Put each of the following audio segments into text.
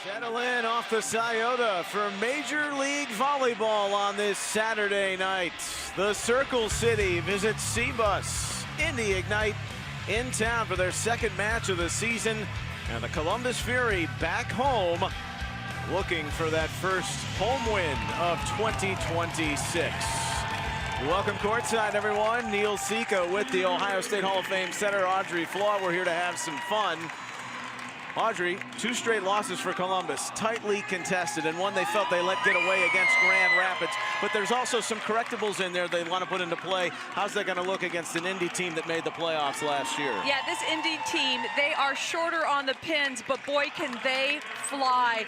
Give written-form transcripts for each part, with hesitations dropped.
Settle in off the Scioto for Major League Volleyball on this Saturday night. The Circle City visits C-Bus. Indy Ignite in town for their second match of the season. And the Columbus Fury back home looking for that first home win of 2026. Welcome courtside, everyone. Neil Sika with the Ohio State Hall of Fame center, Audrey Flaw. We're here to have some fun. Audrey, 2 straight losses for Columbus, tightly contested, and one they felt they let get away against Grand Rapids. But there's also some correctables in there they want to put into play. How's that going to look against an Indy team that made the playoffs last year? Yeah, this Indy team, they are shorter on the pins, but boy, can they fly.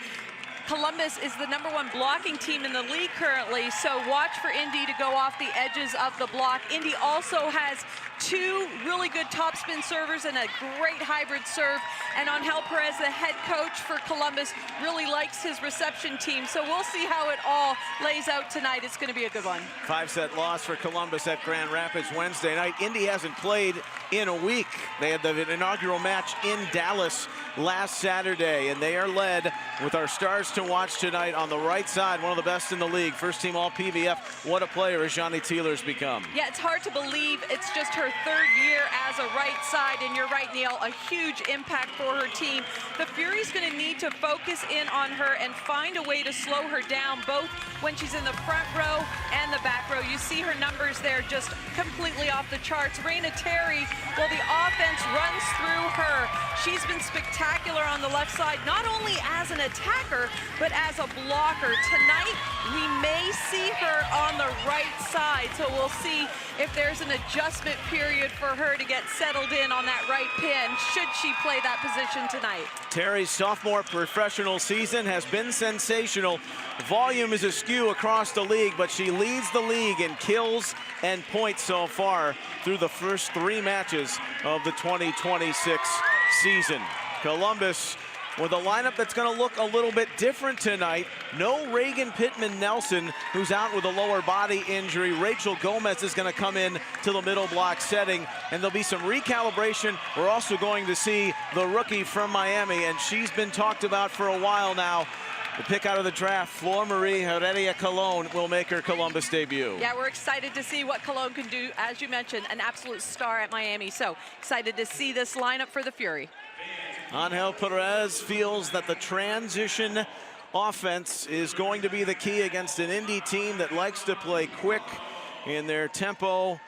Columbus is the #1 blocking team in the league currently, so watch for Indy to go off the edges of the block. Indy also has 2 really good topspin servers and a great hybrid serve. And Angel Perez, the head coach for Columbus, really likes his reception team. So we'll see how it all lays out tonight. It's going to be a good one. 5-set loss for Columbus at Grand Rapids Wednesday night. Indy hasn't played in a week. They had the inaugural match in Dallas last Saturday, and they are led with our stars to watch tonight on the right side, one of the best in the league, first team all PVF. What a player has Johnny Taylor's become. Yeah, it's hard to believe it's just her 3rd year as a right side, and you're right, Neil, a huge impact for her team. The Fury's going to need to focus in on her and find a way to slow her down, both when she's in the front row and the back row. You see her numbers there just completely off the charts. Raina Terry, well, the offense runs through her. She's been spectacular on the left side, not only as an attacker, but as a blocker. Tonight, we may see her on the right side, so we'll see if there's an adjustment period for her to get settled in on that right pin, should she play that position tonight. Terry's sophomore professional season has been sensational. Volume is askew across the league, but she leads the league in kills and points so far through the first 3 matches of the 2026 season. Columbus with a lineup that's going to look a little bit different tonight. No Reagan Pittman-Nelson, who's out with a lower body injury. Rachel Gomez is going to come in to the middle block setting, and there'll be some recalibration. We're also going to see the rookie from Miami, and she's been talked about for a while now. The pick out of the draft, Flor Marie Heredia Colon, will make her Columbus debut. Yeah, we're excited to see what Colon can do. As you mentioned, an absolute star at Miami. So excited to see this lineup for the Fury. Angel Perez feels that the transition offense is going to be the key against an Indy team that likes to play quick in their tempo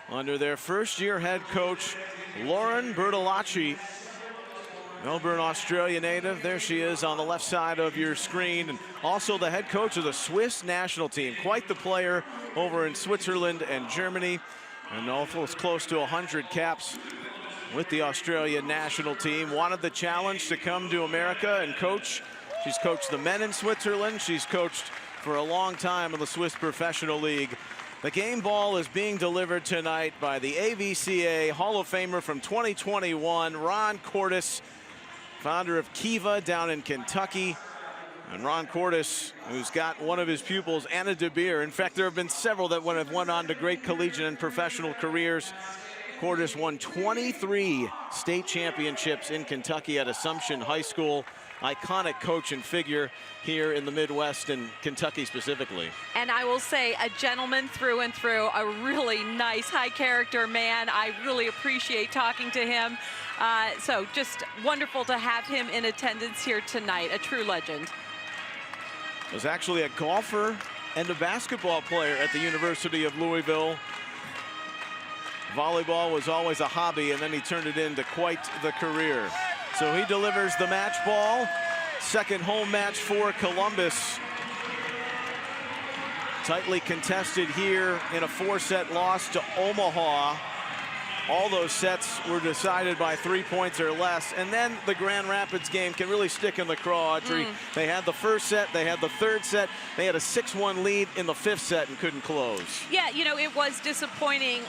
under their first-year head coach, Lauren Bertolacci. Melbourne, Australia native. There she is on the left side of your screen. And also the head coach of the Swiss national team. Quite the player over in Switzerland and Germany. And also is close to 100 caps with the Australian national team. Wanted the challenge to come to America and coach. She's coached the men in Switzerland. She's coached for a long time in the Swiss Professional League. The game ball is being delivered tonight by the AVCA Hall of Famer from 2021, Ron Cordes, founder of Kiva down in Kentucky. And Ron Cordes, who's got one of his pupils, Anna DeBeer. In fact, there have been several that have went on to great collegiate and professional careers. Cordes won 23 state championships in Kentucky at Assumption High School. Iconic coach and figure here in the Midwest and Kentucky specifically. And I will say, a gentleman through and through, a really nice, high character man. I really appreciate talking to him. So just wonderful to have him in attendance here tonight, a true legend. Was actually a golfer and a basketball player at the University of Louisville. Volleyball was always a hobby, and then he turned it into quite the career. So he delivers the match ball. Second home match for Columbus Tightly contested here in a 4-set loss to Omaha. All those sets were decided by 3 points or less. And then the Grand Rapids game can really stick in the craw, Audrey. They had the first set, they had the third set, they had a 6-1 lead in the 5th set and couldn't close. Yeah, you know, it was disappointing.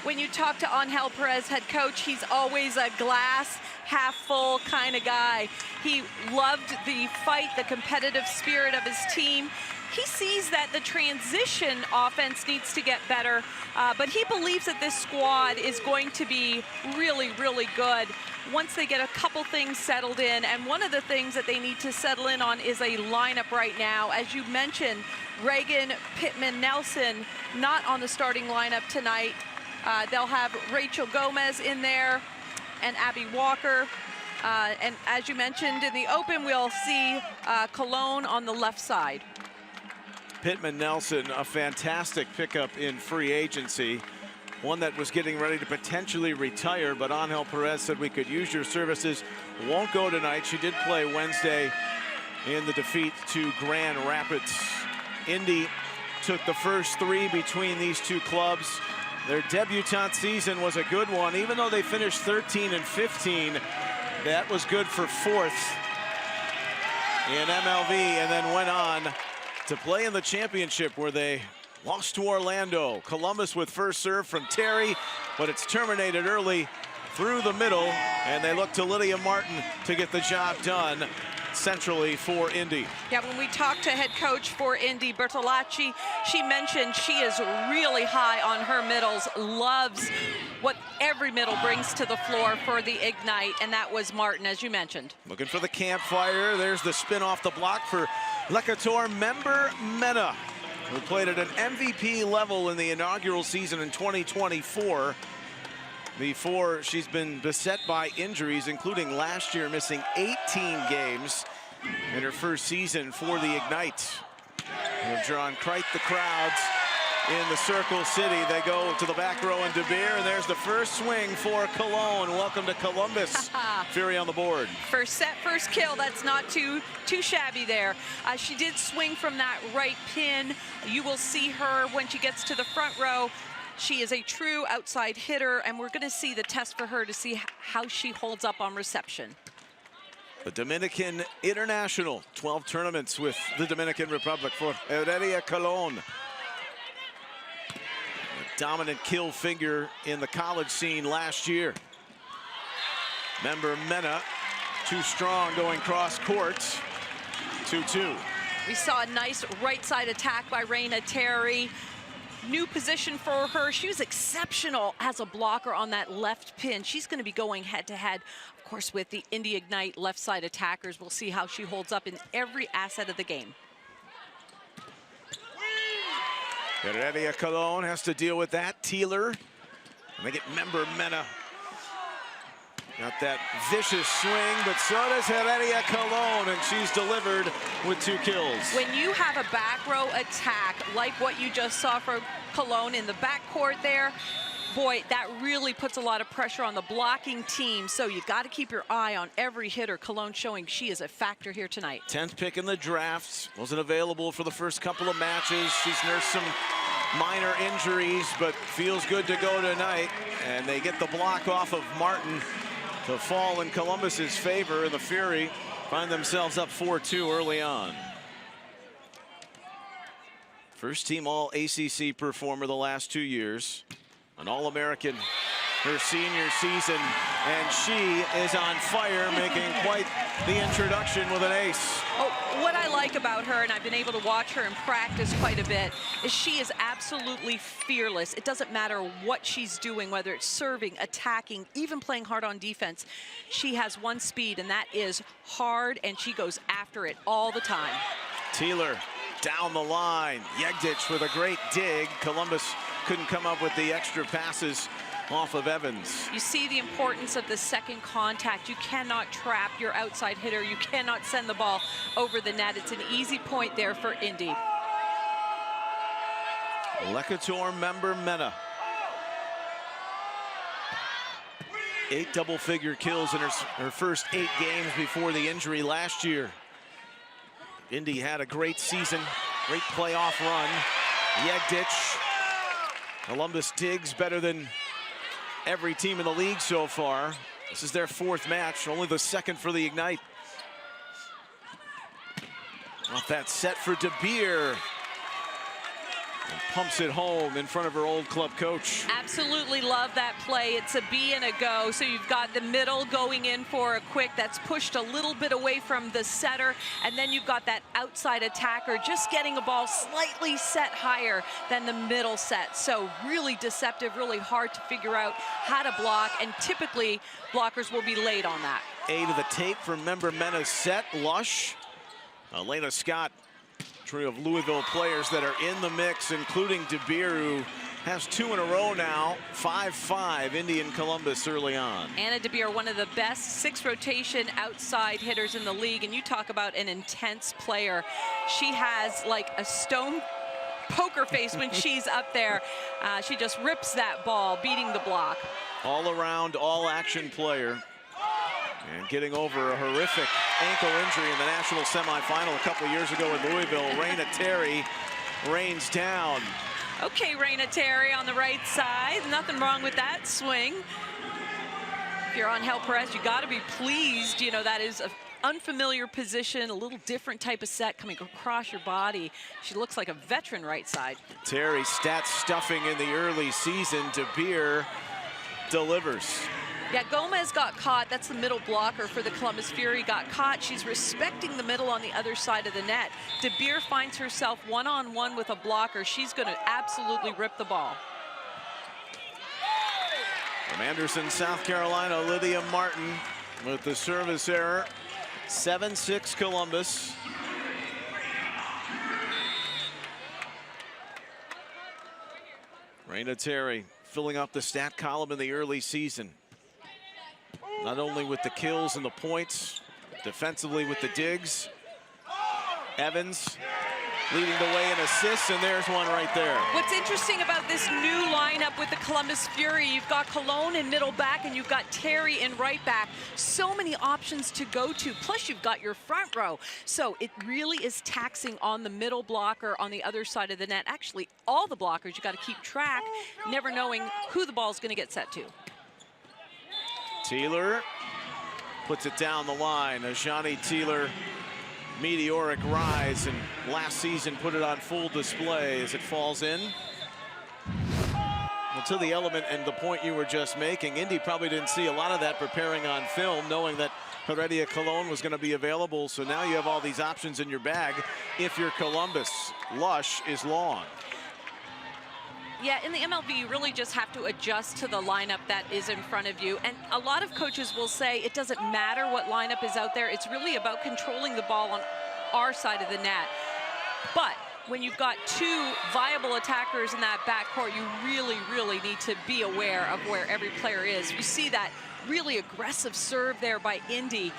When you talk to Angel Perez, head coach, he's always a glass half full kind of guy. He loved the fight, the competitive spirit of his team. He sees that the transition offense needs to get better, but he believes that this squad is going to be really, really good once they get a couple things settled in. And one of the things that they need to settle in on is a lineup right now. As you mentioned, Reagan, Pittman, Nelson not on the starting lineup tonight. They'll have Rachel Gomez in there and Abby Walker. And as you mentioned in the open, we'll see Cologne on the left side. Pittman Nelson, a fantastic pickup in free agency. One that was getting ready to potentially retire, but Angel Perez said we could use your services. Won't go tonight. She did play Wednesday in the defeat to Grand Rapids. Indy took the first 3 between these two clubs. Their debutante season was a good one. Even though they finished 13 and 15, that was good for 4th in MLV, and then went on to play in the championship where they lost to Orlando. Columbus with first serve from Terry, but it's terminated early through the middle, and they look to Lydia Martin to get the job done centrally for Indy. Yeah, when we talked to head coach for Indy, Bertolacci, she mentioned she is really high on her middles, loves what every middle brings to the floor for the Ignite, and that was Martin, as you mentioned. Looking for the campfire. There's the spin off the block for Lecator member Mena, who played at an MVP level in the inaugural season in 2024. Before she's been beset by injuries, including last year missing 18 games in her first season for the Ignite. They've drawn quite the crowds in the Circle City. They go to the back row in De Beer, and there's the first swing for Cologne. Welcome to Columbus. Fury on the board. First set, first kill. That's not too shabby there. She did swing from that right pin. You will see her when she gets to the front row. She is a true outside hitter, and we're going to see the test for her to see how she holds up on reception. The Dominican International, 12 tournaments with the Dominican Republic for Heredia Cologne. A dominant kill figure in the college scene last year. Member Mena, too strong going cross court, 2-2. We saw a nice right side attack by Raina Terry. New position for her. She was exceptional as a blocker on that left pin. She's going to be going head-to-head, of course, with the Indy Ignite left side attackers. We'll see how she holds up in every asset of the game. Heredia Cologne has to deal with that. Teeler, and they get member Mena. Got that vicious swing, but so does Heredia Cologne, and she's delivered with 2 kills. When you have a back row attack, like what you just saw from Cologne in the backcourt there, boy, that really puts a lot of pressure on the blocking team, so you got to keep your eye on every hitter. Cologne showing she is a factor here tonight. 10th pick in the draft, wasn't available for the first couple of matches. She's nursed some minor injuries, but feels good to go tonight, and they get the block off of Martin to fall in Columbus's favor, and the Fury find themselves up 4-2 early on. First team All-ACC performer the last 2 years. An All-American her senior season, and she is on fire, making quite the introduction with an ace. Oh, what I like about her, and I've been able to watch her in practice quite a bit, is she is absolutely fearless. It doesn't matter what she's doing, whether it's serving, attacking, even playing hard on defense. She has one speed, and that is hard, and she goes after it all the time. Teeler down the line. Yegdich with a great dig. Columbus couldn't come up with the extra passes off of Evans. You see the importance of the second contact. You cannot trap your outside hitter. You cannot send the ball over the net. It's an easy point there for Indy. Lecator member Mena. 8 double-figure kills in her first 8 games before the injury last year. Indy had a great season, great playoff run. Yegdich. Columbus digs better than every team in the league so far. This is their 4th match, only the 2nd for the Ignite. Off that set for De Beer. And pumps it home in front of her old club coach. Absolutely love that play. It's a B and a go. So you've got the middle going in for a quick that's pushed a little bit away from the setter. And then you've got that outside attacker just getting a ball slightly set higher than the middle set. So really deceptive, really hard to figure out how to block. And typically blockers will be late on that. A to the tape from member Mena's set. Lush. Elena Scott. Trio of Louisville players that are in the mix, including De Beer, who has 2 in a row now. 5-5 Indy and Columbus early on. Anna De Beer, one of the best 6 rotation outside hitters in the league, and you talk about an intense player. She has like a stone poker face when she's up there. She just rips that ball, beating the block. All around, all action player. And getting over a horrific ankle injury in the national semifinal a couple years ago in Louisville. Raina Terry rains down. Okay, Raina Terry on the right side. Nothing wrong with that swing. If you're Angel Perez, you got to be pleased. You know, that is an unfamiliar position, a little different type of set coming across your body. She looks like a veteran right side. Terry stat stuffing in the early season. De Beer delivers. Yeah, Gomez got caught. That's the middle blocker for the Columbus Fury. Got caught. She's respecting the middle on the other side of the net. De Beer finds herself one-on-one with a blocker. She's going to absolutely rip the ball. From Anderson, South Carolina, Lydia Martin with the service error. 7-6 Columbus. Raina Terry filling up the stat column in the early season. Not only with the kills and the points, defensively with the digs. Evans leading the way in assists, and there's one right there. What's interesting about this new lineup with the Columbus Fury, you've got Cologne in middle back and you've got Terry in right back. So many options to go to, plus you've got your front row. So it really is taxing on the middle blocker on the other side of the net. Actually, all the blockers, you got to keep track, never knowing who the ball's going to get set to. Teeler puts it down the line. Ajani Teeler, meteoric rise, and last season put it on full display as it falls in. Well, to the element and the point you were just making, Indy probably didn't see a lot of that preparing on film, knowing that Heredia Cologne was going to be available. So now you have all these options in your bag if you're Columbus. Lush is long. Yeah, in the MLB, you really just have to adjust to the lineup that is in front of you. And a lot of coaches will say it doesn't matter what lineup is out there. It's really about controlling the ball on our side of the net. But when you've got 2 viable attackers in that backcourt, you really, really need to be aware of where every player is. You see that really aggressive serve there by Indy.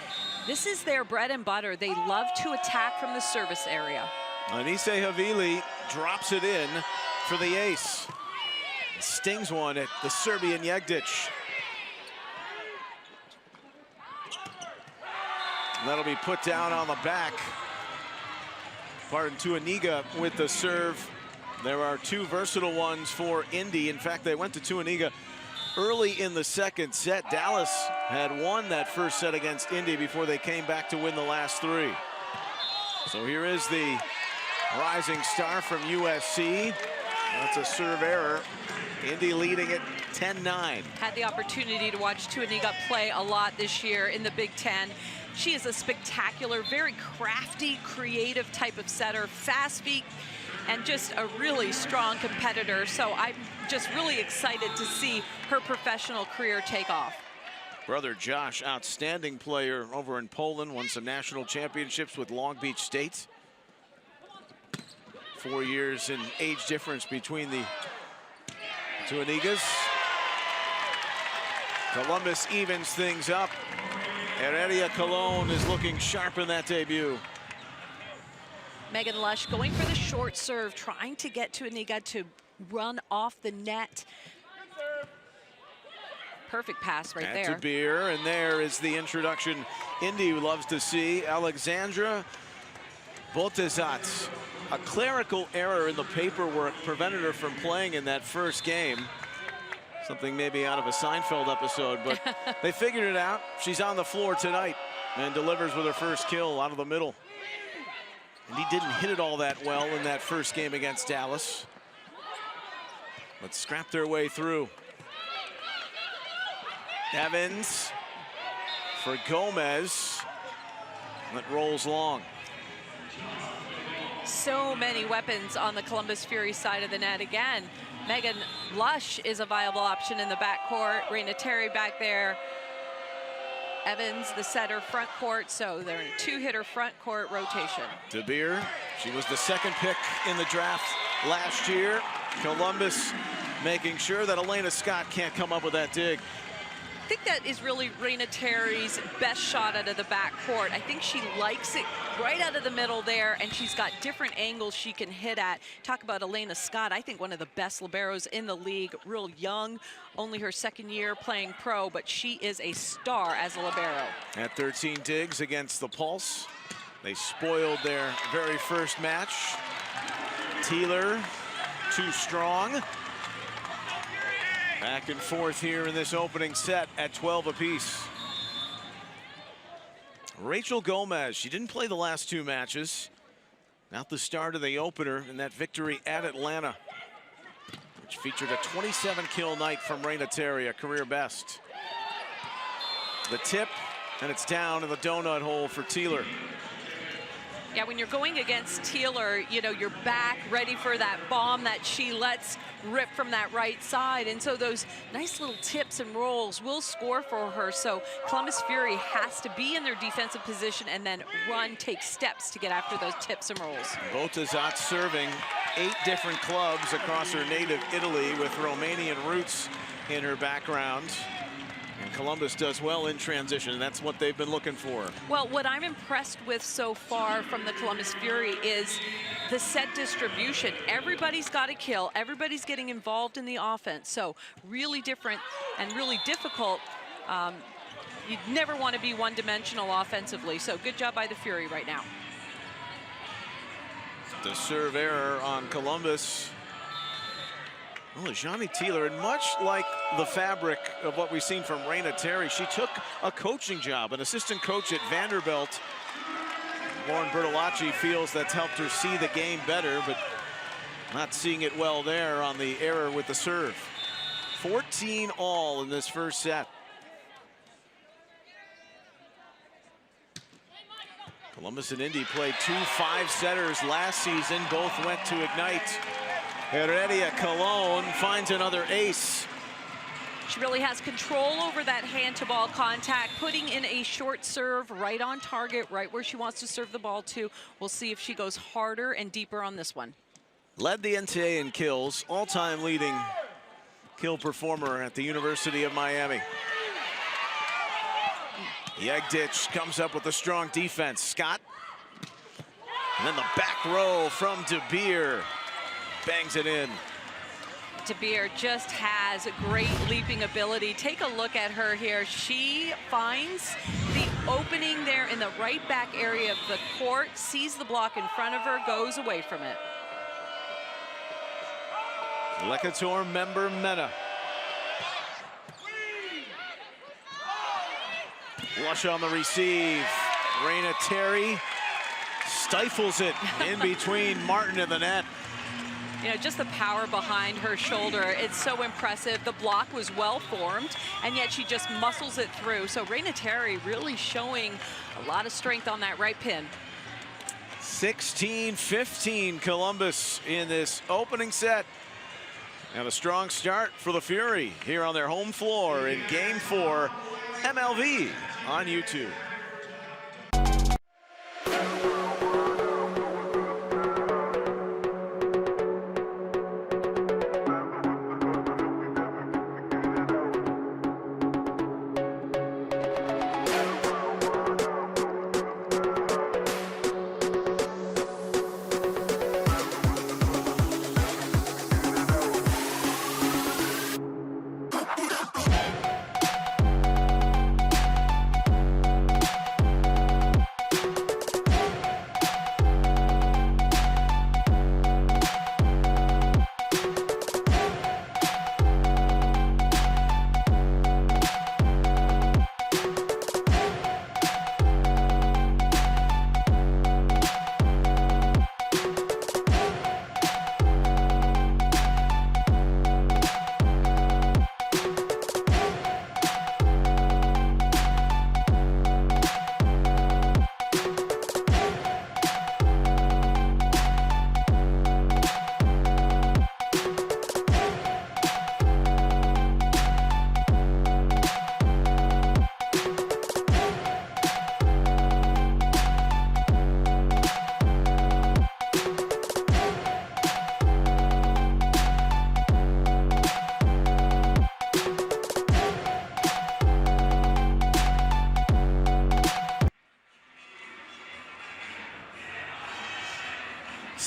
This is their bread and butter. They love to attack from the service area. Anise Havili drops it in for the ace. Stings one at the Serbian Yegdich. That'll be put down on the back. Martin Tuaniga with the serve. There are 2 versatile ones for Indy. In fact, they went to Tuaniga early in the second set. Dallas had won that first set against Indy before they came back to win the last 3. So here is the rising star from USC. That's a serve error. Indy leading it 10-9. Had the opportunity to watch Tuaniga play a lot this year in the Big Ten. She is a spectacular, very crafty, creative type of setter, fast feet, and just a really strong competitor. So I'm just really excited to see her professional career take off. Brother Josh, outstanding player over in Poland, won some national championships with Long Beach State. 4 years in age difference between the Tuanigas. Columbus evens things up. Heredia Cologne is looking sharp in that debut. Megan Lush going for the short serve, trying to get Tuaniga to run off the net. Perfect pass right there. To Beer, and there is the introduction Indy loves to see. Alexandra Botezat A clerical error in the paperwork prevented her from playing in that first game. Something maybe out of a Seinfeld episode, but they figured it out. She's on the floor tonight and delivers with her first kill out of the middle. And he didn't hit it all that well in that first game against Dallas. But scrap their way through. Evans for Gomez. That rolls long. So many weapons on the Columbus Fury side of the net again. Megan Lush is a viable option in the backcourt. Raina Terry back there. Evans, the setter, front court. So they're in a two-hitter front court rotation. De Beer, she was the second pick in the draft last year. Columbus making sure that Elena Scott can't come up with that dig. I think that is really Raina Terry's best shot out of the backcourt. I think she likes it right out of the middle there, and she's got different angles she can hit at. Talk about Elena Scott, I think one of the best liberos in the league, real young, only her second year playing pro, but she is a star as a libero. At 13 digs against the Pulse. They spoiled their very first match. Teeler, too strong. Back and forth here in this opening set at 12 apiece. Rachel Gomez, she didn't play the last two matches. Not the start of the opener in that victory at Atlanta, which featured a 27-kill night from Raina Terry, a career best. The tip, and it's down in the donut hole for Teeler. Yeah, when you're going against Teeler, you know, you're back ready for that bomb that she lets rip from that right side. And so those nice little tips and rolls will score for her. So Columbus Fury has to be in their defensive position and then take steps to get after those tips and rolls. Botazat serving 8 different clubs across her native Italy with Romanian roots in her background. And Columbus does well in transition, and that's what they've been looking for. Well, what I'm impressed with so far from the Columbus Fury is the set distribution. Everybody's got a kill. Everybody's getting involved in the offense. So really different and really difficult. You'd never want to be one-dimensional offensively. So good job by the Fury right now. The serve error on Columbus. Well, Johnny Teeler, and much like the fabric of what we've seen from Raina Terry, she took a coaching job, an assistant coach at Vanderbilt. Lauren Bertolacci feels that's helped her see the game better, but not seeing it well there on the error with the serve. 14 all in this first set. Columbus and Indy played 2 5-setters last season. Both went to Ignite. Heredia Colon finds another ace. She really has control over that hand-to-ball contact, putting in a short serve right on target, right where she wants to serve the ball to. We'll see if she goes harder and deeper on this one. Led the NCAA in kills, all-time leading kill performer at the University of Miami. Yegdich comes up with a strong defense. Scott. And then the back row from De Beer. Bangs it in. De Beer just has great leaping ability. Take a look at her here. She finds the opening there in the right back area of the court, sees the block in front of her, goes away from it. Lecator member Meta. Lush on the receive. Raina Terry stifles it in between Martin and the net. You know, just the power behind her shoulder. It's so impressive. The block was well formed, and yet she just muscles it through. So Raina Terry really showing a lot of strength on that right pin. 16-15 Columbus in this opening set. And a strong start for the Fury here on their home floor in Game 4, MLV on YouTube.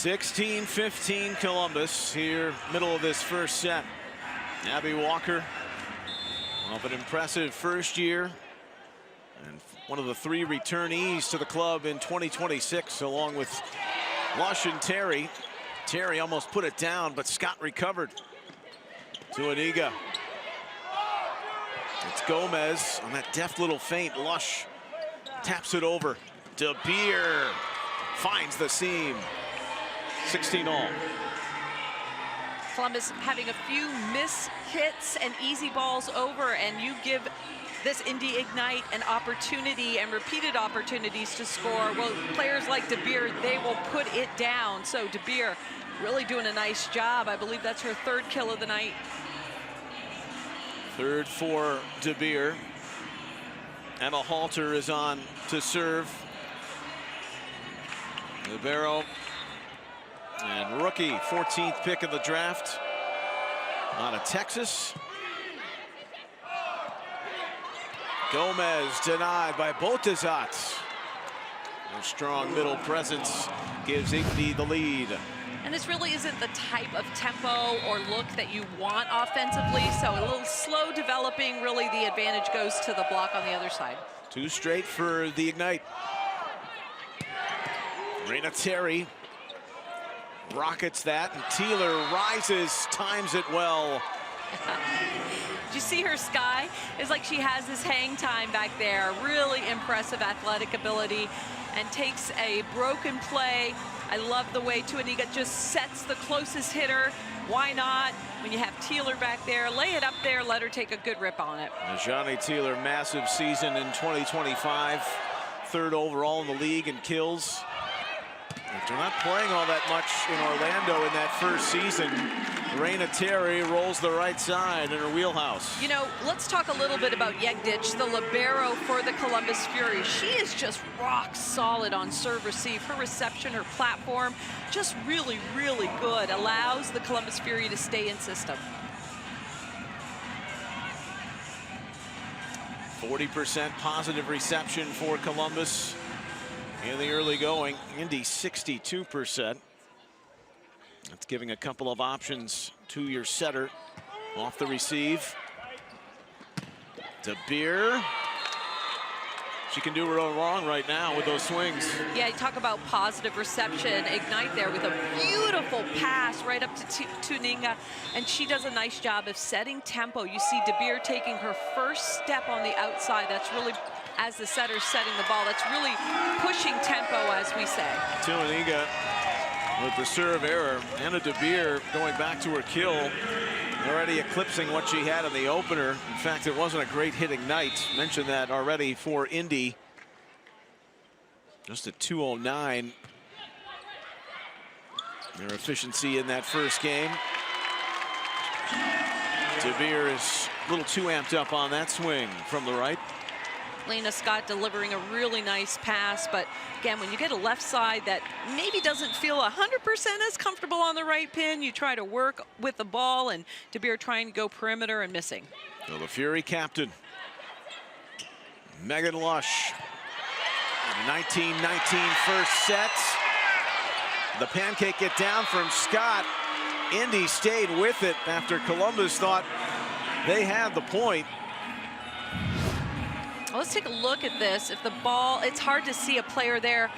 16-15 Columbus here, middle of this first set. Abby Walker, of an impressive first year, and one of the 3 returnees to the club in 2026, along with Lush and Terry. Terry almost put it down, but Scott recovered. To Aniga. It's Gomez on that deft little feint. Lush taps it over. De Beer finds the seam. 16-all. Columbus having a few miss hits and easy balls over, and you give this Indy Ignite an opportunity and repeated opportunities to score. Well, players like De Beer, they will put it down. So De Beer really doing a nice job. I believe that's her 3rd kill of the night. 3rd for De Beer. Emma Halter is on to serve. Libero and rookie, 14th pick of the draft out of Texas. Gomez denied by Botezat. Their strong middle presence gives Indy the lead. And this really isn't the type of tempo or look that you want offensively, so a little slow developing. Really, the advantage goes to the block on the other side. 2 straight for the Ignite. Raina Terry rockets that, and Teeler rises, times it well. Did you see her sky? It's like she has this hang time back there. Really impressive athletic ability, and takes a broken play. I love the way Tuaniga just sets the closest hitter. Why not? When you have Teeler back there, lay it up there, let her take a good rip on it. Johnny Teeler, massive season in 2025. 3rd overall in the league in kills. They're not playing all that much in Orlando in that first season. Raina Terry rolls the right side in her wheelhouse. You know, let's talk a little bit about Yegdich, the libero for the Columbus Fury. She is just rock solid on serve receive. Her reception, her platform, just really, really good. Allows the Columbus Fury to stay in system. 40% positive reception for Columbus in the early going. Indy 62%. That's giving a couple of options to your setter. Off the receive. De Beer. She can do her own wrong right now with those swings. Yeah, you talk about positive reception. Ignite there with a beautiful pass right up to Tuninga, and she does a nice job of setting tempo. You see De Beer taking her first step on the outside. That's really, as the setter setting the ball, that's really pushing tempo, as we say. Tuninga with the serve error. Anna De Beer going back to her kill, already eclipsing what she had in the opener. In fact, it wasn't a great hitting night. Mentioned that already for Indy. Just a 209. Their efficiency in that first game. De Beer is a little too amped up on that swing from the right. Lena Scott delivering a really nice pass, but again, when you get a left side that maybe doesn't feel 100% as comfortable on the right pin, you try to work with the ball, and De Beer trying to go perimeter and missing. So the Fury captain, Megan Lush, 19-19 first set. The pancake get down from Scott. Indy stayed with it after Columbus thought they had the point. Let's take a look at this. If the ball, it's hard to see a player there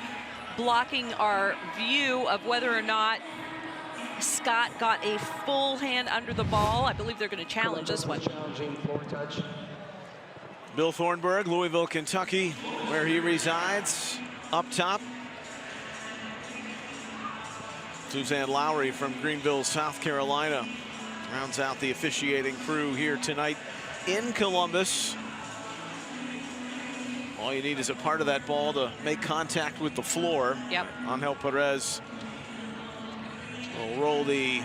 blocking our view of whether or not Scott got a full hand under the ball. I believe they're going to challenge this one. Bill Thornburg, Louisville, Kentucky, where he resides, up top. Suzanne Lowry from Greenville, South Carolina, rounds out the officiating crew here tonight in Columbus. All you need is a part of that ball to make contact with the floor. Yep. Angel Perez will roll the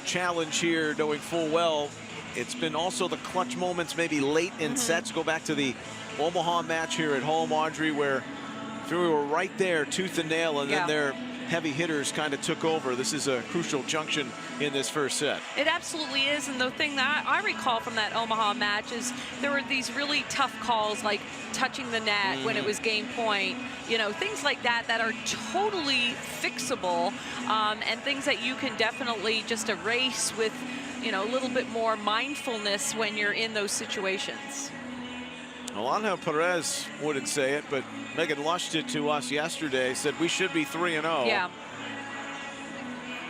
challenge here, knowing full well it's been also the clutch moments maybe late in sets. Go back to the Omaha match here at home, Audrey, where we were right there tooth and nail, and then their heavy hitters kind of took over. This is a crucial junction in this first set. It absolutely is, and the thing that I recall from that Omaha match is there were these really tough calls like touching the net when it was game point, you know, things like that that are totally fixable, and things that you can definitely just erase with, you know, a little bit more mindfulness when you're in those situations. Angel Perez wouldn't say it, but Megan Lush did to us yesterday, said we should be 3-0. Yeah.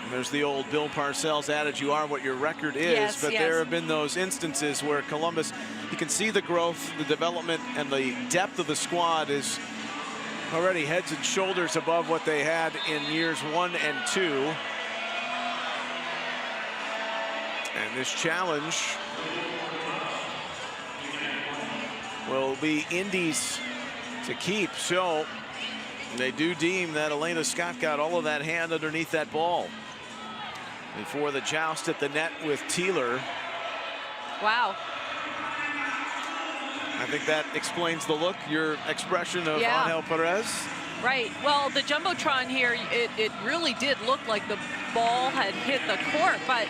And there's the old Bill Parcells adage, you are what your record is. Yes, but yes. there have been those instances where Columbus, you can see the growth, the development, and the depth of the squad is already heads and shoulders above what they had in years 1 and 2. And this challenge will be Indy's to keep. So they do deem that Elena Scott got all of that hand underneath that ball before the joust at the net with Teeler. Wow. I think that explains the look, your expression of Angel Perez. Right. Well, the Jumbotron here, it really did look like the ball had hit the court, but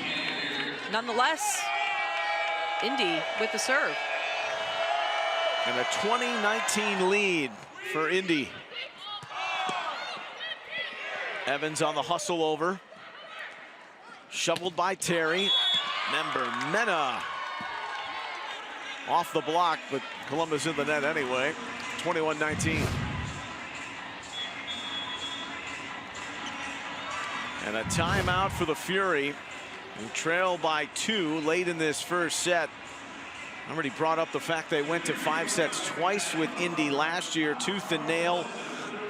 nonetheless, Indy with the serve. And a 2019 lead for Indy. Evans on the hustle over. Shoveled by Terry. Mena off the block, but Columbus in the net anyway. 21-19. And a timeout for the Fury, who trail by 2 late in this first set. I already brought up the fact they went to 5 sets twice with Indy last year, tooth and nail.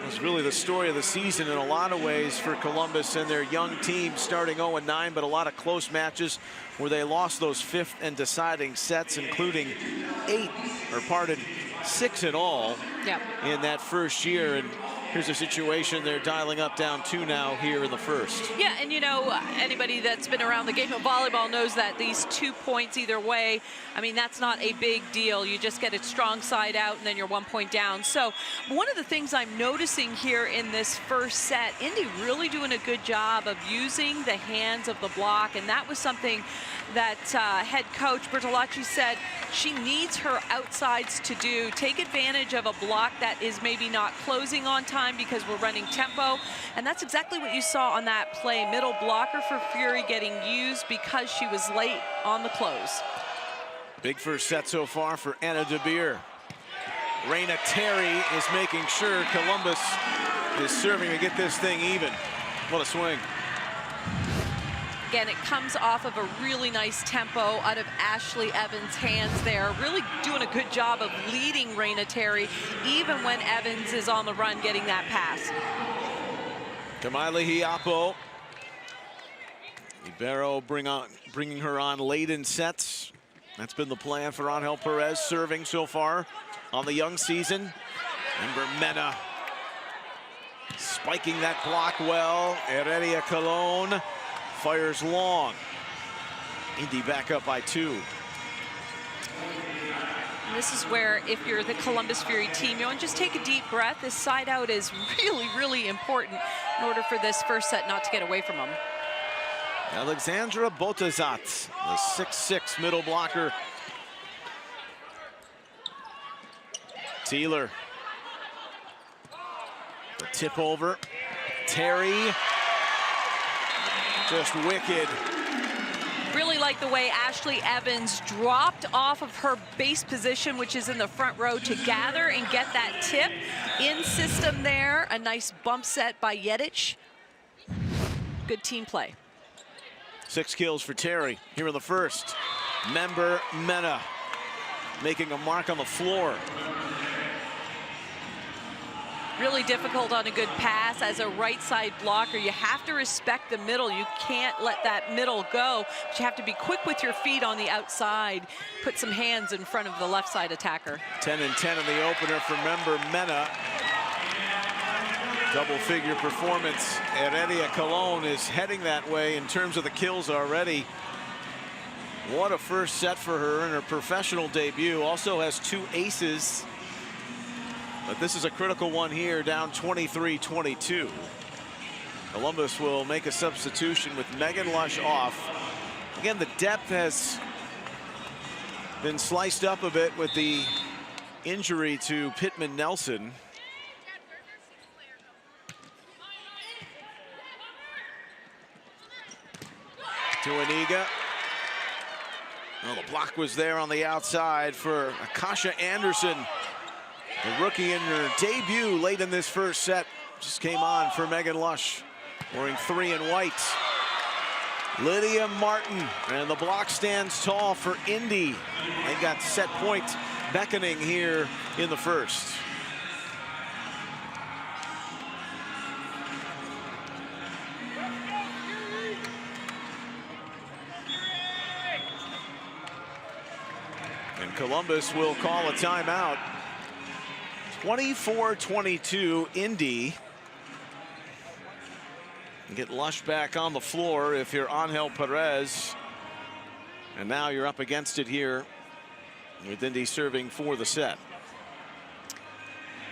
It was really the story of the season in a lot of ways for Columbus and their young team, starting 0-9, but a lot of close matches where they lost those 5th and deciding sets, including 6 in all in that first year. And here's a situation they're dialing up down 2 now here in the first. Yeah, and you know, anybody that's been around the game of volleyball knows that these 2 points either way, I mean, that's not a big deal. You just get it strong side out and then you're 1 point down. So one of the things I'm noticing here in this first set, Indy really doing a good job of using the hands of the block, and that was something that head coach Bertolacci said she needs her outsides to do. Take advantage of a block that is maybe not closing on time because we're running tempo, and that's exactly what you saw on that play. Middle blocker for Fury getting used because she was late on the close. Big first set so far for Anna De Beer. Raina Terry is making sure Columbus is serving to get this thing even. What a swing. Again, it comes off of a really nice tempo out of Ashley Evans' hands there. Really doing a good job of leading Raina Terry, even when Evans is on the run getting that pass. Kamaila Hiapo. Ibero bringing her on late in sets. That's been the plan for Angel Perez, serving so far on the young season. Ember Mena spiking that block well. Heredia Colon fires long. Indy back up by 2. And this is where, if you're the Columbus Fury team, you want to just take a deep breath. This side out is really, really important in order for this first set not to get away from them. Alexandra Botazat, the 6'6" middle blocker. Teeler. The tip over. Terry. Just wicked. Really like the way Ashley Evans dropped off of her base position, which is in the front row, to gather and get that tip in system there. A nice bump set by Yedic. Good team play. 6 kills for Terry here in the first. Member Mena making a mark on the floor. Really difficult on a good pass as a right side blocker. You have to respect the middle. You can't let that middle go, but you have to be quick with your feet on the outside. Put some hands in front of the left side attacker. 10 and 10 in the opener for Member Mena. Double-figure performance. Heredia Colon is heading that way in terms of the kills already. What a first set for her in her professional debut. Also has 2 aces. But this is a critical one here, down 23-22. Columbus will make a substitution with Megan Lush off. Again, the depth has been sliced up a bit with the injury to Pittman Nelson. To Aniga. Well, the block was there on the outside for Akasha Anderson. The rookie in her debut late in this first set just came on for Megan Lush, wearing 3 in white. Lydia Martin, and the block stands tall for Indy. They got set point beckoning here in the first. And Columbus will call a timeout. 24-22 Indy. Get Lush back on the floor if you're Angel Perez. And now you're up against it here with Indy serving for the set.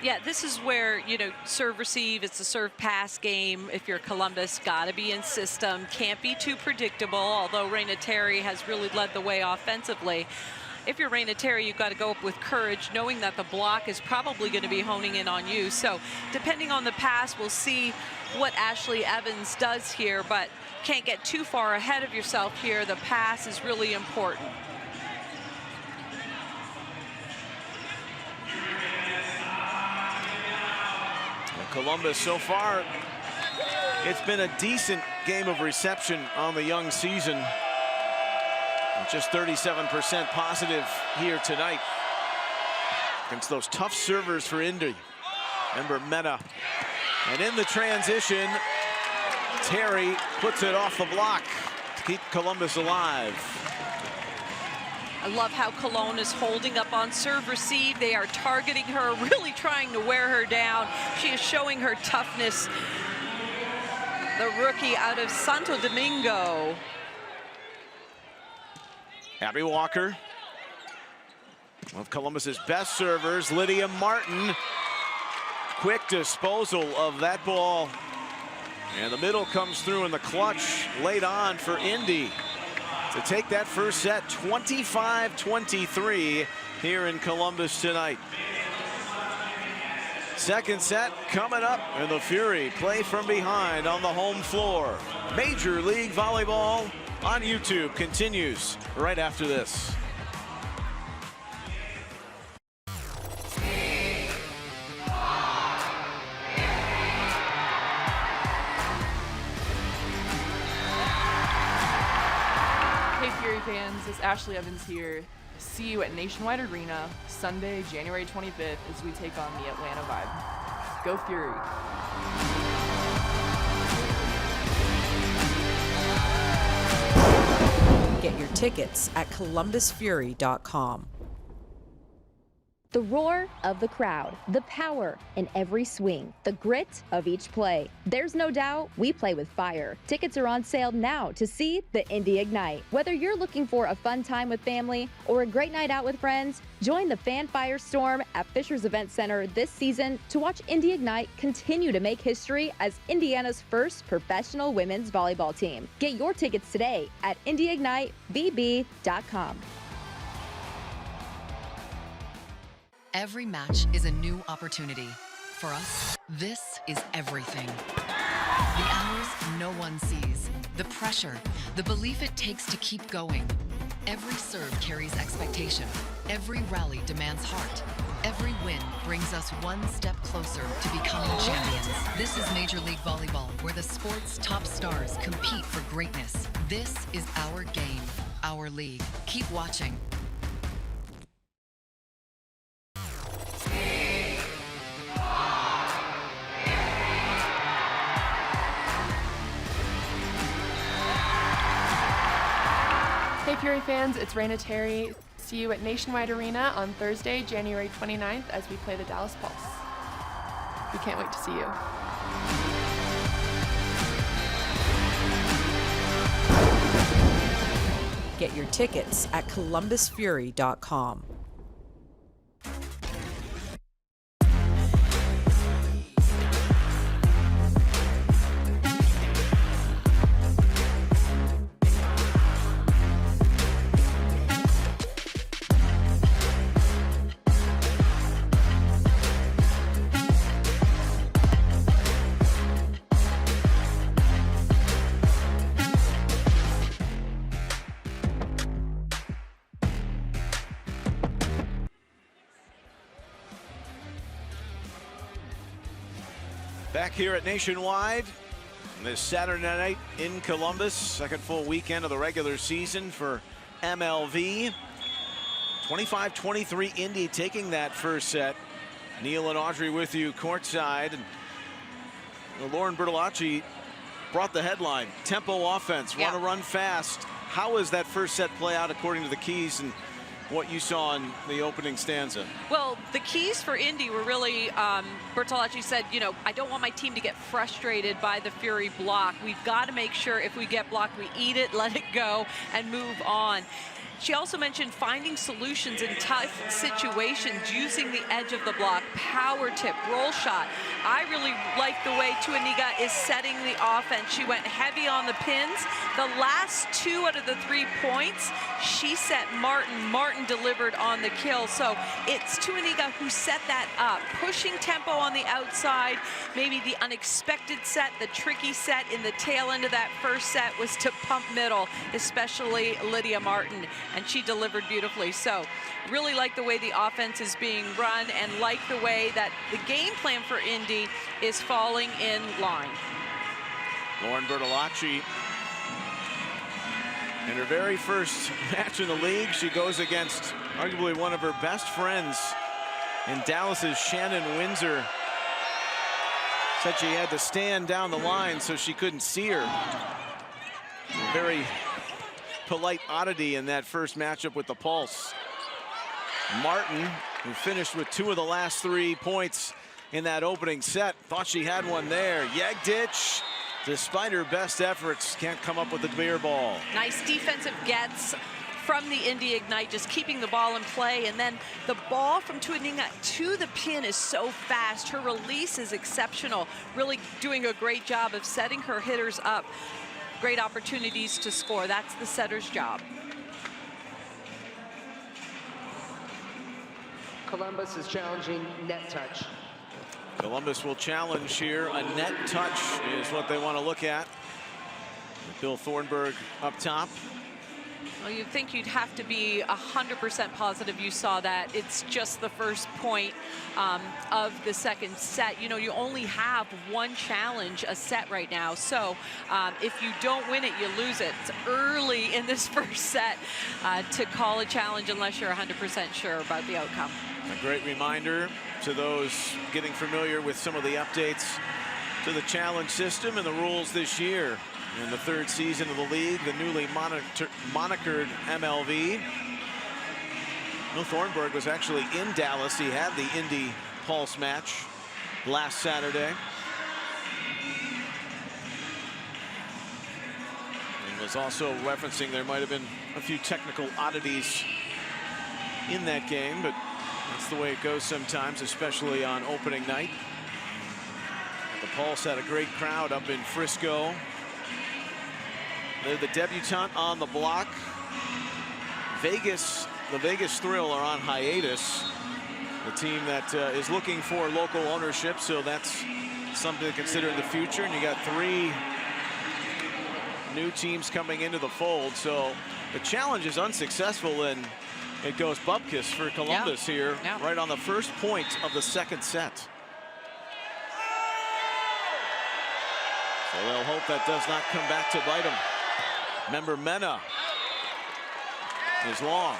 Yeah, this is where, you know, serve receive, it's a serve pass game. If you're Columbus, got to be in system, can't be too predictable, although Raina Terry has really led the way offensively. If you're Raina Terry, you've got to go up with courage, knowing that the block is probably going to be honing in on you. So depending on the pass, we'll see what Ashley Evans does here, but can't get too far ahead of yourself here. The pass is really important. Well, Columbus so far, it's been a decent game of reception on the young season. Just 37% positive here tonight against those tough servers for Indy. Remember Meta. And in the transition, Terry puts it off the block to keep Columbus alive. I love how Cologne is holding up on serve receive. They are targeting her, really trying to wear her down. She is showing her toughness. The rookie out of Santo Domingo. Abby Walker, one of Columbus's best servers. Lydia Martin, quick disposal of that ball. And the middle comes through in the clutch late on for Indy to take that first set 25-23 here in Columbus tonight. Second set coming up, and the Fury play from behind on the home floor. Major League Volleyball on YouTube continues right after this. Hey Fury fans, it's Ashley Evans here. See you at Nationwide Arena Sunday, January 25th as we take on the Atlanta Vibe. Go Fury! Get your tickets at columbusfury.com. The roar of the crowd, the power in every swing, the grit of each play. There's no doubt we play with fire. Tickets are on sale now to see the Indy Ignite. Whether you're looking for a fun time with family or a great night out with friends, join the fan firestorm at Fisher's Event Center this season to watch Indy Ignite continue to make history as Indiana's first professional women's volleyball team. Get your tickets today at indyignitevb.com. Every match is a new opportunity. For us, this is everything. The hours no one sees, the pressure, the belief it takes to keep going. Every serve carries expectation. Every rally demands heart. Every win brings us one step closer to becoming champions. This is Major League Volleyball, where the sport's top stars compete for greatness. This is our game, our league. Keep watching. Hey Fury fans, it's Raina Terry. See you at Nationwide Arena on Thursday, January 29th as we play the Dallas Pulse. We can't wait to see you. Get your tickets at columbusfury.com. Back here at Nationwide this Saturday night in Columbus, second full weekend of the regular season for MLV. 25-23 Indy taking that first set. Neil and Audrey with you courtside. And Lauren Bertolacci brought the headline. Tempo offense, want to run fast. How does that first set play out according to the keys and what you saw in the opening stanza? Well, the keys for Indy were really, Bertolacci said, you know, I don't want my team to get frustrated by the Fury block. We've got to make sure if we get blocked, we eat it, let it go, and move on. She also mentioned finding solutions in tough situations, using the edge of the block, power tip, roll shot. I really like the way Tuaniga is setting the offense. She went heavy on the pins. The last 2 out of the 3 points, she set Martin. Martin delivered on the kill. So it's Tuaniga who set that up, pushing tempo on the outside. Maybe the unexpected set, the tricky set in the tail end of that first set was to pump middle, especially Lydia Martin. And she delivered beautifully. So really like the way the offense is being run and like the way that the game plan for Indy is falling in line. Lauren Bertolacci, in her very first match in the league, she goes against arguably one of her best friends in Dallas's Shannon Windsor. Said she had to stand down the line so she couldn't see her. Very polite oddity in that first matchup with the Pulse. Martin, who finished with 2 of the last 3 points in that opening set, thought she had one there. Yegdich, despite her best efforts, can't come up with the beer ball. Nice defensive gets from the Indy Ignite, just keeping the ball in play. And then the ball from Tuaniga to the pin is so fast. Her release is exceptional, really doing a great job of setting her hitters up. Great opportunities to score. That's the setter's job. Columbus is challenging net touch. Columbus will challenge here. A net touch is what they want to look at. Bill Thornburg up top. Well, you'd think you'd have to be 100% positive you saw that. It's just the first point of the second set. You know, you only have 1 challenge a set right now. So if you don't win it, you lose it. It's early in this first set to call a challenge unless you're 100% sure about the outcome. A great reminder to those getting familiar with some of the updates to the challenge system and the rules this year. In the 3rd season of the league, the newly monikered MLV. Bill Thornburg was actually in Dallas. He had the Indy Pulse match last Saturday. And was also referencing there might have been a few technical oddities in that game, but that's the way it goes sometimes, especially on opening night. The Pulse had a great crowd up in Frisco. They're the debutante on the block. The Vegas Thrill are on hiatus. The team that is looking for local ownership, so that's something to consider in the future. And you got 3 new teams coming into the fold. So the challenge is unsuccessful, and it goes bupkis for Columbus here, right on the first point of the second set. So they'll hope that does not come back to bite them. Remember, Mena is long.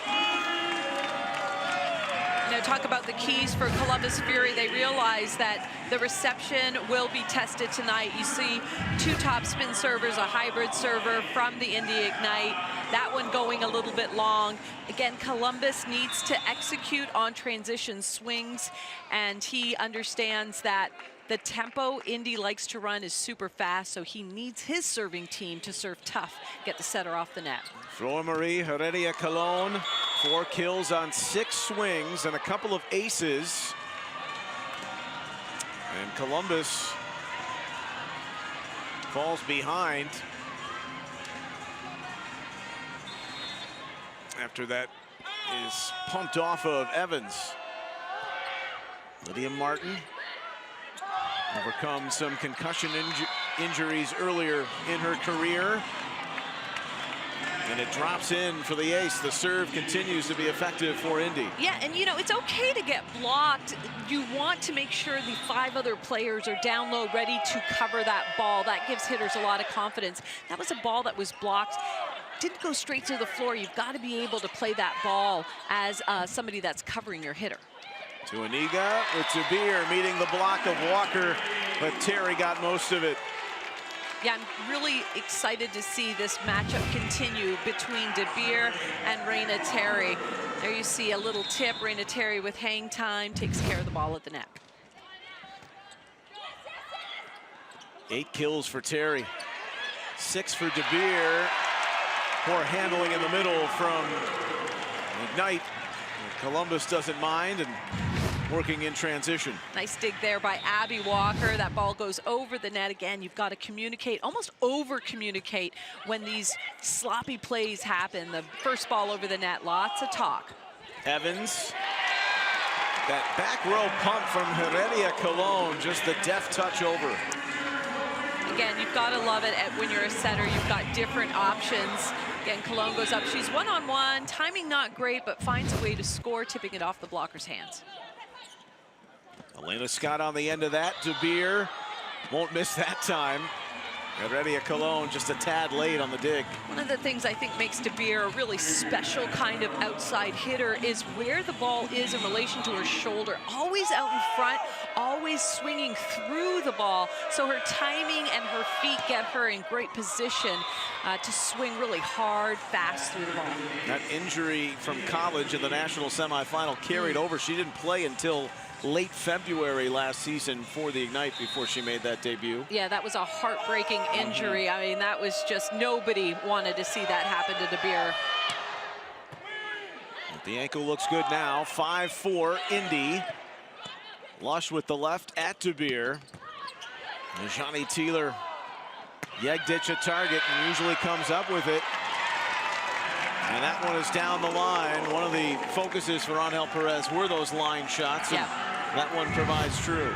Now talk about the keys for Columbus Fury. They realize that the reception will be tested tonight. You see 2 topspin servers, a hybrid server from the Indy Ignite. That one going a little bit long. Again, Columbus needs to execute on transition swings, and he understands that the tempo Indy likes to run is super fast, so he needs his serving team to serve tough, get the setter off the net. Flor Marie Heredia Colon, 4 kills on 6 swings and a couple of aces. And Columbus falls behind after that is pumped off of Evans. Lydia Martin overcome some concussion injuries earlier in her career. And it drops in for the ace. The serve continues to be effective for Indy. Yeah, and you know, it's okay to get blocked. You want to make sure the 5 other players are down low, ready to cover that ball. That gives hitters a lot of confidence. That was a ball that was blocked. Didn't go straight to the floor. You've got to be able to play that ball as somebody that's covering your hitter. To Aniga with Dabir meeting the block of Walker, but Terry got most of it. Yeah, I'm really excited to see this matchup continue between Dabir and Raina Terry. There you see a little tip. Raina Terry with hang time takes care of the ball at the net. 8 kills for Terry, 6 for Dabir. Poor handling in the middle from Ignite. Columbus doesn't mind and working in transition. Nice dig there by Abby Walker. That ball goes over the net again. You've got to communicate, almost over-communicate when these sloppy plays happen. The first ball over the net, lots of talk. Evans, that back row pump from Heredia Colon, just the deft touch over. Again, you've got to love it when you're a setter. You've got different options. Again, Colon goes up. She's one-on-one. Timing not great, but finds a way to score, tipping it off the blocker's hands. Elena Scott on the end of that. Dabir won't miss that time. Heredia Colon just a tad late on the dig. One of the things I think makes Dabir a really special kind of outside hitter is where the ball is in relation to her shoulder. Always out in front, always swinging through the ball. So her timing and her feet get her in great position to swing really hard, fast through the ball. That injury from college in the national semifinal carried over. She didn't play until late February last season for the Ignite before she made that debut. Yeah, that was a heartbreaking injury. I mean, that was just, nobody wanted to see that happen to Dabir. The ankle looks good now. 5-4 Indy. Lush with the left at Dabir. Johnny Teeler, Yegdich a target and usually comes up with it. And that one is down the line. One of the focuses for Angel Perez were those line shots. Yeah. That one provides true.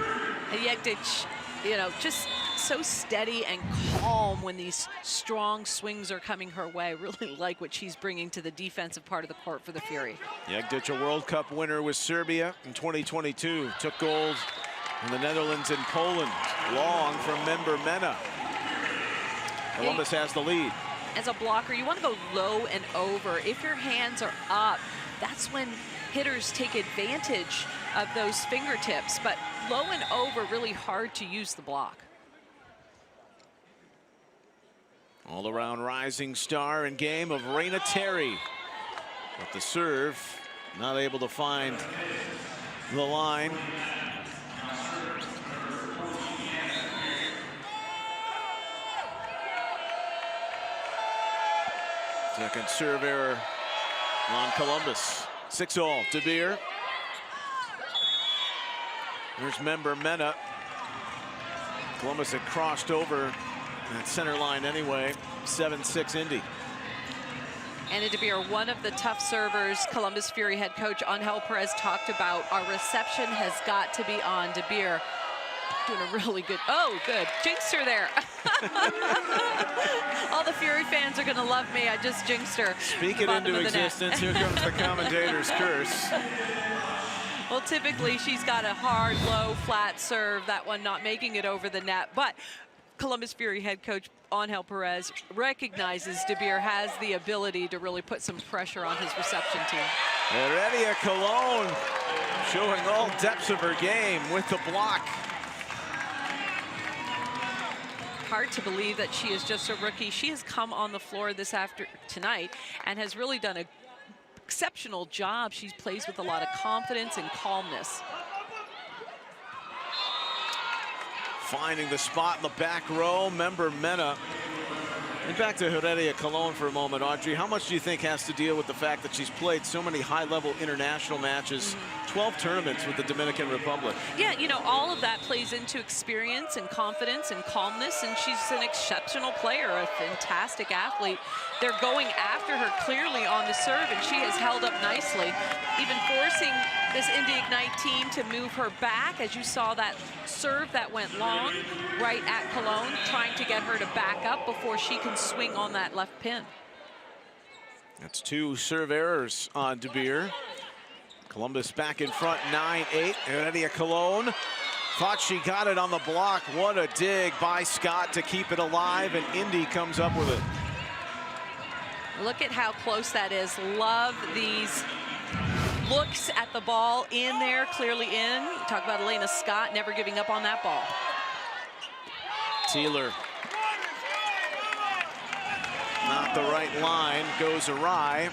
Yegdich, you know, just so steady and calm when these strong swings are coming her way. Really like what she's bringing to the defensive part of the court for the Fury. Yegdich, a World Cup winner with Serbia in 2022. Took gold in the Netherlands and Poland. Long from member Mena. Columbus has the lead. As a blocker, you want to go low and over. If your hands are up, that's when hitters take advantage of those fingertips. But low and over, really hard to use the block. All-around rising star in game of Raina Terry. But the serve, not able to find the line. Second serve error on Columbus. 6-all, Dabir. There's member Mena. Columbus had crossed over that center line anyway. 7-6 Indy. Anna Dabir, one of the tough servers Columbus Fury head coach Angel Perez talked about. Our reception has got to be on. Dabir doing a really good, good. Jinxed her there. All the Fury fans are gonna love me. I just jinxed her. Speak it into existence. Here comes the commentator's curse. Well, typically she's got a hard, low, flat serve. That one not making it over the net. But Columbus Fury head coach Angel Perez recognizes Dabir has the ability to really put some pressure on his reception team. Heredia Colon showing all depths of her game with the block. Hard to believe that she is just a rookie. She has come on the floor tonight and has really done an exceptional job. She plays with a lot of confidence and calmness. Finding the spot in the back row, member Mena. And back to Heredia Colon for a moment, Audrey. How much do you think has to deal with the fact that she's played so many high-level international matches, 12 tournaments with the Dominican Republic? Yeah, you know, all of that plays into experience and confidence and calmness, and she's an exceptional player, a fantastic athlete. They're going after her clearly on the serve, and she has held up nicely, even forcing this Indy Ignite team to move her back. As you saw that serve that went long right at Colon, trying to get her to back up before she can swing on that left pin. That's 2 serve errors on De Beer. Columbus back in front, 9-8. Heredia Cologne thought she got it on the block. What a dig by Scott to keep it alive, and Indy comes up with it. Look at how close that is. Love these looks at the ball in there, clearly in. Talk about Elena Scott never giving up on that ball. Teeler. Not the right line, goes awry.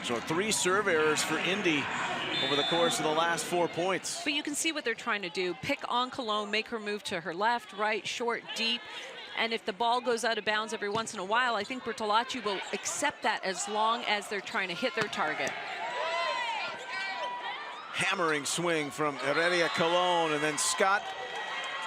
So 3 serve errors for Indy over the course of the last 4 points. But you can see what they're trying to do. Pick on Cologne, make her move to her left, right, short, deep. And if the ball goes out of bounds every once in a while, I think Bertolacci will accept that as long as they're trying to hit their target. Hammering swing from Heredia Cologne, and then Scott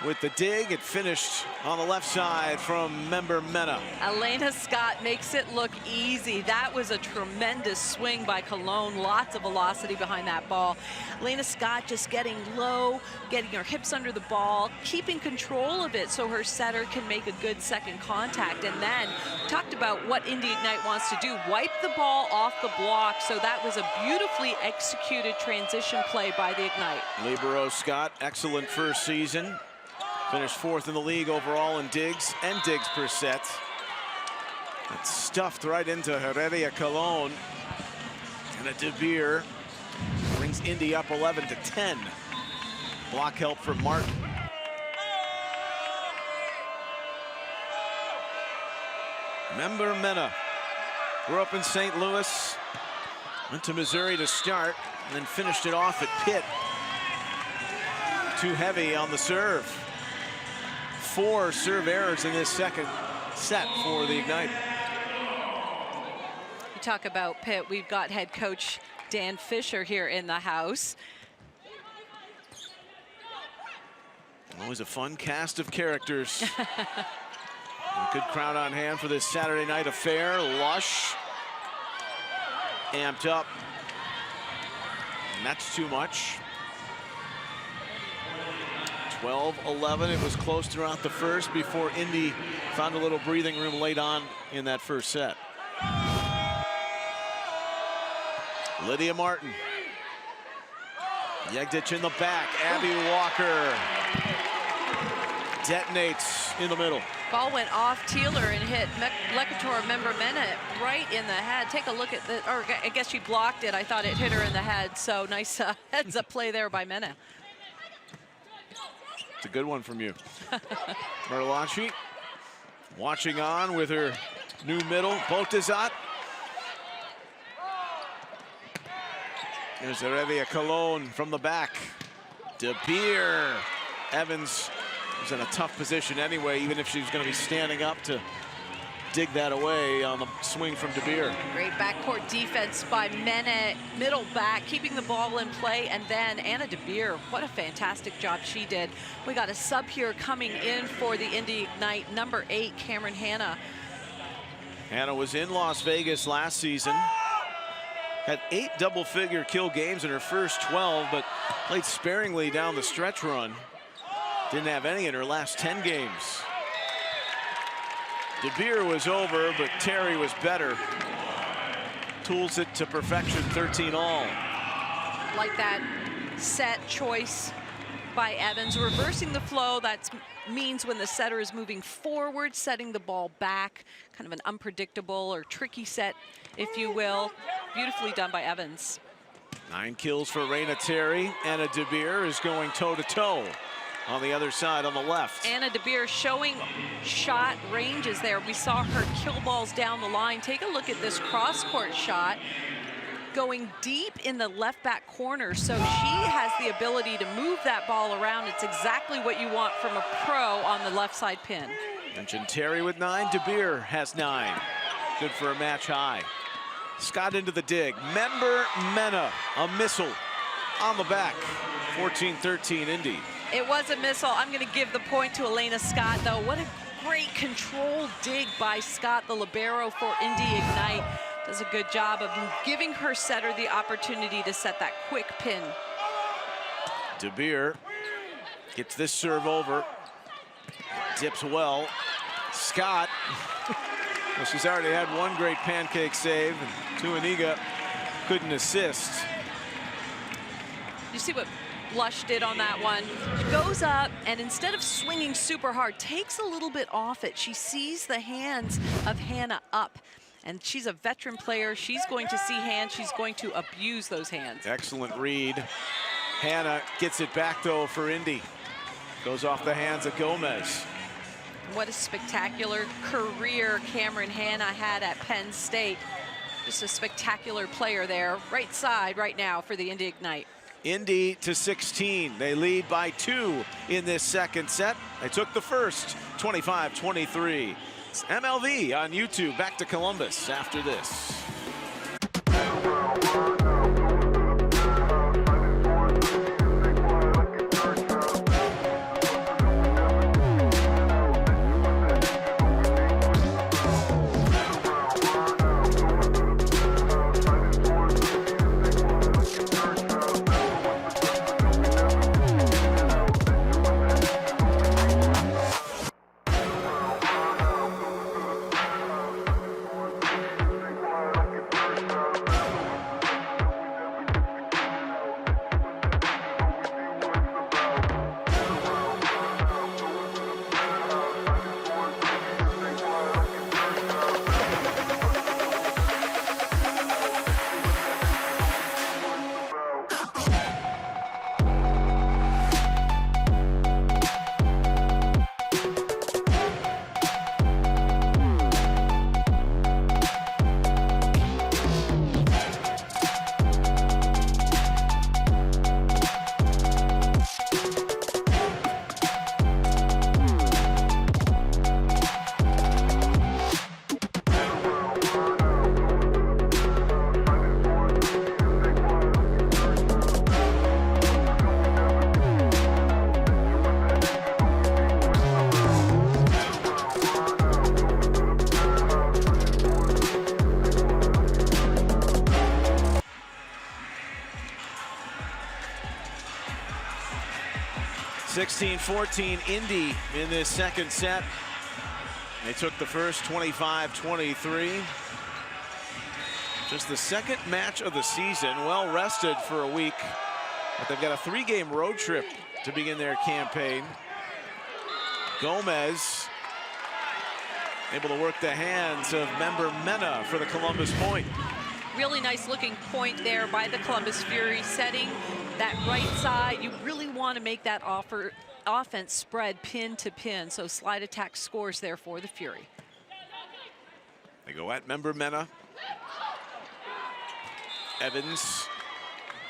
with the dig. It finished on the left side from member Mena. Elena Scott makes it look easy. That was a tremendous swing by Cologne. Lots of velocity behind that ball. Elena Scott just getting low, getting her hips under the ball, keeping control of it so her setter can make a good second contact. And then talked about what Indy Ignite wants to do. Wipe the ball off the block. So that was a beautifully executed transition play by the Ignite. Libero Scott, excellent first season. Finished 4th in the league overall in digs and digs per set. That's stuffed right into Heredia Cologne. And a De Beer brings Indy up 11-10. Block help from Martin. Member Mena grew up in St. Louis, went to Missouri to start, and then finished it off at Pitt. Too heavy on the serve. 4 serve errors in this second set for the Ignite. You talk about Pitt, we've got head coach Dan Fisher here in the house. Always a fun cast of characters. A good crowd on hand for this Saturday night affair. Lush, amped up, and that's too much. 12-11, it was close throughout the first before Indy found a little breathing room late on in that first set. Lydia Martin. Yegdich in the back, Abby Walker detonates in the middle. Ball went off Teeler and hit Lecator member Mena right in the head. Take a look at the, or I guess she blocked it. I thought it hit her in the head, so nice heads up play there by Mena. It's a good one from you. Bertolacci watching on with her new middle. Botezat. There's Heredia Cologne from the back. De Beer. Evans was in a tough position anyway, even if she was going to be standing up to dig that away on the swing from De Beer. Great backcourt defense by Mena, middle back, keeping the ball in play, and then Anna De Beer, what a fantastic job she did. We got a sub here coming in for the Indy Ignite, number 8, Cameron Hanna. Hanna was in Las Vegas last season. Had 8 double-figure kill games in her first 12, but played sparingly down the stretch run. Didn't have any in her last 10 games. De Beer was over, but Terry was better. Tools it to perfection, 13 all. Like that set choice by Evans, reversing the flow. That means when the setter is moving forward, setting the ball back, kind of an unpredictable or tricky set, if you will. Beautifully done by Evans. 9 kills for Raina Terry. Anna De Beer is going toe-to-toe on the other side on the left. Anna De Beer showing shot ranges there. We saw her kill balls down the line. Take a look at this cross-court shot going deep in the left back corner. So she has the ability to move that ball around. It's exactly what you want from a pro on the left side pin. Mentioned Terry with 9. De Beer has 9. Good for a match high. Scott into the dig. Member Mena, a missile on the back. 14-13 Indy. It was a missile. I'm going to give the point to Elena Scott, though. What a great controlled dig by Scott, the libero for Indy Ignite. Does a good job of giving her setter the opportunity to set that quick pin. De Beer gets this serve over. Dips well. Scott Well, she's already had one great pancake save, and Tuaniga couldn't assist. You see what Lush did on that one? She goes up, and instead of swinging super hard, takes a little bit off it. She sees the hands of Hannah up, and she's a veteran player. She's going to see hands. She's going to abuse those hands. Excellent read. Hannah gets it back, though, for Indy. Goes off the hands of Gomez. What a spectacular career Cameron Hannah had at Penn State. Just a spectacular player there. Right side right now for the Indy Ignite. Indy to 16. They lead by 2 in this second set. They took the first, 25-23. It's MLV on YouTube. Back to Columbus after this. (16-14) Indy in this second set. They took the first, 25-23. Just the second match of the season. Well rested for a week, but they've got a 3-game road trip to begin their campaign. Gomez able to work the hands of member Mena for the Columbus point. Really nice looking point there by the Columbus Fury, setting that right side. You really want to make that offense spread pin to pin. So slide attack scores there for the Fury. They go at member Mena. Evans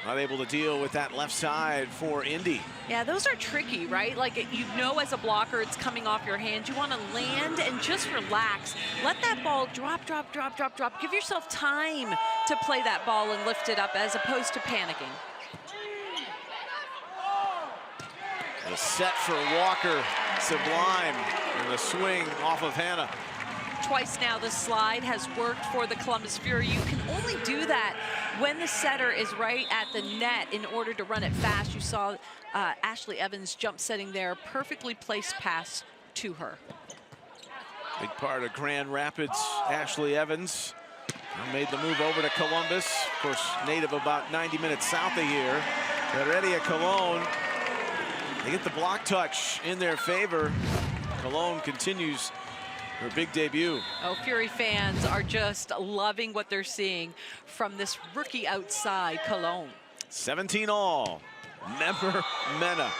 not able to deal with that left side for Indy. Yeah, those are tricky, right? Like, you know, as a blocker, it's coming off your hands. You want to land and just relax. Let that ball drop, drop, drop, drop, drop. Give yourself time to play that ball and lift it up as opposed to panicking. The set for Walker, Sublime, and the swing off of Hannah. Twice now the slide has worked for the Columbus Fury. You can only do that when the setter is right at the net in order to run it fast. You saw Ashley Evans jump setting there, perfectly placed pass to her. Big part of Grand Rapids, Ashley Evans made the move over to Columbus. Of course, native about 90 minutes south of here. Already at Cologne. They get the block touch in their favor. Cologne continues her big debut. Oh, Fury fans are just loving what they're seeing from this rookie outside, Cologne. 17 all. Member Mena.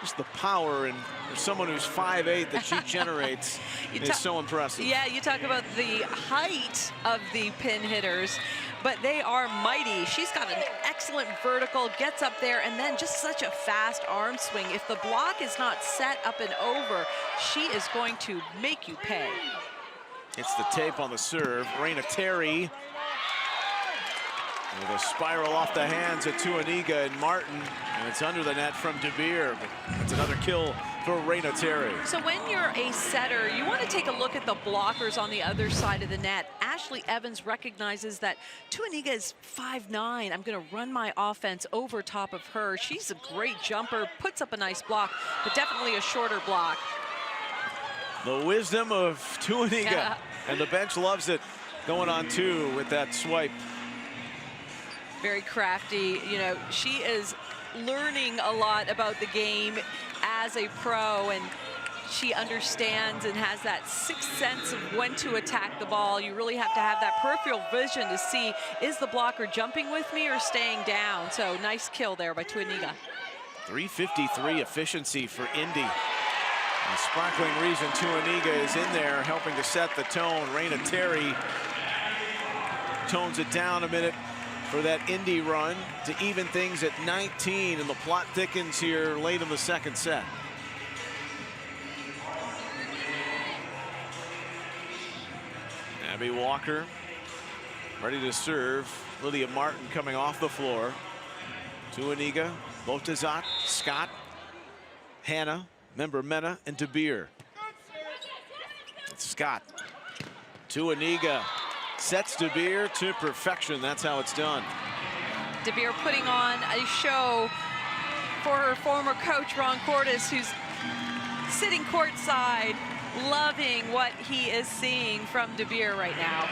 Just the power, and for someone who's 5'8" that she generates is so impressive. Yeah, you talk about the height of the pin hitters, but they are mighty. She's got an excellent vertical, gets up there, and then just such a fast arm swing. If the block is not set up and over, she is going to make you pay. It's the tape on the serve. Raina Terry with a spiral off the hands of Tuaniga and Martin, and it's under the net from De Beer. But it's another kill for Raina Terry. So when you're a setter, you want to take a look at the blockers on the other side of the net. Ashley Evans recognizes that Tuaniga is 5'9". I'm going to run my offense over top of her. She's a great jumper, puts up a nice block, but definitely a shorter block. The wisdom of Tuaniga. And the bench loves it, going on 2 with that swipe. Very crafty. You know, she is learning a lot about the game as a pro, and she understands and has that sixth sense of when to attack the ball. You really have to have that peripheral vision to see, is the blocker jumping with me or staying down? So nice kill there by Tuaniga. 353 efficiency for Indy. A sparkling reason Tuaniga is in there helping to set the tone. Raina Terry tones it down a minute for that Indy run to even things at 19, and the plot thickens here late in the second set. Abby Walker ready to serve. Lydia Martin coming off the floor. Tuaniga, Botezat, Scott, Hannah, member Mena, and De Beer. It's Scott. Tuaniga sets De Beer to perfection. That's how it's done. De Beer putting on a show for her former coach, Ron Cordes, who's sitting courtside, loving what he is seeing from De Beer right now.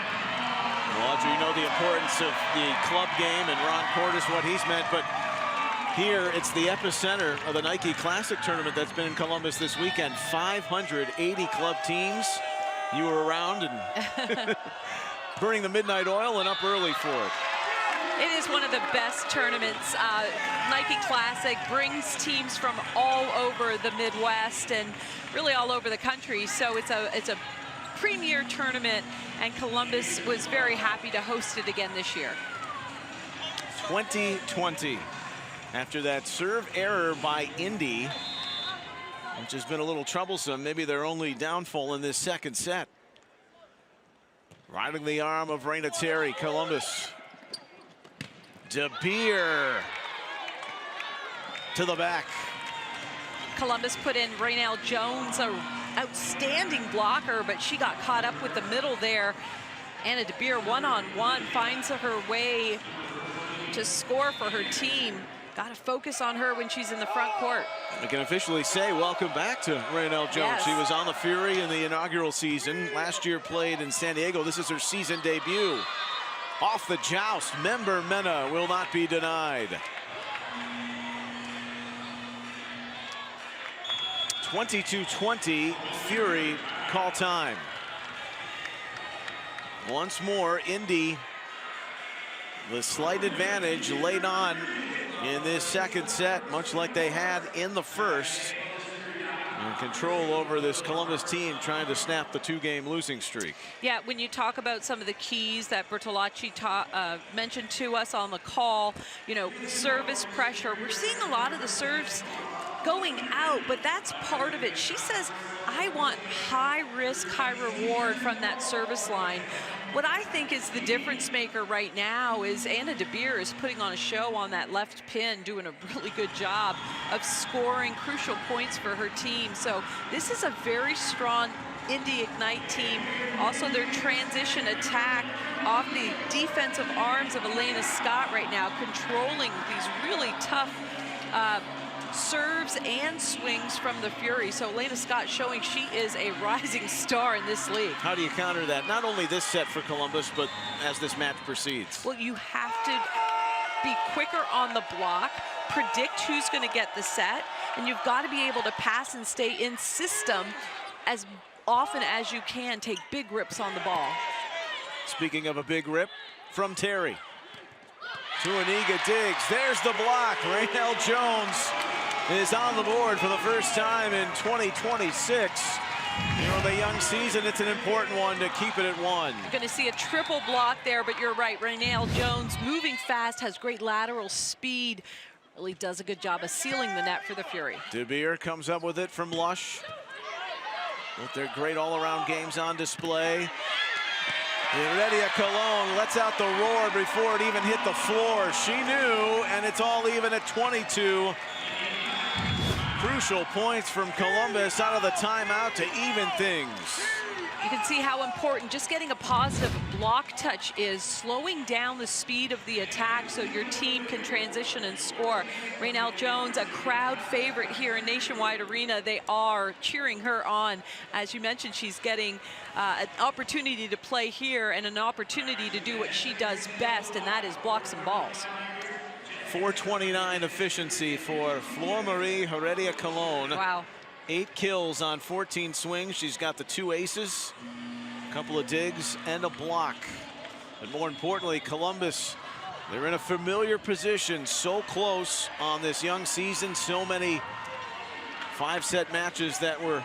Well, Audrey, you know the importance of the club game and Ron Cordes, what he's meant, but here it's the epicenter of the Nike Classic tournament that's been in Columbus this weekend. 580 club teams. You were around and burning the midnight oil and up early for it. It is one of the best tournaments. Nike Classic brings teams from all over the Midwest and really all over the country. So it's a premier tournament, and Columbus was very happy to host it again this year. 2020. After that serve error by Indy, which has been a little troublesome, maybe their only downfall in this second set. Riding the arm of Raina Terry, Columbus. De Beer to the back. Columbus put in Raynell Jones, a outstanding blocker, but she got caught up with the middle there. Anna De Beer one-on-one finds her way to score for her team. Got to focus on her when she's in the front court. I can officially say welcome back to Raynell Jones. Yes. She was on the Fury in the inaugural season. Last year played in San Diego. This is her season debut. Off the joust, member Mena will not be denied. 22-20, Fury call time. Once more, Indy, the slight advantage laid on in this second set, much like they had in the first. And control over this Columbus team trying to snap the 2-game losing streak. Yeah, when you talk about some of the keys that Bertolacci mentioned to us on the call, you know, service pressure. We're seeing a lot of the serves going out, but that's part of it. She says, I want high risk, high reward from that service line. What I think is the difference maker right now is Anna De Beer is putting on a show on that left pin, doing a really good job of scoring crucial points for her team. So this is a very strong Indy Ignite team. Also their transition attack off the defensive arms of Elena Scott right now, controlling these really tough serves and swings from the Fury. So Elena Scott showing she is a rising star in this league. How do you counter that? Not only this set for Columbus, but as this match proceeds. Well, you have to be quicker on the block, predict who's going to get the set, and you've got to be able to pass and stay in system as often as you can. Take big rips on the ball. Speaking of a big rip, from Terry. Tuaniga digs. There's the block. Raynell Jones is on the board for the first time in 2026. You know, the young season, it's an important one to keep it at 1. You're going to see a triple block there, but you're right. Raynell Jones moving fast, has great lateral speed. Really does a good job of sealing the net for the Fury. De Beer comes up with it from Lush. With their great all-around games on display. Heredia Cologne lets out the roar before it even hit the floor. She knew, and it's all even at 22. Crucial points from Columbus out of the timeout to even things. You can see how important just getting a positive block touch is, slowing down the speed of the attack so your team can transition and score. Raynell Jones, a crowd favorite here in Nationwide Arena. They are cheering her on. As you mentioned, she's getting an opportunity to play here and an opportunity to do what she does best, and that is block some balls. .429 efficiency for Flor-Marie Heredia-Colón. Wow. 8 kills on 14 swings. She's got the 2 aces, a couple of digs, and a block. But more importantly, Columbus, they're in a familiar position, so close on this young season. So many 5-set matches that were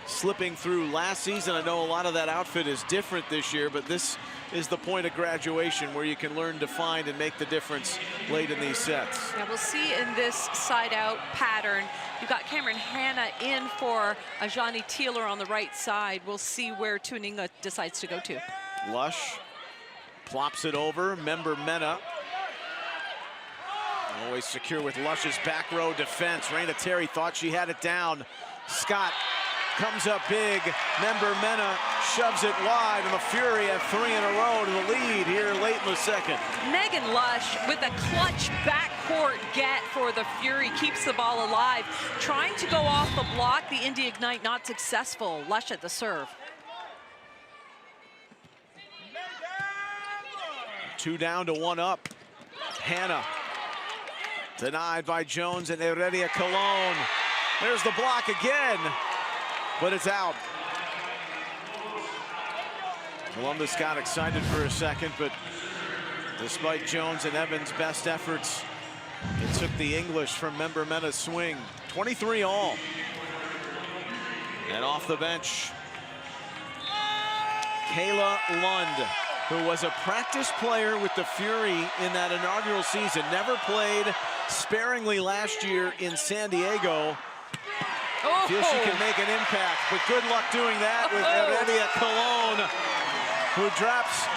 slipping through last season. I know a lot of that outfit is different this year, but this is the point of graduation where you can learn to find and make the difference late in these sets. Yeah, we'll see in this side-out pattern, you've got Cameron Hanna in for Ajani Teeler on the right side. We'll see where Tuninga decides to go to. Lush plops it over. Member Mena. Always secure with Lush's back row defense. Raina Terry thought she had it down. Scott comes up big. Member Mena shoves it wide, and the Fury have 3 in a row to the lead here late in the second. Megan Lush with a clutch backcourt get for the Fury, keeps the ball alive. Trying to go off the block, the Indy Ignite not successful. Lush at the serve. 2 down to 1 up. Hanna denied by Jones and Heredia-Colón. There's the block again, but it's out. Columbus got excited for a second, but despite Jones and Evans' best efforts, it took the English from Member Mena's swing. 23 all. And off the bench, Kayla Lund, who was a practice player with the Fury in that inaugural season, never played sparingly last year in San Diego. Feels she can make an impact, but good luck doing that with Heredia-Colón, who drops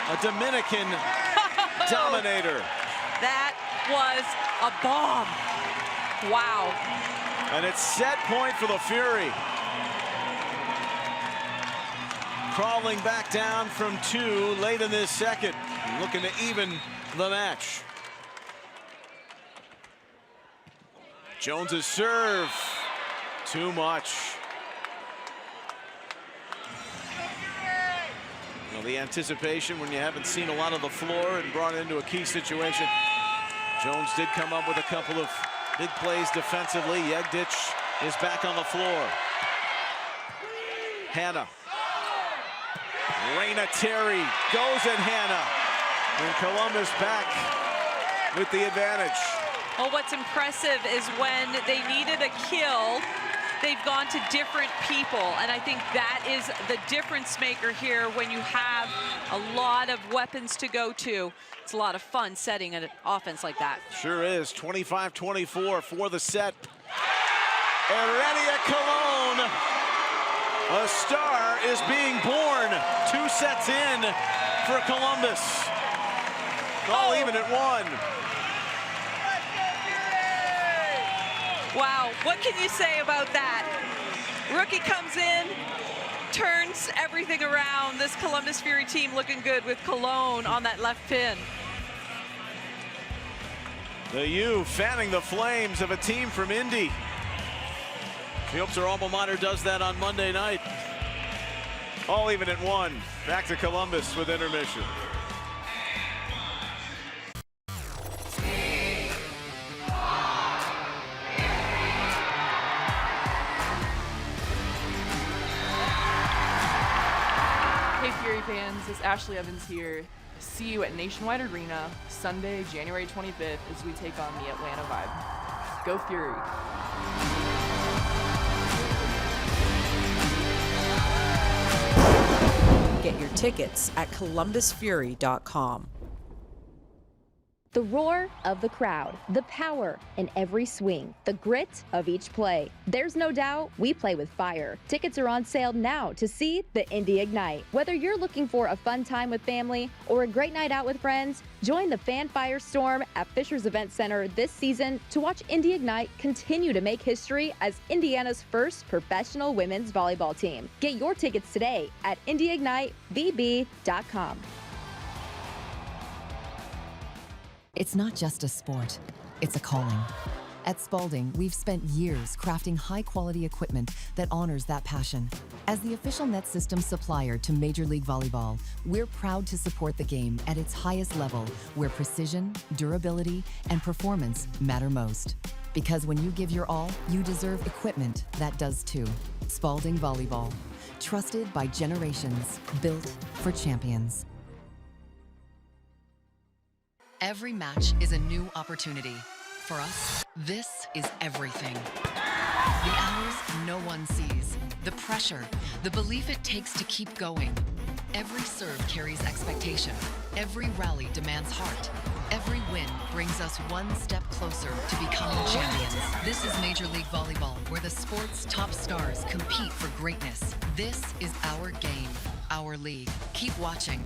a Dominican dominator. That was a bomb. Wow. And it's set point for the Fury. Crawling back down from 2 late in this second, looking to even the match. Jones's serve, too much. Well, the anticipation when you haven't seen a lot of the floor and brought into a key situation. Jones did come up with a couple of big plays defensively. Yegdich is back on the floor. Hanna. Raina Terry goes at Hanna. And Columbus back with the advantage. Well, what's impressive is when they needed a kill, they've gone to different people. And I think that is the difference maker here when you have a lot of weapons to go to. It's a lot of fun setting an offense like that. Sure is. 25-24 for the set. Heredia-Colón, a star is being born. 2 sets in for Columbus. All even at 1. Wow, what can you say about that? Rookie comes in, turns everything around. This Columbus Fury team looking good with Colón on that left pin. The U fanning the flames of a team from Indy. She hopes her alma mater does that on Monday night. All even at 1. Back to Columbus with intermission. Hey Fury fans, it's Ashley Evans here. See you at Nationwide Arena Sunday, January 25th as we take on the Atlanta Vibe. Go Fury! Get your tickets at columbusfury.com. The roar of the crowd, the power in every swing, the grit of each play. There's no doubt we play with fire. Tickets are on sale now to see the Indy Ignite. Whether you're looking for a fun time with family or a great night out with friends, join the fan firestorm at Fisher's Event Center this season to watch Indy Ignite continue to make history as Indiana's first professional women's volleyball team. Get your tickets today at indyignitevb.com. It's not just a sport, it's a calling. At Spalding, we've spent years crafting high-quality equipment that honors that passion. As the official net system supplier to Major League Volleyball, we're proud to support the game at its highest level, where precision, durability, and performance matter most. Because when you give your all, you deserve equipment that does too. Spalding Volleyball, trusted by generations, built for champions. Every match is a new opportunity. For us, this is everything. The hours no one sees, the pressure, the belief it takes to keep going. Every serve carries expectation. Every rally demands heart. Every win brings us one step closer to becoming champions. This is Major League Volleyball, where the sport's top stars compete for greatness. This is our game, our league. Keep watching.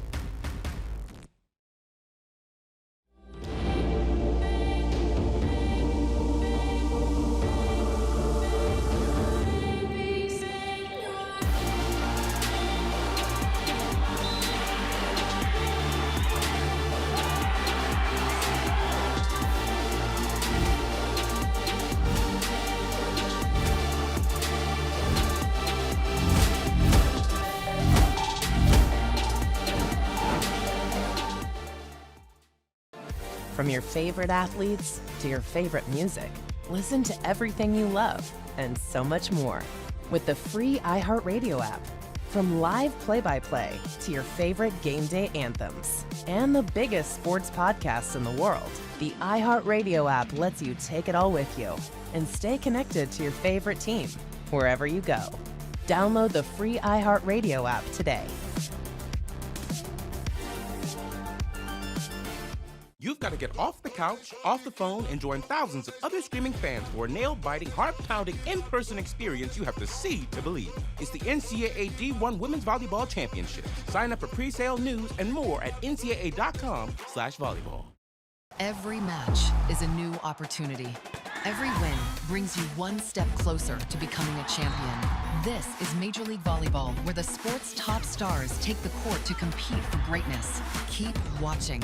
From your favorite athletes to your favorite music, listen to everything you love and so much more with the free iHeartRadio app. From live play-by-play to your favorite game day anthems and the biggest sports podcasts in the world, the iHeartRadio app lets you take it all with you and stay connected to your favorite team wherever you go. Download the free iHeartRadio app today. You've got to get off the couch, off the phone, and join thousands of other screaming fans for a nail-biting, heart-pounding, in-person experience you have to see to believe. It's the NCAA D1 Women's Volleyball Championship. Sign up for pre-sale news and more at ncaa.com/volleyball. Every match is a new opportunity. Every win brings you one step closer to becoming a champion. This is Major League Volleyball, where the sport's top stars take the court to compete for greatness. Keep watching.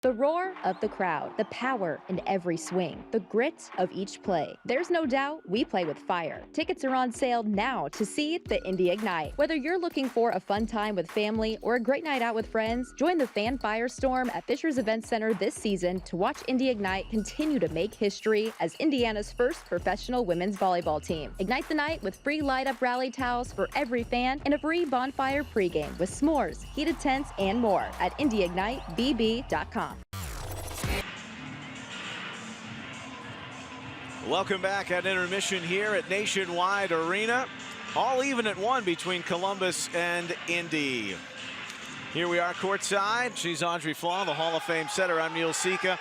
The roar of the crowd, the power in every swing, the grit of each play. There's no doubt we play with fire. Tickets are on sale now to see the Indy Ignite. Whether you're looking for a fun time with family or a great night out with friends, join the fan firestorm at Fisher's Event Center this season to watch Indy Ignite continue to make history as Indiana's first professional women's volleyball team. Ignite the night with free light-up rally towels for every fan and a free bonfire pregame with s'mores, heated tents, and more at indyignitevb.com. Welcome back at intermission here at Nationwide Arena. All even at 1 between Columbus and Indy. Here we are courtside. She's Audrey Flaw, the Hall of Fame setter. I'm Neil Sika.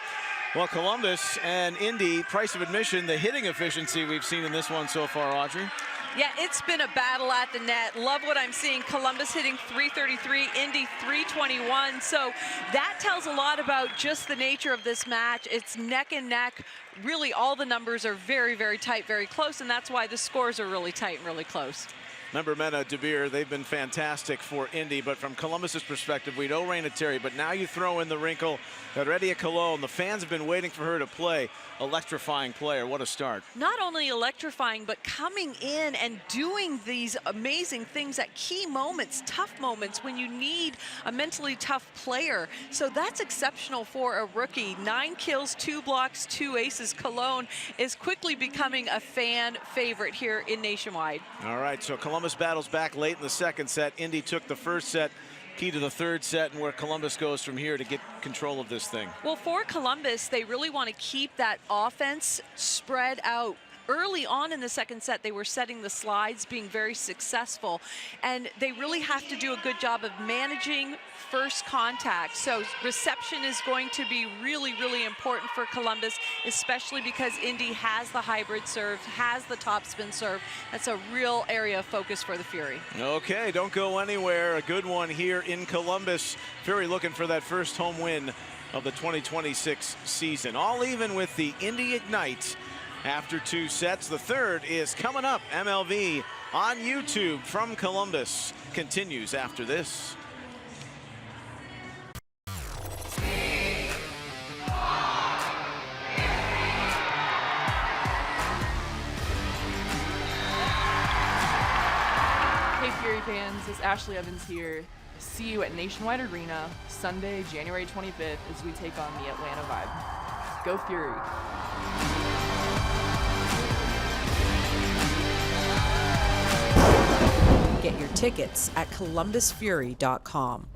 Well, Columbus and Indy, price of admission, the hitting efficiency we've seen in this one so far, Audrey. Yeah, it's been a battle at the net. Love what I'm seeing. Columbus hitting 333, Indy 321. So that tells a lot about just the nature of this match. It's neck and neck. Really, all the numbers are very, very tight, very close, and that's why the scores are really tight and really close. Remember Mena DeBeer, they've been fantastic for Indy, but from Columbus's perspective, we know Raina Terry, but now you throw in the wrinkle that Redia Cologne, the fans have been waiting for her to play. Electrifying player, what a start. Not only electrifying, but coming in and doing these amazing things at key moments, tough moments when you need a mentally tough player. So that's exceptional for a rookie. 9 kills, 2 blocks, 2 aces. Cologne is quickly becoming a fan favorite here in Nationwide. All right, so Columbus battles back late in the second set. Indy took the first set. Key to the third set and where Columbus goes from here to get control of this thing. Well, for Columbus, they really want to keep that offense spread out early on in the second set, they were setting the slides, being very successful, and they really have to do a good job of managing first contact. So reception is going to be really, really important for Columbus, especially because Indy has the hybrid serve, has the topspin serve. That's a real area of focus for the Fury. Okay, don't go anywhere. A good one here in Columbus. Fury looking for that first home win of the 2026 season. All even with the Indy Ignite after 2 sets. The third is coming up. MLV on YouTube from Columbus continues after this. Hey Fury fans, it's Ashley Evans here. See you at Nationwide Arena Sunday, January 25th as we take on the Atlanta Vibe. Go Fury! Get your tickets at columbusfury.com.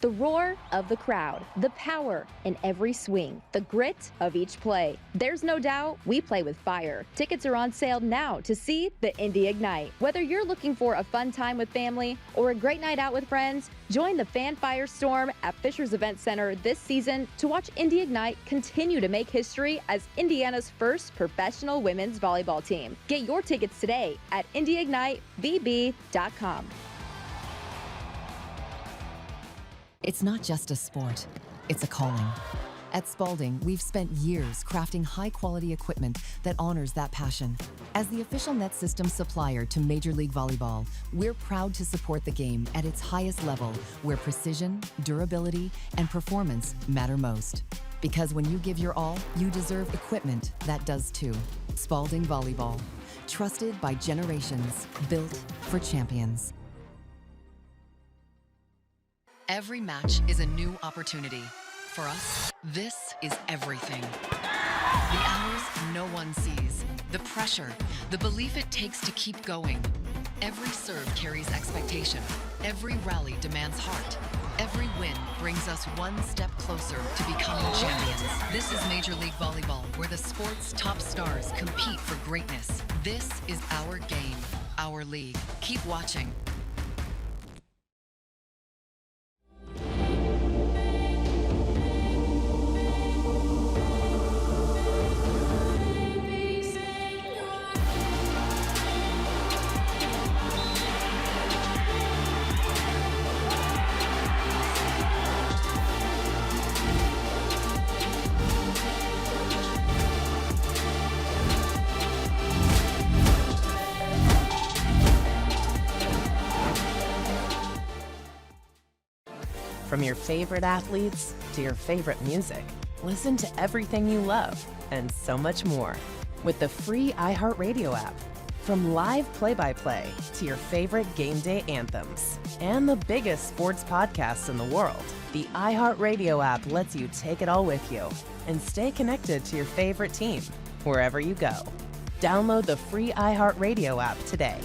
The roar of the crowd, the power in every swing, the grit of each play. There's no doubt we play with fire. Tickets are on sale now to see the Indy Ignite. Whether you're looking for a fun time with family or a great night out with friends, join the fan firestorm at Fisher's Event Center this season to watch Indy Ignite continue to make history as Indiana's first professional women's volleyball team. Get your tickets today at indyignitevb.com. It's not just a sport, it's a calling. At Spalding, we've spent years crafting high-quality equipment that honors that passion. As the official net system supplier to Major League Volleyball, we're proud to support the game at its highest level, where precision, durability, and performance matter most. Because when you give your all, you deserve equipment that does too. Spalding Volleyball, trusted by generations, built for champions. Every match is a new opportunity. For us, this is everything. The hours no one sees, the pressure, the belief it takes to keep going. Every serve carries expectation. Every rally demands heart. Every win brings us one step closer to becoming champions. This is Major League Volleyball, where the sport's top stars compete for greatness. This is our game, our league. Keep watching. From your favorite athletes to your favorite music, listen to everything you love and so much more with the free iHeartRadio app. From live play-by-play to your favorite game day anthems and the biggest sports podcasts in the world, the iHeartRadio app lets you take it all with you and stay connected to your favorite team wherever you go. Download the free iHeartRadio app today.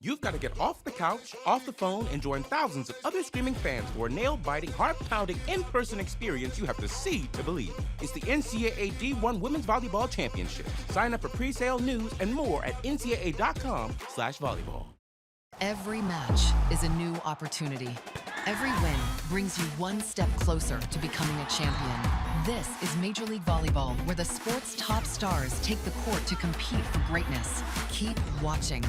You've got to get off the couch, off the phone, and join thousands of other screaming fans for a nail-biting, heart-pounding, in-person experience you have to see to believe. It's the NCAA D1 Women's Volleyball Championship. Sign up for pre-sale news and more at ncaa.com/volleyball. Every match is a new opportunity. Every win brings you one step closer to becoming a champion. This is Major League Volleyball, where the sport's top stars take the court to compete for greatness. Keep watching.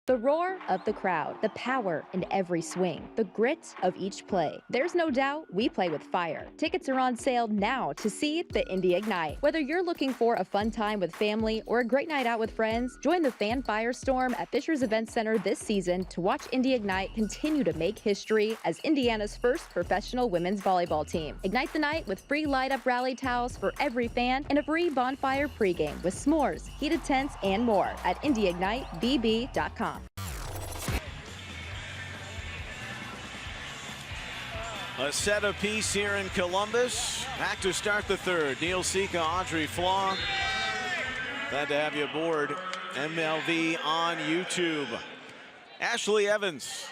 The roar of the crowd, the power in every swing, the grit of each play. There's no doubt we play with fire. Tickets are on sale now to see the Indy Ignite. Whether you're looking for a fun time with family or a great night out with friends, join the fan firestorm at Fisher's Event Center this season to watch Indy Ignite continue to make history as Indiana's first professional women's volleyball team. Ignite the night with free light-up rally towels for every fan and a free bonfire pregame with s'mores, heated tents, and more at indyignitevb.com. A set apiece here in Columbus. Back to start the third. Neil Sika, Audrey Flaw. Glad to have you aboard. MLV on YouTube. Ashley Evans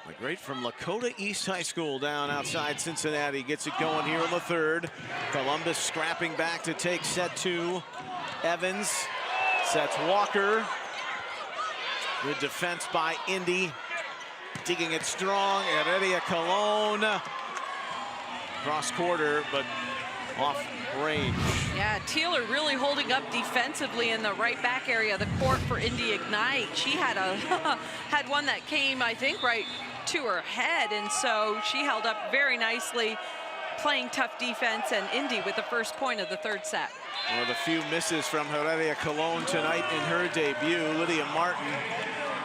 The great from Lakota East High School down outside Cincinnati gets it going here in the third. Columbus scrapping back to take set 2. Evans sets Walker. Good defense by Indy. Digging it strong. Heredia Colon. Cross quarter, but off range. Yeah, Teeler really holding up defensively in the right back area of the court for Indy Ignite. She had a had one that came, I think, right to her head, and so she held up very nicely, playing tough defense, and Indy with the first point of the third set. One of the few misses from Heredia Colon tonight in her debut. Lydia Martin,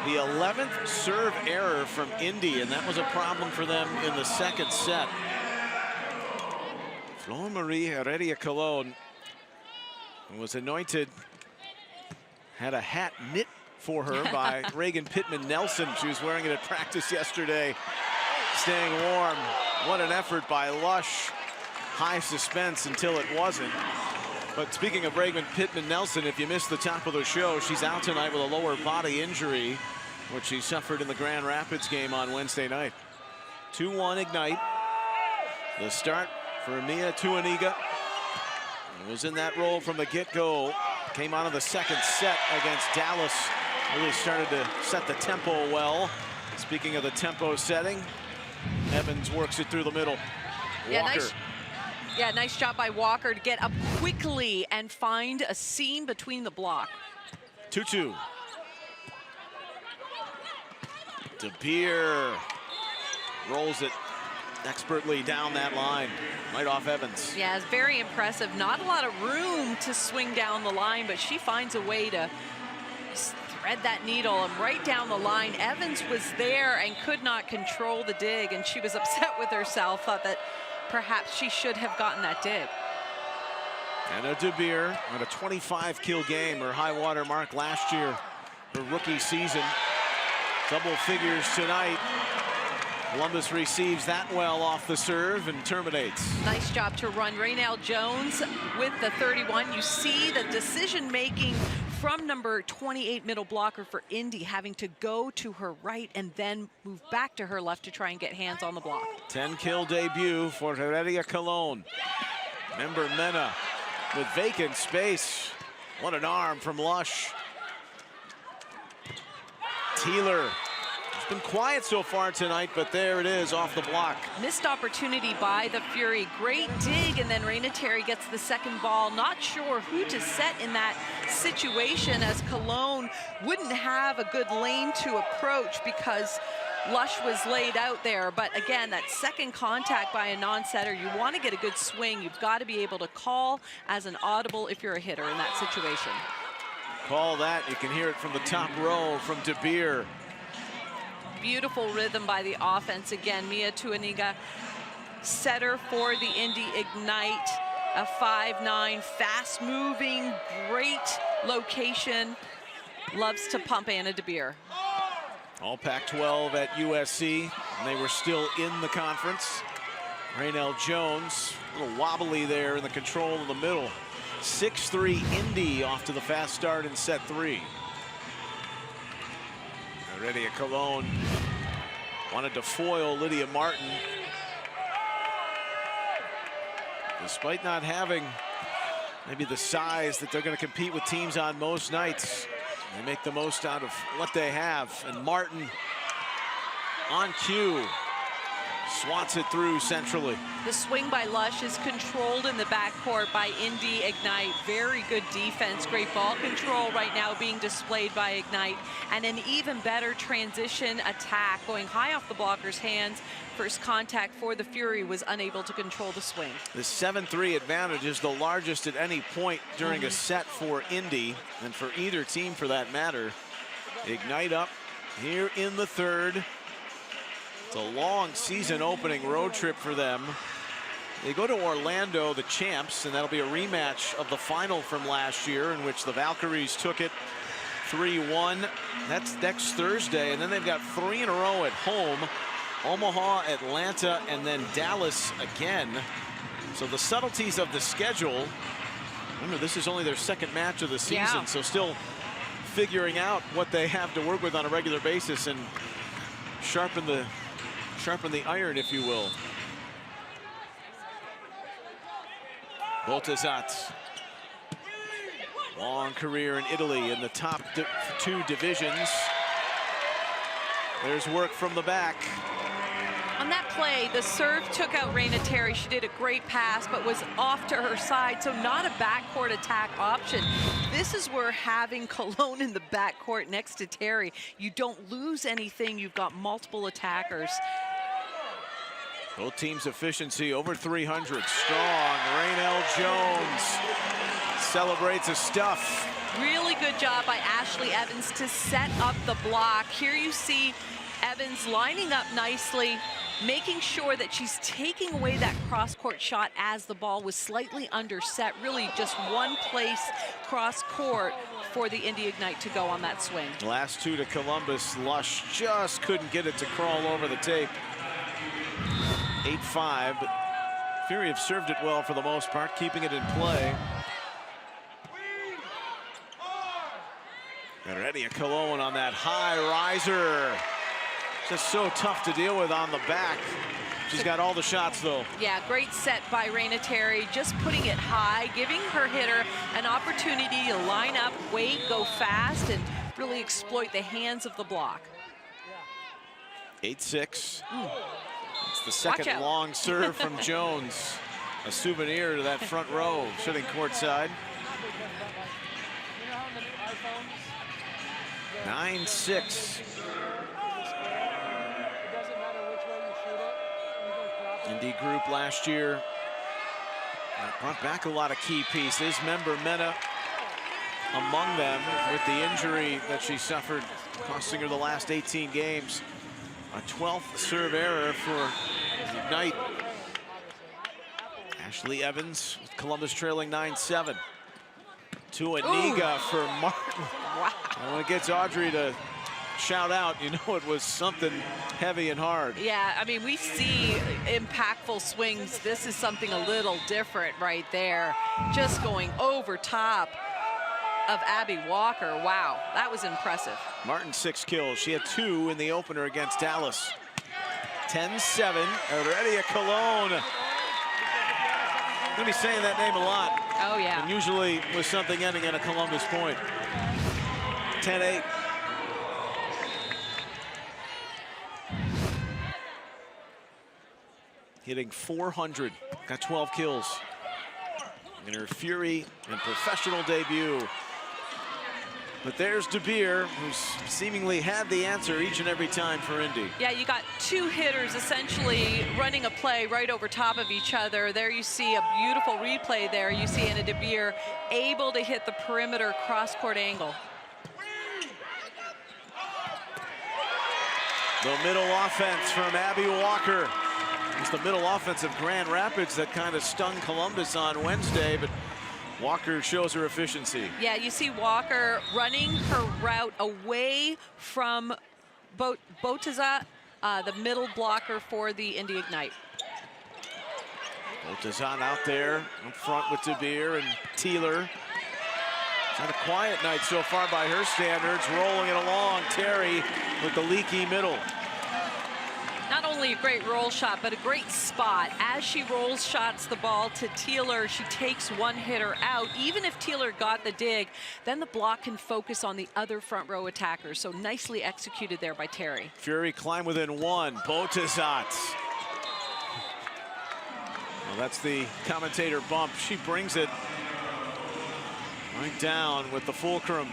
the 11th serve error from Indy, and that was a problem for them in the second set. Flor Marie Heredia Colon was anointed, had a hat knit for her by Reagan Pittman Nelson. She was wearing it at practice yesterday, staying warm. What an effort by Lush. High suspense until it wasn't. But speaking of Reagan Pittman Nelson, if you missed the top of the show, she's out tonight with a lower body injury, which she suffered in the Grand Rapids game on Wednesday night. 2-1 Ignite. The start for Mia Tuaniga. Was in that role from the get-go. Came out of the second set against Dallas. Really started to set the tempo well. Speaking of the tempo setting, Evans works it through the middle. Walker. Nice job by Walker to get up quickly and find a seam between the block. 2-2. De Beer rolls it expertly down that line, right off Evans. Yeah, it's very impressive. Not a lot of room to swing down the line, but she finds a way to thread that needle and right down the line. Evans was there and could not control the dig, and she was upset with herself, thought that perhaps she should have gotten that dig. Anna De Beer on a 25-kill game, her high water mark last year, her rookie season. Double figures tonight. Columbus receives that well off the serve and terminates. Nice job to run. Raynell Jones with the 31. You see the decision-making from number 28 middle blocker for Indy, having to go to her right and then move back to her left to try and get hands on the block. 10-kill debut for Heredia Colon. Member Mena with vacant space. What an arm from Lush. Teeler. It's been quiet so far tonight, but there it is off the block. Missed opportunity by the Fury. Great dig, and then Raina Terry gets the second ball. Not sure who to set in that situation, as Cologne wouldn't have a good lane to approach because Lush was laid out there. But again, that second contact by a non-setter, you want to get a good swing. You've got to be able to call as an audible if you're a hitter in that situation. Call that. You can hear it from the top row from De Beer. Beautiful rhythm by the offense again. Mia Tuaniga, setter for the Indy Ignite, a 5'9", fast-moving, great location. Loves to pump Anna De Beer. All Pac-12 at USC, and they were still in the conference. Raynell Jones, a little wobbly there in the control in the middle. 6-3 Indy off to the fast start in set 3. Heredia Colon wanted to foil Lydia Martin. Despite not having maybe the size that they're going to compete with teams on most nights, they make the most out of what they have. And Martin on cue swats it through centrally. The swing by Lush is controlled in the backcourt by Indy Ignite. Very good defense, great ball control right now being displayed by Ignite, and an even better transition attack going high off the blocker's hands. First contact for the Fury was unable to control the swing. The 7-3 advantage is the largest at any point during a set for Indy, and for either team for that matter. Ignite up here in the third. It's a long season opening road trip for them. They go to Orlando, the champs, and that'll be a rematch of the final from last year in which the Valkyries took it 3-1. That's next Thursday, and then they've got 3 in a row at home. Omaha, Atlanta, and then Dallas again. So the subtleties of the schedule. Remember, this is only their second match of the season, so still figuring out what they have to work with on a regular basis and sharpen the sharpen the iron, if you will. Boltazat. Long career in Italy in the top two divisions. There's work from the back. On that play, the serve took out Raina Terry. She did a great pass, but was off to her side, so not a backcourt attack option. This is where having Cologne in the backcourt next to Terry, you don't lose anything. You've got multiple attackers. Both teams' efficiency over 300. Strong. Rainelle Jones celebrates a stuff. Really good job by Ashley Evans to set up the block. Here you see Evans lining up nicely, making sure that she's taking away that cross-court shot as the ball was slightly underset. Really just one place cross-court for the Indy Ignite to go on that swing. Last two to Columbus. Lush just couldn't get it to crawl over the tape. 8-5, but Fury have served it well for the most part, keeping it in play. And Redia Cologne on that high riser. Just so tough to deal with on the back. She's got all the shots, though. Yeah, great set by Raina Terry, just putting it high, giving her hitter an opportunity to line up, wait, go fast, and really exploit the hands of the block. 8-6. It's the second long serve from Jones. A souvenir to that front row, sitting courtside. 9-6. Indy group last year brought back a lot of key pieces. Member Mena among them, with the injury that she suffered, costing her the last 18 games. A 12th serve error for Ignite. Ashley Evans with Columbus trailing 9-7. To Aniga for Martin. Wow. And when it gets Audrey to shout out, you know it was something heavy and hard. Yeah, I mean, we see impactful swings. This is something a little different right there. Just going over top of Abby Walker. Wow, that was impressive. Martin 6 kills. She had 2 in the opener against Dallas. 10-7. Redia Cologne. I'm gonna be saying that name a lot. Oh yeah. And usually with something ending in a Columbus point. 10-8. Hitting 400, got 12 kills in her Fury and professional debut. But there's De Beer, who's seemingly had the answer each and every time for Indy. Yeah, you got two hitters essentially running a play right over top of each other. There you see a beautiful replay there. You see Anna De Beer able to hit the perimeter cross-court angle. The middle offense from Abby Walker. It's the middle offense of Grand Rapids that kind of stung Columbus on Wednesday, but Walker shows her efficiency. Yeah, you see Walker running her route away from Boltazat, the middle blocker for the Indy Ignite. Boltazat out there up front with De Beer and Teeler. It's had a quiet night so far by her standards, rolling it along. Terry with the leaky middle. Not only a great roll shot, but a great spot. As she rolls shots the ball to Teeler, she takes one hitter out. Even if Teeler got the dig, then the block can focus on the other front row attackers. So nicely executed there by Terry. Fury climb within one. Boltazat. Well, that's the commentator bump. She brings it right down with the fulcrum.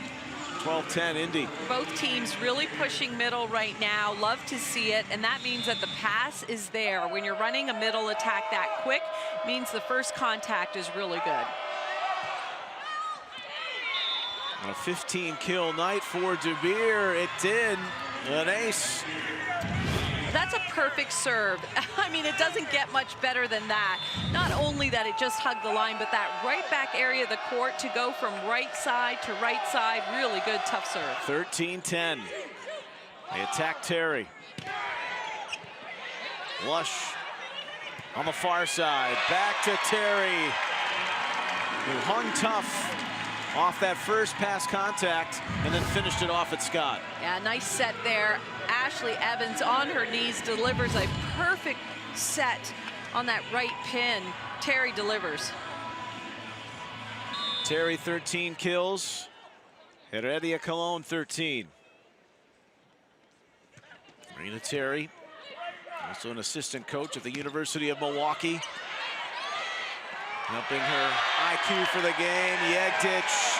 12-10 Indy. Both teams really pushing middle right now. Love to see it, and that means that the pass is there. When you're running a middle attack that quick, means the first contact is really good. A 15-kill night for De Beer. It did. An ace. That's a perfect serve. I mean, it doesn't get much better than that. Not only that it just hugged the line, but that right back area of the court to go from right side to right side. Really good, tough serve. 13-10. They attack Terry. Lush on the far side. Back to Terry, who hung tough off that first pass contact and then finished it off at Scott. Yeah, nice set there. Ashley Evans on her knees delivers a perfect set on that right pin. Terry delivers. Terry 13 kills. Heredia Colon 13. Marina Terry, also an assistant coach at the University of Milwaukee. Helping her IQ for the game. Yegdich,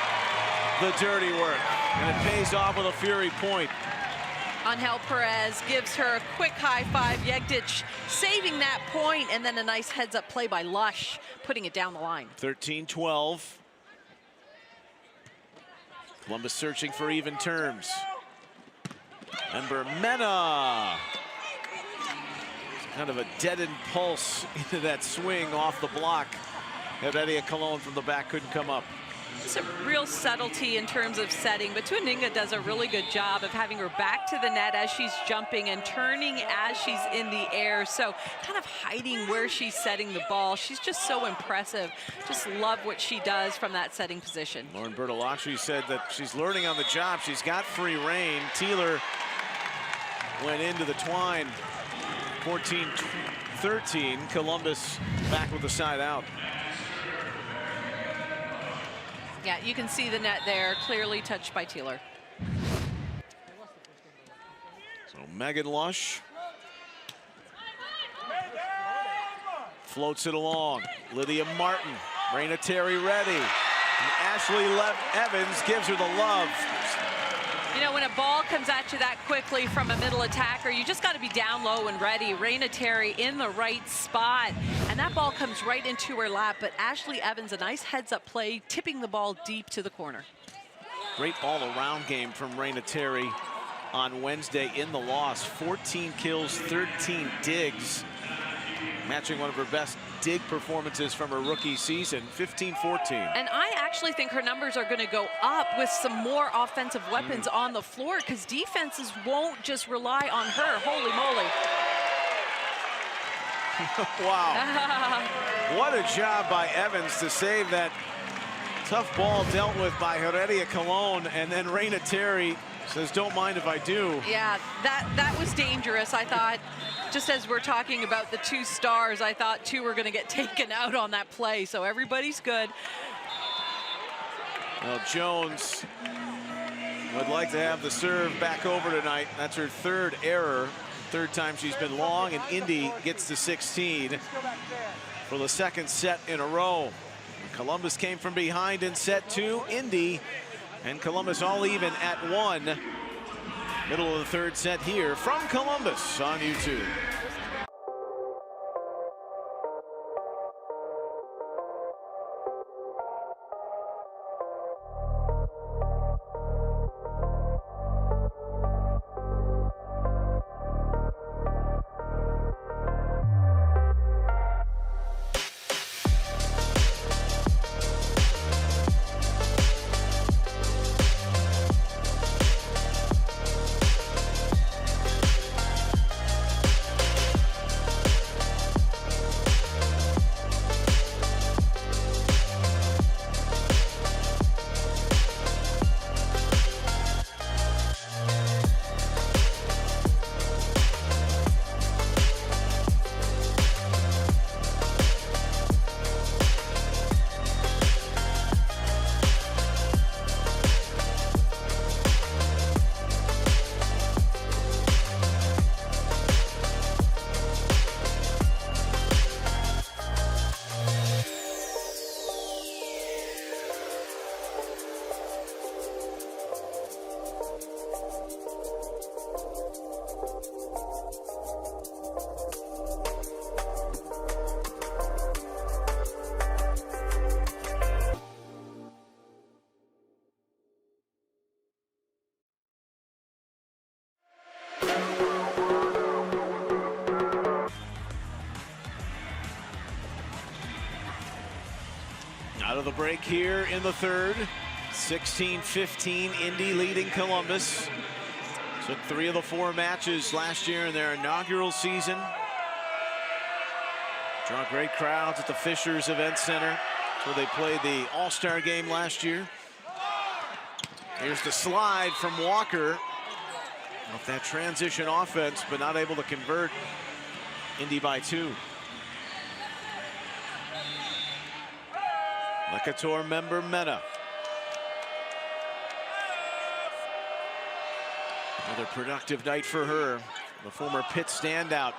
the dirty work. And it pays off with a Fury point. Angel Perez gives her a quick high five. Yegdich saving that point, and then a nice heads-up play by Lush, putting it down the line. 13-12. Columbus searching for even terms. Ember Mena. Kind of a deadened pulse into that swing off the block. Heredia Colon from the back couldn't come up. It's a real subtlety in terms of setting, but Tuaninga does a really good job of having her back to the net as she's jumping and turning as she's in the air. So kind of hiding where she's setting the ball. She's just so impressive. Just love what she does from that setting position. Lauren Bertolacci said that she's learning on the job. She's got free reign. Teeler went into the twine. 14-13. Columbus back with the side out. Yeah, you can see the net there, clearly touched by Teeler. So Megan Lush floats it along. Lydia Martin, Raina Terry ready. And Ashley Evans gives her the love. You know, when a ball comes at you that quickly from a middle attacker, you just got to be down low and ready. Raina Terry in the right spot, and that ball comes right into her lap, but Ashley Evans, a nice heads-up play, tipping the ball deep to the corner. Great all-around game from Raina Terry on Wednesday in the loss. 14 kills, 13 digs, matching one of her best dig performances from her rookie season, 15-14. And I actually think her numbers are going to go up with some more offensive weapons on the floor, because defenses won't just rely on her. Holy moly. Wow. What a job by Evans to save that tough ball dealt with by Heredia Colon, and then Raina Terry says, don't mind if I do. Yeah, that was dangerous. I thought, just as we're talking about the two stars, I thought two were going to get taken out on that play, so everybody's good. Well, Jones would like to have the serve back over tonight. That's her third error, third time she's been long, and Indy gets to 16 for the second set in a row. Columbus came from behind in set two. Indy and Columbus all even at 1. Middle of the third set here from Columbus on YouTube. Out of the break here in the third. 16-15, Indy leading Columbus. Took 3 of the 4 matches last year in their inaugural season. Draw great crowds at the Fishers Event Center, where they played the All-Star game last year. Here's the slide from Walker. Off that transition offense, but not able to convert. Indy by 2. Lekator member Mena. Another productive night for her, the former Pitt standout.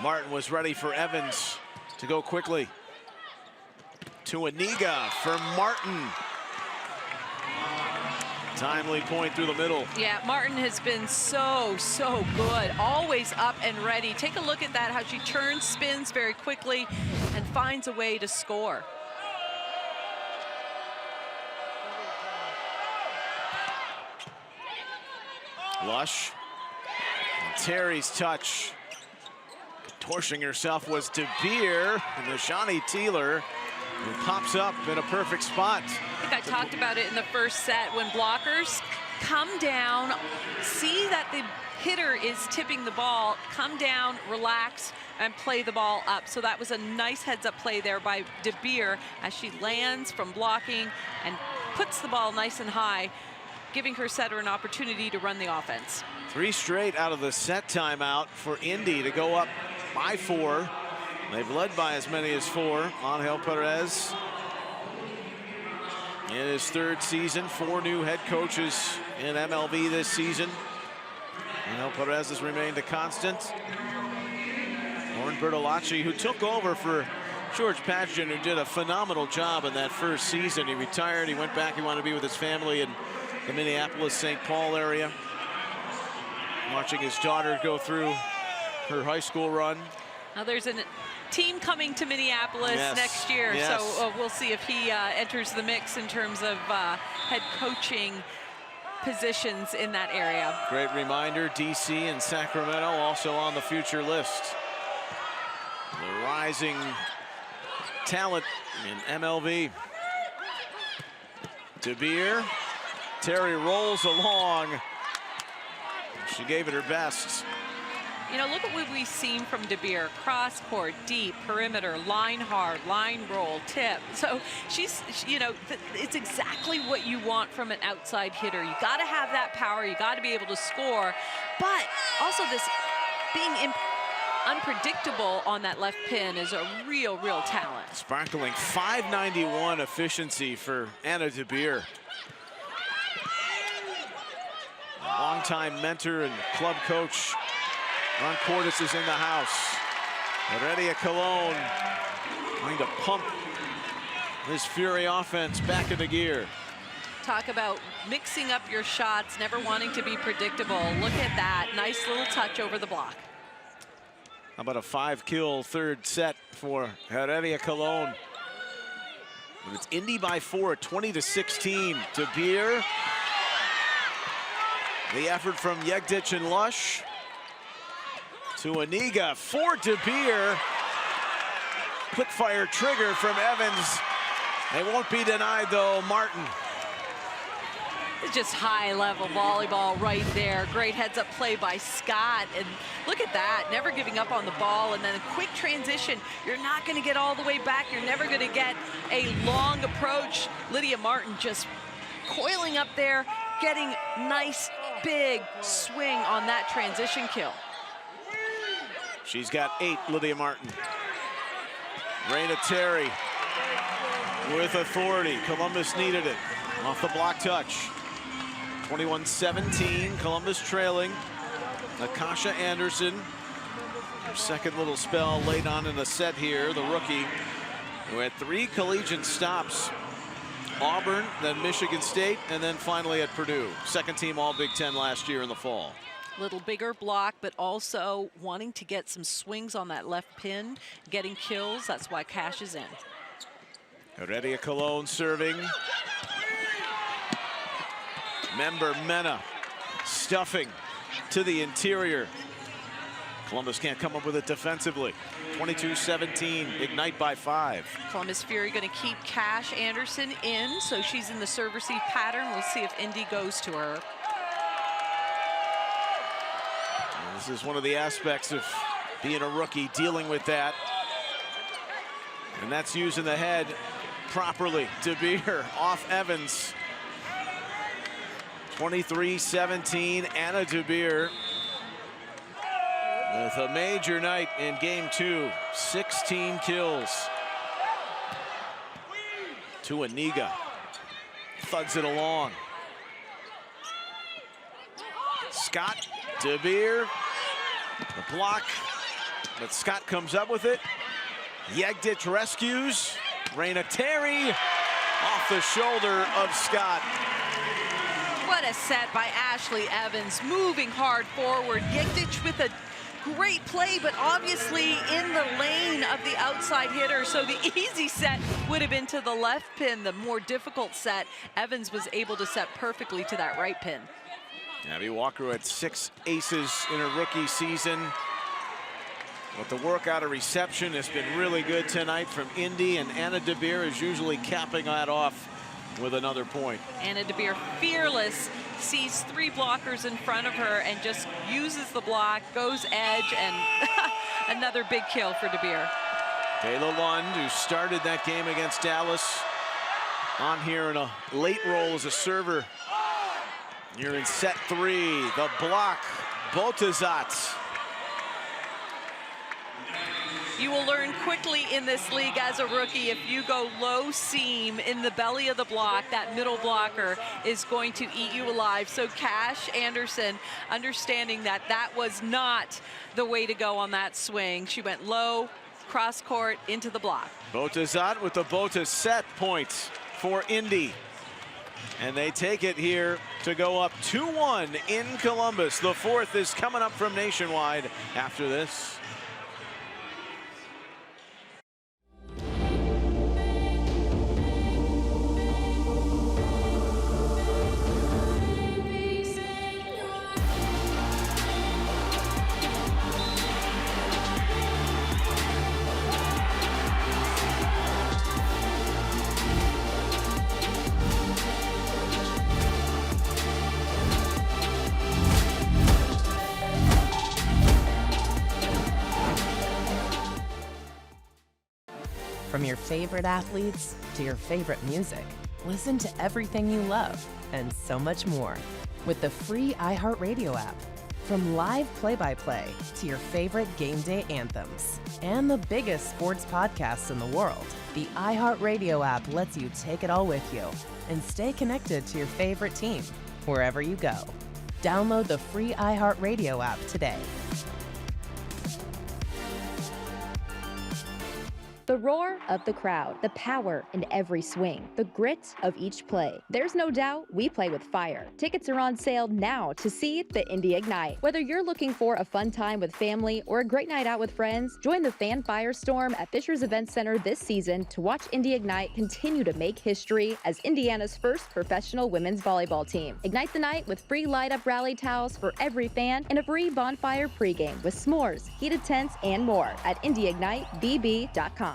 Martin was ready for Evans to go quickly. To Aniga for Martin. Timely point through the middle. Yeah, Martin has been so good. Always up and ready. Take a look at that, how she turns, spins very quickly, and finds a way to score. Lush. And Terry's touch. Contorting herself was De Beer. And Nashani Teeler, who pops up in a perfect spot. I think I talked about it in the first set when blockers come down, see that the hitter is tipping the ball, come down, relax, and play the ball up. So that was a nice heads-up play there by De Beer as she lands from blocking and puts the ball nice and high, giving her setter an opportunity to run the offense. 3 straight out of the set timeout for Indy to go up by 4. They've led by as many as 4. Angel Perez in his 3rd season. 4 new head coaches in MLV this season. Angel Perez has remained a constant. Lauren Bertolacci, who took over for George Patchen, who did a phenomenal job in that first season. He retired, he went back, he wanted to be with his family in the Minneapolis-St. Paul area. Watching his daughter go through her high school run. Now there's a team coming to Minneapolis next year, so we'll see if he enters the mix in terms of head coaching positions in that area. Great reminder, DC and Sacramento also on the future list. The rising talent in MLV. De Beer. Terry rolls along. She gave it her best. You know, look at what we've seen from De Beer. Cross court, deep, perimeter, line hard, line roll, tip. So she's, you know, it's exactly what you want from an outside hitter. You got to have that power. You got to be able to score. But also this being unpredictable on that left pin is a real talent. Sparkling .591 efficiency for Anna De Beer. Longtime mentor and club coach Ron Cordes is in the house. Heredia Colon trying to pump this Fury offense back into gear. Talk about mixing up your shots, never wanting to be predictable. Look at that, nice little touch over the block. How about a 5-kill 3rd set for Heredia Colon? And it's Indy by 4, 20-16. De Beer. The effort from Yegdich and Lush. To Aniga for De Beer. Quick fire trigger from Evans. They won't be denied though, Martin. It's just high-level volleyball right there. Great heads-up play by Scott. And look at that, never giving up on the ball. And then a quick transition. You're not going to get all the way back. You're never going to get a long approach. Lydia Martin just coiling up there, getting nice, big swing on that transition kill. She's got 8, Lydia Martin. Raina Terry with authority. Columbus needed it. Off the block touch. 21-17, Columbus trailing. Nakasha Anderson. Her second little spell late on in the set here, the rookie, who had 3 collegiate stops. Auburn, then Michigan State, and then finally at Purdue. Second team All Big Ten last year in the fall. Little bigger block, but also wanting to get some swings on that left pin, getting kills. That's why Cash is in. Heredia Colon serving. Member Mena stuffing to the interior. Columbus can't come up with it defensively. 22-17, Ignite by 5. Columbus Fury going to keep Cash Anderson in, so she's in the serve-receive pattern. We'll see if Indy goes to her. And this is one of the aspects of being a rookie, dealing with that. And that's using the head properly. De Beer off Evans. 23-17, Anna De Beer with a major night in game 2, 16 kills. To Aniga, thuds it along. Scott, De Beer, the block, but Scott comes up with it. Yegdich rescues. Raina Terry off the shoulder of Scott. What a set by Ashley Evans, moving hard forward. Yegdich with a great play, but obviously in the lane of the outside hitter. So the easy set would have been to the left pin. The more difficult set, Evans was able to set perfectly to that right pin. Abby Walker had 6 aces in her rookie season. But the work out of reception has been really good tonight from Indy, and Anna De Beer is usually capping that off with another point. Anna De Beer, fearless, sees 3 blockers in front of her and just uses the block, goes edge, and another big kill for De Beer. Kayla Lund, who started that game against Dallas, on here in a late role as a server. You're in set 3, the block, Botazat. You will learn quickly in this league as a rookie, if you go low seam in the belly of the block, that middle blocker is going to eat you alive. So Cash Anderson, understanding that that was not the way to go on that swing. She went low, cross court, into the block. Botazat with the Bota set points for Indy. And they take it here to go up 2-1 in Columbus. The 4th is coming up from Nationwide after this. From your favorite athletes to your favorite music, listen to everything you love and so much more with the free iHeartRadio app. From live play-by-play to your favorite game day anthems and the biggest sports podcasts in the world, the iHeartRadio app lets you take it all with you and stay connected to your favorite team wherever you go. Download the free iHeartRadio app today. The roar of the crowd, the power in every swing, the grit of each play. There's no doubt we play with fire. Tickets are on sale now to see the Indy Ignite. Whether you're looking for a fun time with family or a great night out with friends, join the fan firestorm at Fisher's Event Center this season to watch Indy Ignite continue to make history as Indiana's first professional women's volleyball team. Ignite the night with free light-up rally towels for every fan and a free bonfire pregame with s'mores, heated tents, and more at indyignitebb.com.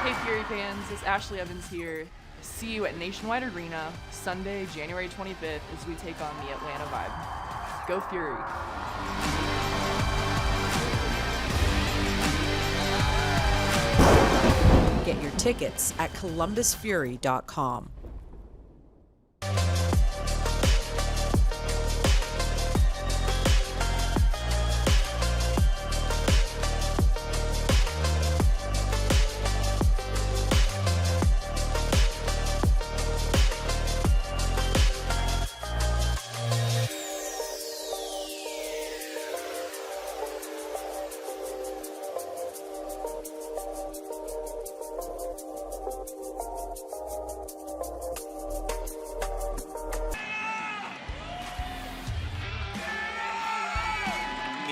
Hey Fury fans, it's Ashley Evans here. See you at Nationwide Arena Sunday, January 25th as we take on the Atlanta Vibe. Go Fury! Get your tickets at columbusfury.com.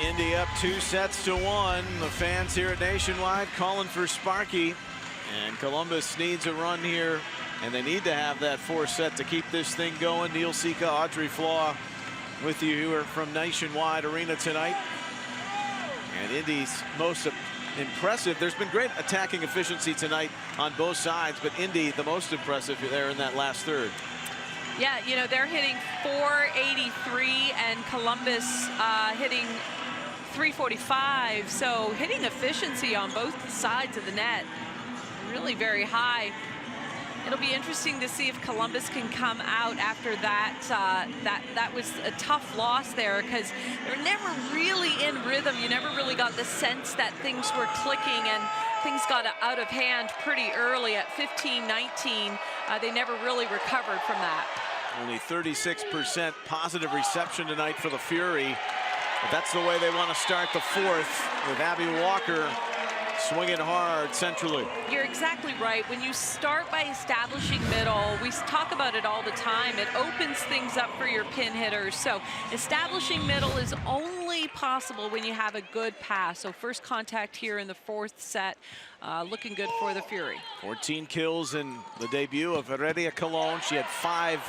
Indy up 2-1. The fans here at Nationwide calling for Sparky. And Columbus needs a run here. And they need to have that 4th set to keep this thing going. Neil Sika, Audrey Flaw with you who are from Nationwide Arena tonight. And Indy's most impressive. There's been great attacking efficiency tonight on both sides. But Indy, the most impressive there in that last third. Yeah, you know, they're hitting .483 and Columbus hitting 345, so hitting efficiency on both sides of the net really very high. It'll be interesting to see if Columbus can come out after that. That was a tough loss there because they were never really in rhythm. You never really got the sense that things were clicking, and things got out of hand pretty early at 15-19. They never really recovered from that. Only 36% positive reception tonight for the Fury. But that's the way they want to start the fourth, with Abby Walker swinging hard centrally. You're exactly right. When you start by establishing middle, we talk about it all the time. It opens things up for your pin hitters. So establishing middle is only possible when you have a good pass. So first contact here in the fourth set, looking good for the Fury. 14 kills in the debut of Heredia Cologne. She had 5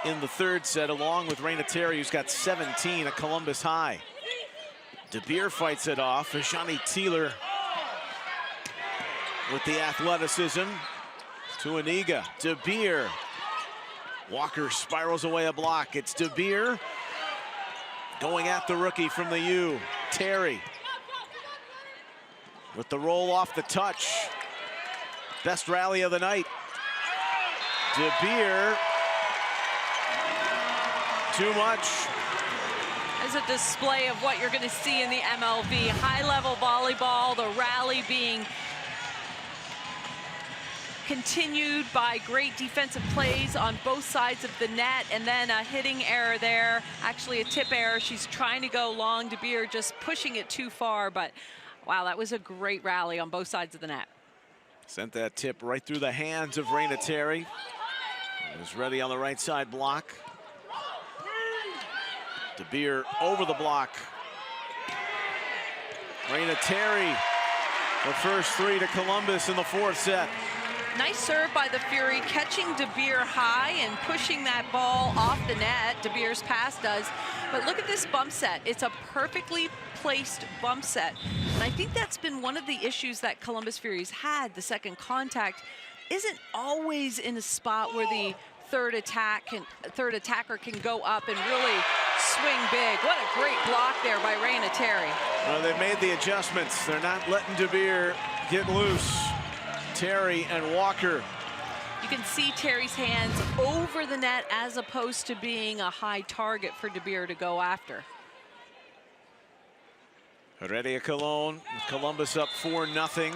in the third set, along with Raina Terry, who's got 17 at Columbus High. De Beer fights it off. Ajani Teeler with the athleticism to Aniga. De Beer. Walker spirals away a block. It's De Beer going at the rookie from the U. Terry with the roll off the touch. Best rally of the night. De Beer. Too much. As a display of what you're going to see in the MLV. High-level volleyball, the rally being continued by great defensive plays on both sides of the net, and then a hitting error there, actually a tip error. She's trying to go long. De Beer just pushing it too far, but wow, that was a great rally on both sides of the net. Sent that tip right through the hands of Raina Terry. It was ready on the right side block. De Beer over the block. Raina Terry, the first 3 to Columbus in the fourth set. Nice serve by the Fury, catching De Beer high and pushing that ball off the net. De Beer's pass does. But look at this bump set. It's a perfectly placed bump set. And I think that's been one of the issues that Columbus Fury's had. The second contact isn't always in a spot where the third attacker can go up and really swing big. What a great block there by Raina Terry. Well, they've made the adjustments. They're not letting De Beer get loose. Terry and Walker. You can see Terry's hands over the net as opposed to being a high target for De Beer to go after. Heredia Cologne, with Columbus up 4-0.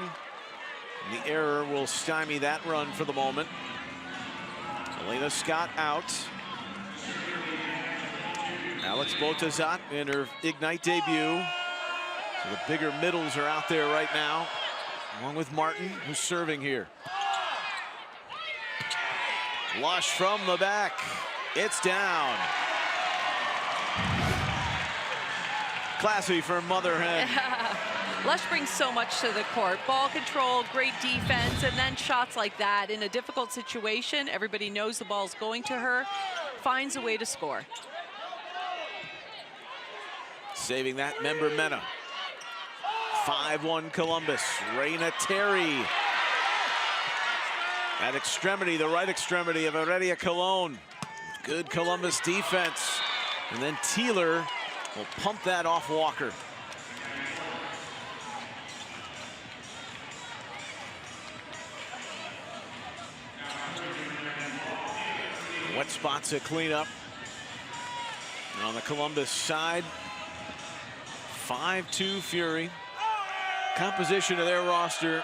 The error will stymie that run for the moment. Elena Scott out. Alex Botazat in her Ignite debut. So the bigger middles are out there right now, along with Martin, who's serving here. Lush from the back. It's down. Classy for Mother Hen. Lush brings so much to the court. Ball control, great defense, and then shots like that. In a difficult situation, everybody knows the ball's going to her, finds a way to score. Saving that member Mena. 5-1 Columbus. Raina Terry at extremity, the right extremity of Heredia Cologne. Good Columbus defense. And then Teeler will pump that off Walker. Wet spots to clean up. And on the Columbus side, 5-2 Fury. Composition of their roster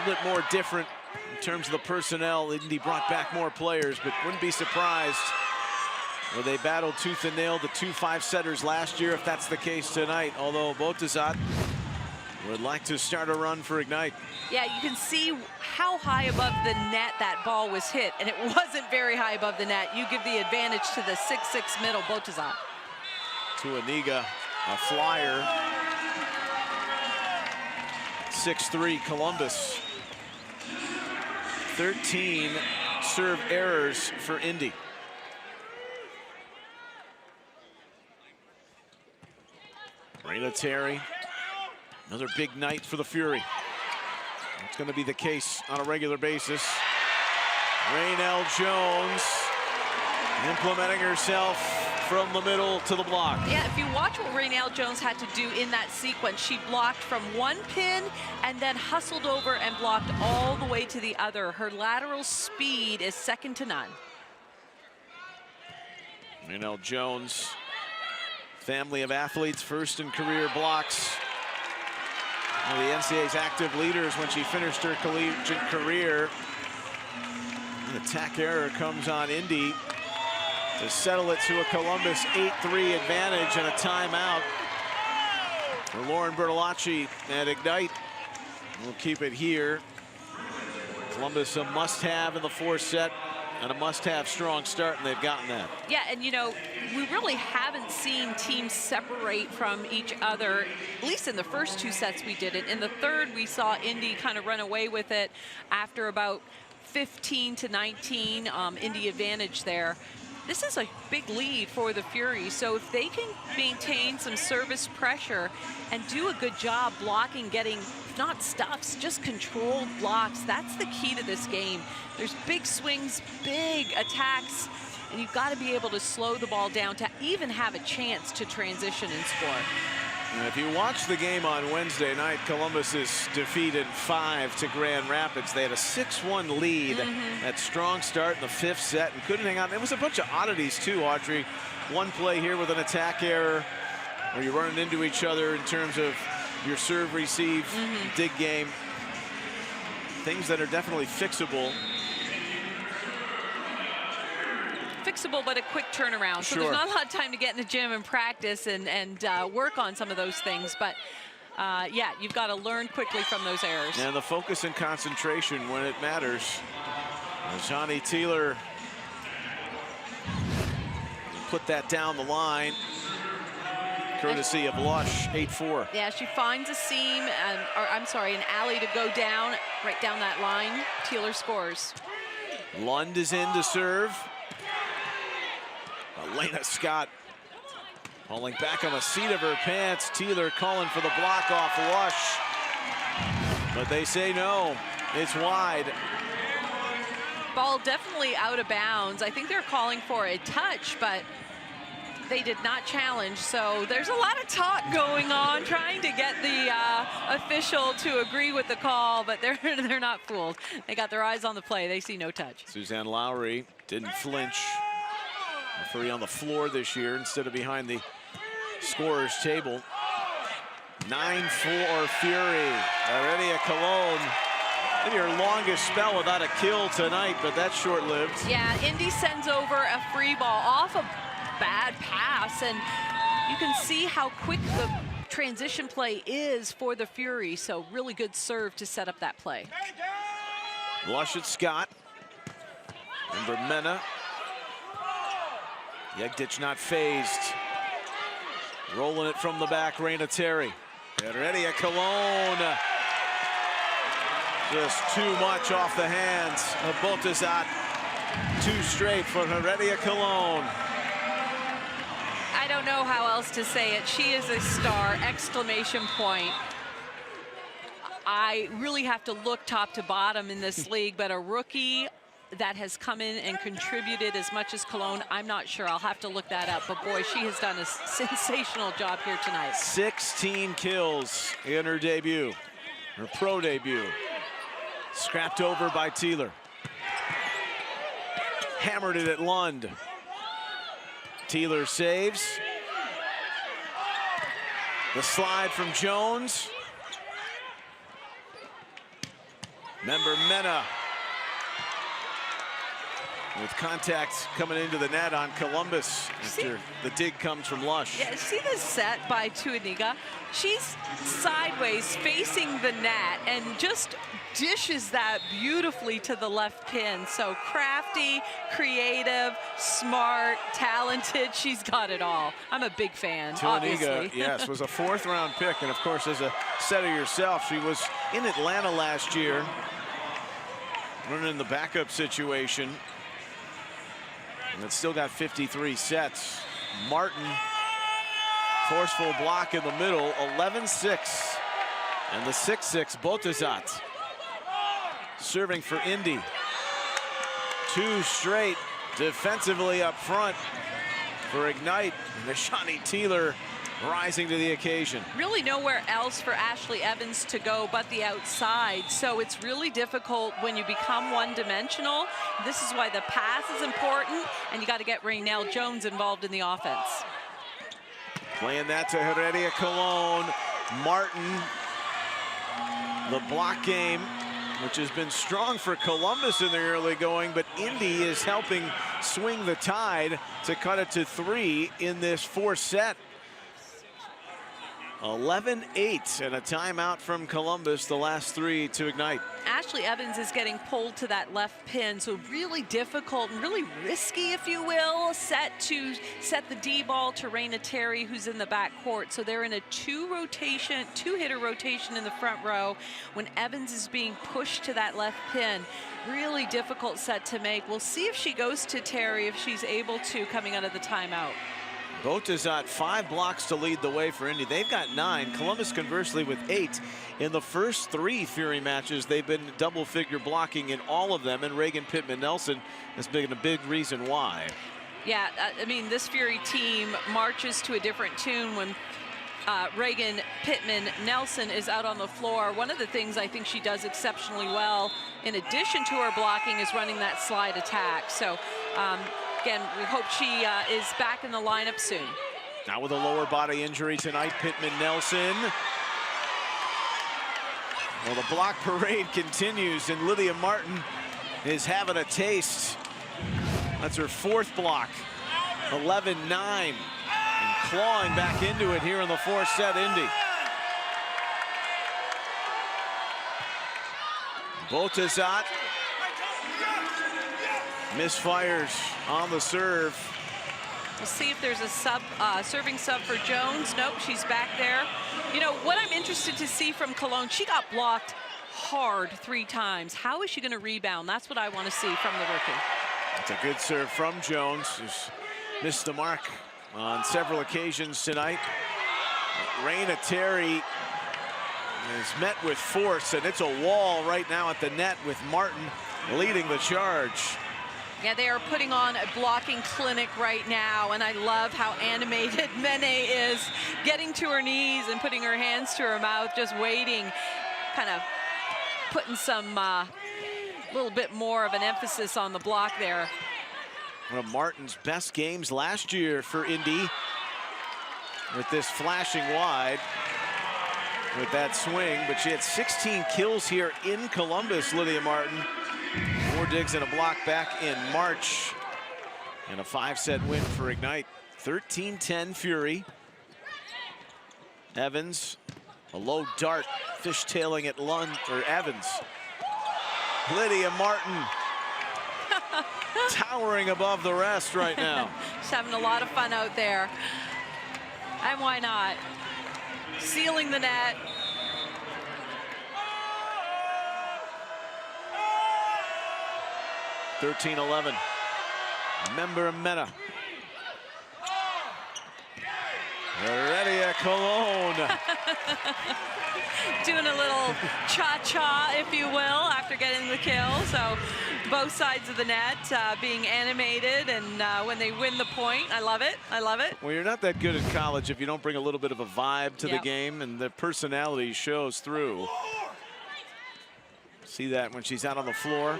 a bit more different in terms of the personnel. Indy brought back more players, but wouldn't be surprised where they battled tooth and nail the 2 5-setters last year if that's the case tonight, although Botazat would like to start a run for Ignite. Yeah, you can see how high above the net that ball was hit, and it wasn't very high above the net. You give the advantage to the 6'6" middle, Botazat. To Aniga, a flyer. 6-3 Columbus. 13 serve errors for Indy. Raina Terry, another big night for the Fury. It's going to be the case on a regular basis. Raynell Jones implementing herself from the middle to the block. Yeah, if you watch what Raynell Jones had to do in that sequence, she blocked from one pin and then hustled over and blocked all the way to the other. Her lateral speed is second to none. Raynell Jones, family of athletes, first in career blocks. One of the NCAA's active leaders when she finished her collegiate career. An attack error comes on Indy to settle it to a Columbus 8-3 advantage and a timeout for Lauren Bertolacci at Ignite. We'll keep it here. Columbus a must-have in the fourth set and a must-have strong start, and they've gotten that. Yeah, and you know, we really haven't seen teams separate from each other, at least in the first two sets we did it. In the third, we saw Indy kind of run away with it after about 15-19, Indy advantage there. This is a big lead for the Fury, so if they can maintain some service pressure and do a good job blocking, getting not stuffs, just controlled blocks, that's the key to this game. There's big swings, big attacks, and you've got to be able to slow the ball down to even have a chance to transition and score. And if you watch the game on Wednesday night, Columbus is defeated 5 to Grand Rapids. They had a 6-1 lead. That strong start in the fifth set and couldn't hang on. There was a bunch of oddities too, Audrey. One play here with an attack error where you're running into each other in terms of your serve, receive, dig game. Things that are definitely fixable. Fixable, but a quick turnaround. So there's not a lot of time to get in the gym and practice and work on some of those things. But yeah, you've got to learn quickly from those errors. And the focus and concentration when it matters. Johnny Teeler put that down the line, courtesy of Lush, 8-4. Yeah, she finds a seam, or I'm sorry, an alley to go down, right down that line. Teeler scores. Lund is in to serve. Elena Scott falling back on the seat of her pants. Teeler calling for the block off Lush. But they say no, it's wide. Ball definitely out of bounds. I think they're calling for a touch, but they did not challenge. So there's a lot of talk going on, trying to get the official to agree with the call, but they're not fooled. They got their eyes on the play. They see no touch. Suzanne Lowry didn't flinch. Referee on the floor this year instead of behind the scorer's table. 9-4 Fury. Heredia Cologne. Maybe her longest spell without a kill tonight, but that's short-lived. Yeah, Indy sends over a free ball off a bad pass, and you can see how quick the transition play is for the Fury. So really good serve to set up that play. Lush at Scott. Remember Mena. Yegdich not phased. Rolling it from the back, Raina Terry. Heredia Cologne. Just too much off the hands of Botezat. Too straight for Heredia Cologne. I don't know how else to say it. She is a star, exclamation point. I really have to look top to bottom in this league, but a rookie that has come in and contributed as much as Cologne, I'm not sure. I'll have to look that up. But boy, she has done a sensational job here tonight. 16 kills in her debut, her pro debut. Scrapped over by Teeler. Hammered it at Lund. Teeler saves. The slide from Jones. Member Mena. With contact coming into the net on Columbus after the dig comes from Lush. Yeah, see the set by Tuaniga? She's sideways facing the net and just dishes that beautifully to the left pin. So crafty, creative, smart, talented. She's got it all. I'm a big fan, Tuaniga, yes, was a fourth-round pick. And, of course, as a setter yourself, she was in Atlanta last year, running in the backup situation. And it's still got 53 sets. Martin, forceful block in the middle, 11-6. And the 6-6, Botezat. Serving for Indy. Two straight defensively up front. for Ignite. Nishani Teeler rising to the occasion. Really nowhere else for Ashley Evans to go but the outside. So it's really difficult when you become one-dimensional. This is why the pass is important, and you got to get Raynell Jones involved in the offense. Playing that to Heredia Cologne. Martin, the block game, which has been strong for Columbus in the early going, but Indy is helping swing the tide to cut it to 3 in this fourth set. 11-8 and a timeout from Columbus, the last 3 to Ignite. Ashley Evans is getting pulled to that left pin, so really difficult and really risky, if you will, set to set the D ball to Raina Terry, who's in the back court. So they're in a two-hitter rotation in the front row when Evans is being pushed to that left pin. Really difficult set to make. We'll see if she goes to Terry, if she's able to, coming out of the timeout. Botezat 5 blocks to lead the way for Indy. They've got 9. Columbus, conversely, with 8. In the first 3 Fury matches, they've been double-figure blocking in all of them, and Reagan Pittman-Nelson has been a big reason why. Yeah, I mean, this Fury team marches to a different tune when Reagan Pittman-Nelson is out on the floor. One of the things I think she does exceptionally well, in addition to her blocking, is running that slide attack. So, again, we hope she is back in the lineup soon. Now with a lower body injury tonight, Pittman-Nelson. Well, the block parade continues, and Lydia Martin is having a taste. That's her 4th block. 11-9. And clawing back into it here in the 4th set, Indy. Botezat misfires on the serve. We'll see if there's a serving sub for Jones. Nope, she's back there. You know, what I'm interested to see from Cologne, she got blocked hard 3 times. How is she going to rebound? That's what I want to see from the rookie. It's a good serve from Jones, who's missed the mark on several occasions tonight. Raina Terry is met with force, and it's a wall right now at the net with Martin leading the charge. Yeah, they are putting on a blocking clinic right now, and I love how animated Mene is, getting to her knees and putting her hands to her mouth, just waiting, kind of putting some little bit more of an emphasis on the block there. One of Martin's best games last year for Indy, with this flashing wide with that swing, but she had 16 kills here in Columbus, Lydia Martin. 4 digs and a block back in March, and a 5-set win for Ignite. 13-10 Fury. Evans, a low dart, fishtailing at Evans. Lydia Martin towering above the rest right now. She's having a lot of fun out there. And why not? Sealing the net. (13-11). Member Meta. Heredia Cologne. Doing a little cha-cha, if you will, after getting the kill. So both sides of the net being animated, and when they win the point, I love it. I love it. Well, you're not that good in college if you don't bring a little bit of a vibe to the game, and the personality shows through. See that when she's out on the floor.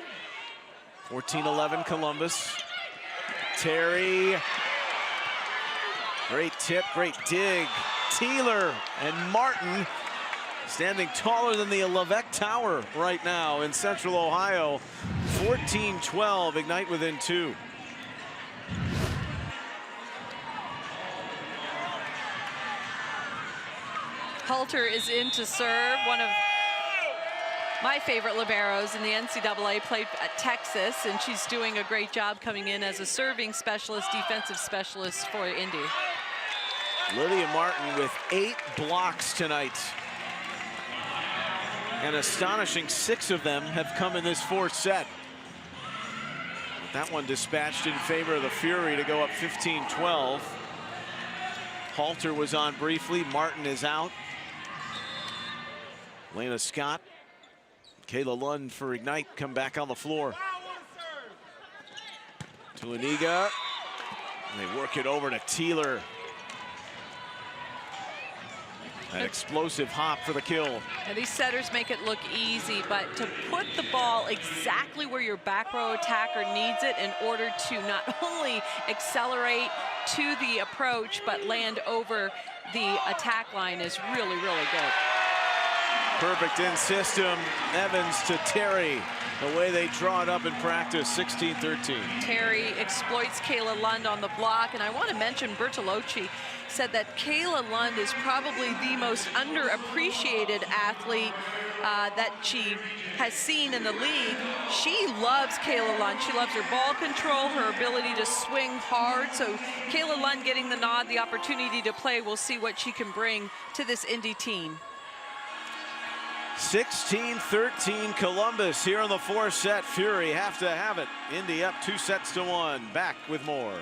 14-11 Columbus. Terry. Great tip, great dig. Teeler and Martin standing taller than the Levesque Tower right now in Central Ohio. 14-12, Ignite within 2. Halter is in to serve, one of my favorite liberos in the NCAA, played at Texas, and she's doing a great job coming in as a serving specialist, defensive specialist for Indy. Lydia Martin with 8 blocks tonight. An astonishing 6 of them have come in this 4th set. That one dispatched in favor of the Fury to go up 15-12. Halter was on briefly. Martin is out. Lena Scott, Kayla Lund for Ignite come back on the floor. To Aniga. They work it over to Teeler. An explosive hop for the kill. And these setters make it look easy, but to put the ball exactly where your back row attacker needs it in order to not only accelerate to the approach, but land over the attack line is really, really good. Perfect in system. Evans to Terry. The way they draw it up in practice, 16-13. Terry exploits Kayla Lund on the block, and I want to mention Bertolocci said that Kayla Lund is probably the most underappreciated athlete that she has seen in the league. She loves Kayla Lund. She loves her ball control, her ability to swing hard. So Kayla Lund getting the nod, the opportunity to play. We'll see what she can bring to this Indy team. 16-13 Columbus here in the fourth set. Fury have to have it. Indy up 2-1. Back with more.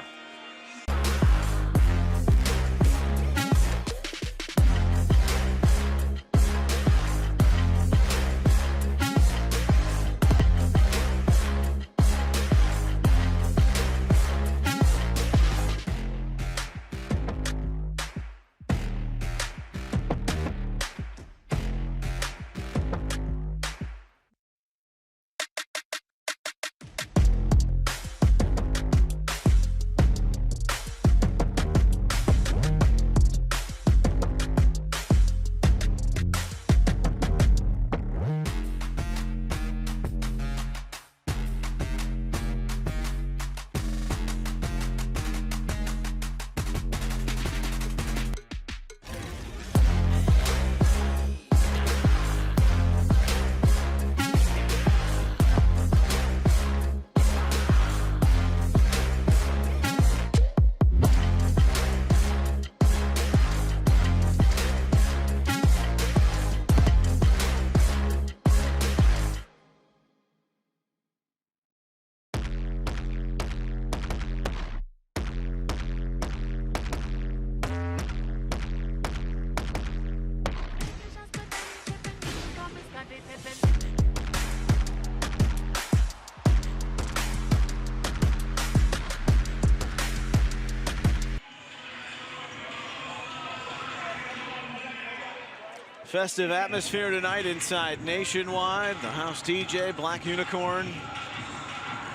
Festive atmosphere tonight inside Nationwide. The house DJ, Black Unicorn,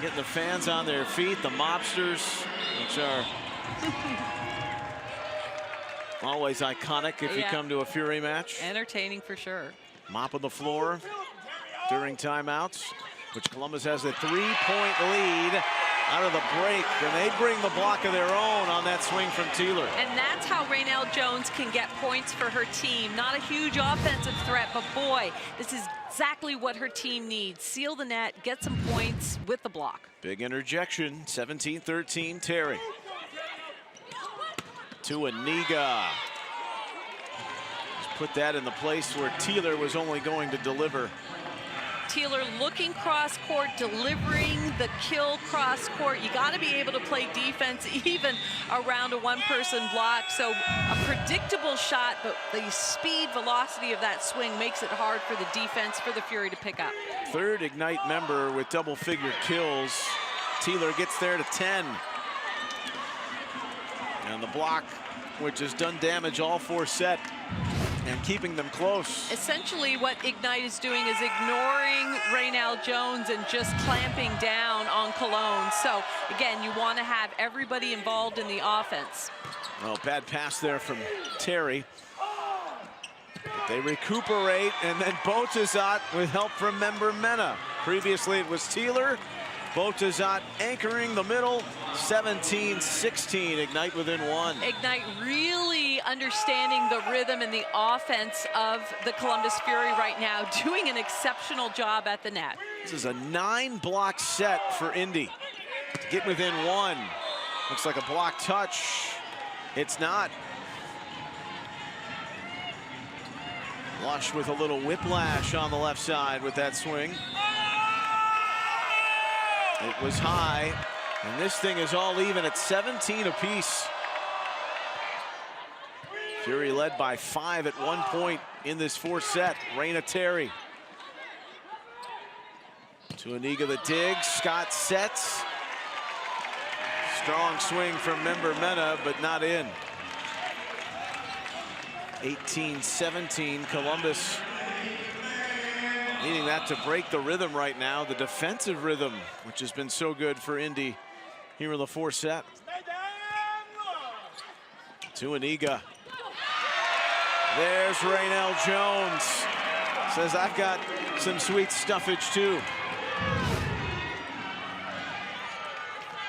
getting the fans on their feet. The mobsters, which are always iconic if you come to a Fury match. Entertaining for sure. Mopping the floor during timeouts, which Columbus has a 3-point lead out of the break, and they bring the block of their own on that swing from Teeler. And that's how Raynell Jones can get points for her team. Not a huge offensive threat, but boy, this is exactly what her team needs. Seal the net, get some points with the block. Big interjection, 17-13 Terry. To Aniga. Just put that in the place where Teeler was only going to deliver. Teeler looking cross court, delivering the kill cross court. You got to be able to play defense even around a one-person block. So a predictable shot, but the speed, velocity of that swing makes it hard for the defense, for the Fury to pick up. Third Ignite member with double-figure kills. Teeler gets there to 10. And the block, which has done damage all four set, and keeping them close. Essentially what Ignite is doing is ignoring Raynell Jones and just clamping down on Cologne. So again, you want to have everybody involved in the offense. Well, bad pass there from Terry. But they recuperate, and then Botezat with help from member Mena. Previously it was Teeler. Botezat anchoring the middle, 17-16, Ignite within one. Ignite really understanding the rhythm and the offense of the Columbus Fury right now, doing an exceptional job at the net. This is a 9-block set for Indy. Get within one. Looks like a block touch. It's not. Lush with a little whiplash on the left side with that swing. It was high, and this thing is all even at 17 apiece. Fury led by 5 at one point in this fourth set. Raina Terry. To Aniga the dig. Scott sets. Strong swing from Member Mena, but not in. 18-17, Columbus needing that to break the rhythm right now, the defensive rhythm, which has been so good for Indy here in the fourth set. To Aniga. There's Raynell Jones. Says, I've got some sweet stuffage too.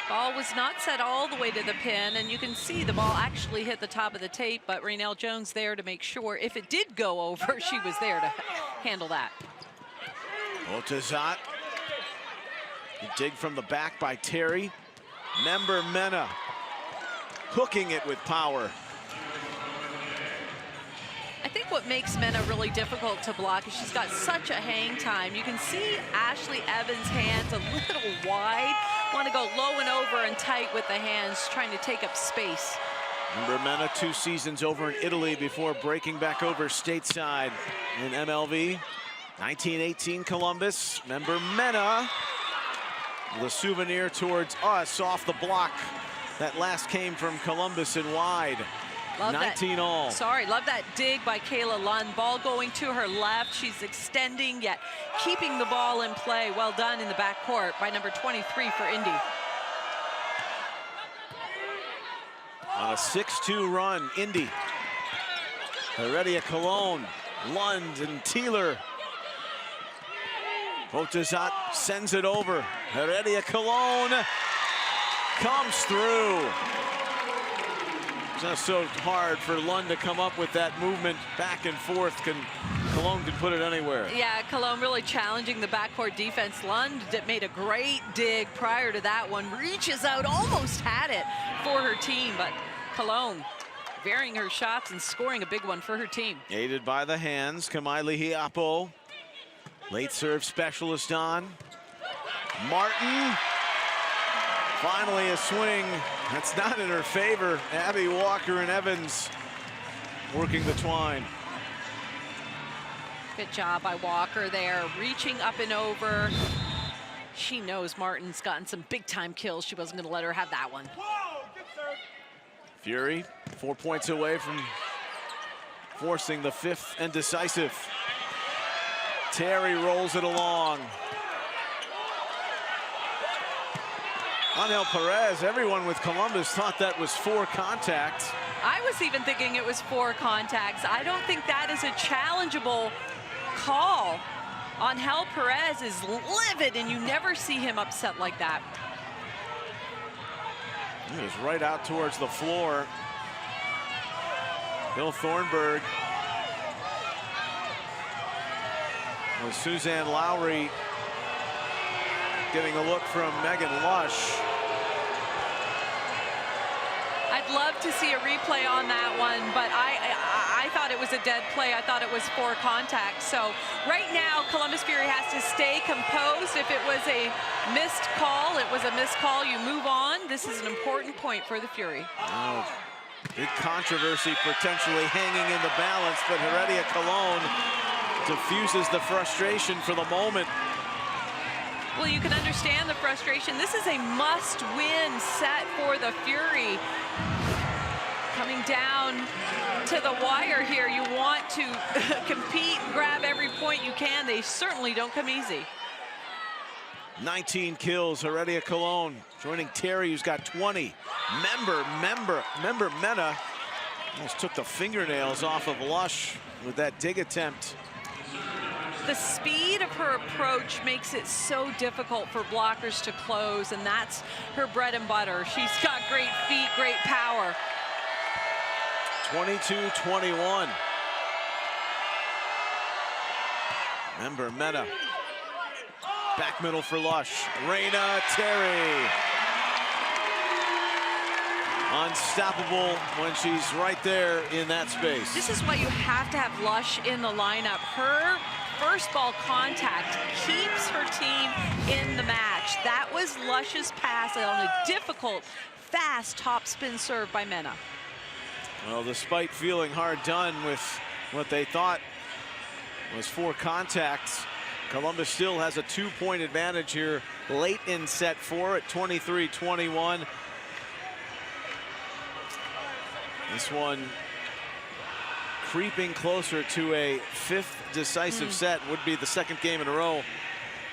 Ball was not set all the way to the pin, and you can see the ball actually hit the top of the tape, but Raynell Jones there to make sure if it did go over, she was there to handle that. Otazat. Dig from the back by Terry. Member Mena hooking it with power. I think what makes Mena really difficult to block is she's got such a hang time. You can see Ashley Evans' hands a little wide. Want to go low and over and tight with the hands, trying to take up space. Member Mena, 2 seasons over in Italy before breaking back over stateside in MLV. 1918 Columbus. Member Mena. The souvenir towards us off the block. That last came from Columbus and wide. Love 19 that. all. Sorry, love that dig by Kayla Lund. Ball going to her left. She's extending, yet keeping the ball in play. Well done in the backcourt by number 23 for Indy. On a 6-2 run, Indy. Heredia Cologne, Lund and Teeler. Otazat sends it over. Heredia Cologne comes through. It's not so hard for Lund to come up with that movement back and forth. Cologne can put it anywhere. Yeah, Cologne really challenging the backcourt defense. Lund made a great dig prior to that one. Reaches out, almost had it for her team, but Cologne varying her shots and scoring a big one for her team. Aided by the hands, Kamaile Hiapo. Late serve specialist on. Martin. Finally a swing that's not in her favor. Abby Walker and Evans working the twine. Good job by Walker there, reaching up and over. She knows Martin's gotten some big time kills. She wasn't gonna let her have that one. Fury, 4 points away from forcing the 5th and decisive. Terry rolls it along. Angel Perez, everyone with Columbus thought that was 4 contacts. I was even thinking it was 4 contacts. I don't think that is a challengeable call. Angel Perez is livid, and you never see him upset like that. He was right out towards the floor. Bill Thornburg. With Suzanne Lowry getting a look from Megan Lush. I'd love to see a replay on that one, but I thought it was a dead play. I thought it was 4 contacts. So right now, Columbus Fury has to stay composed. If it was a missed call, it was a missed call. You move on. This is an important point for the Fury. Oh, big controversy potentially hanging in the balance, but Heredia Cologne diffuses the frustration for the moment. Well, you can understand the frustration. This is a must-win set for the Fury. Coming down to the wire here, you want to compete and grab every point you can. They certainly don't come easy. 19 kills, Heredia Cologne joining Terry, who's got 20. Member Mena almost took the fingernails off of Lush with that dig attempt. The speed of her approach makes it so difficult for blockers to close, and that's her bread and butter. She's got great feet, great power. 22-21. Member Mena. Back middle for Lush. Raina Terry. Unstoppable when she's right there in that space. This is why you have to have Lush in the lineup. Her first ball contact keeps her team in the match. That was Lush's pass on a difficult, fast topspin serve by Mena. Well, despite feeling hard done with what they thought was 4 contacts, Columbus still has a 2-point advantage here late in set 4 at 23-21. This one creeping closer to a 5th decisive set. Would be the 2nd game in a row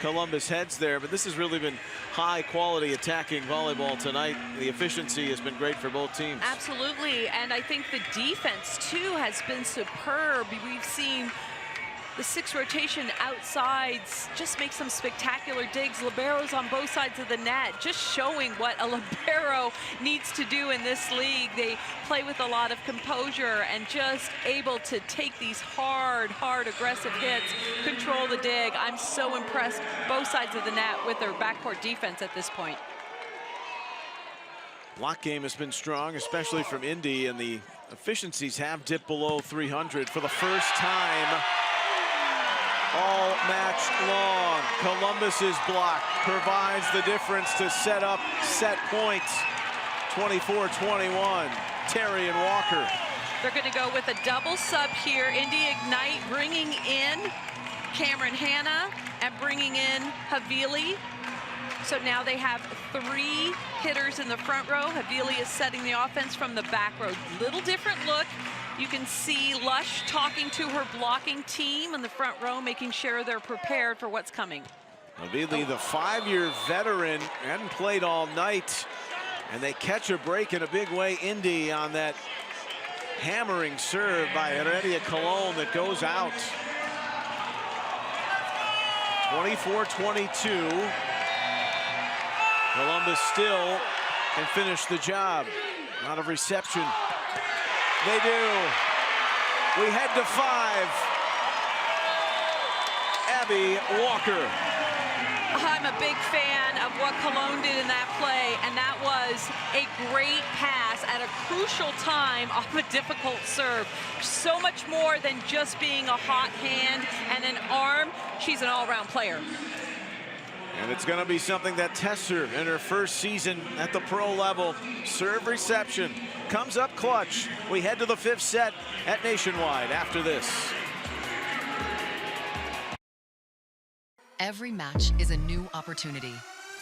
Columbus heads there, but this has really been high quality attacking volleyball tonight. The efficiency has been great for both teams. Absolutely, and I think the defense too has been superb. We've seen the 6 rotation outsides just make some spectacular digs. Liberos on both sides of the net, just showing what a libero needs to do in this league. They play with a lot of composure and just able to take these hard aggressive hits, control the dig. I'm so impressed both sides of the net with their backcourt defense at this point. Block game has been strong, especially from Indy, and the efficiencies have dipped below 300 for the first time all match long. Columbus's block provides the difference to set up set points. 24-21, Terry and Walker. They're going to go with a double sub here. Indy Ignite bringing in Cameron Hanna and bringing in Havili. So now they have 3 hitters in the front row. Havili is setting the offense from the back row. Little different look. You can see Lush talking to her blocking team in the front row, making sure they're prepared for what's coming. Havili, the 5-year veteran, hadn't played all night, and they catch a break in a big way. Indy on that hammering serve by Heredia Colon that goes out. 24-22. Columbus still can finish the job. A lot of reception. They do. We head to 5. Abby Walker. I'm a big fan of what Colon did in that play, and that was a great pass at a crucial time off a difficult serve. So much more than just being a hot hand and an arm. She's an all-around player. And it's going to be something that tests her in her first season at the pro level. Serve reception comes up clutch. We head to the 5th set at Nationwide after this. Every match is a new opportunity.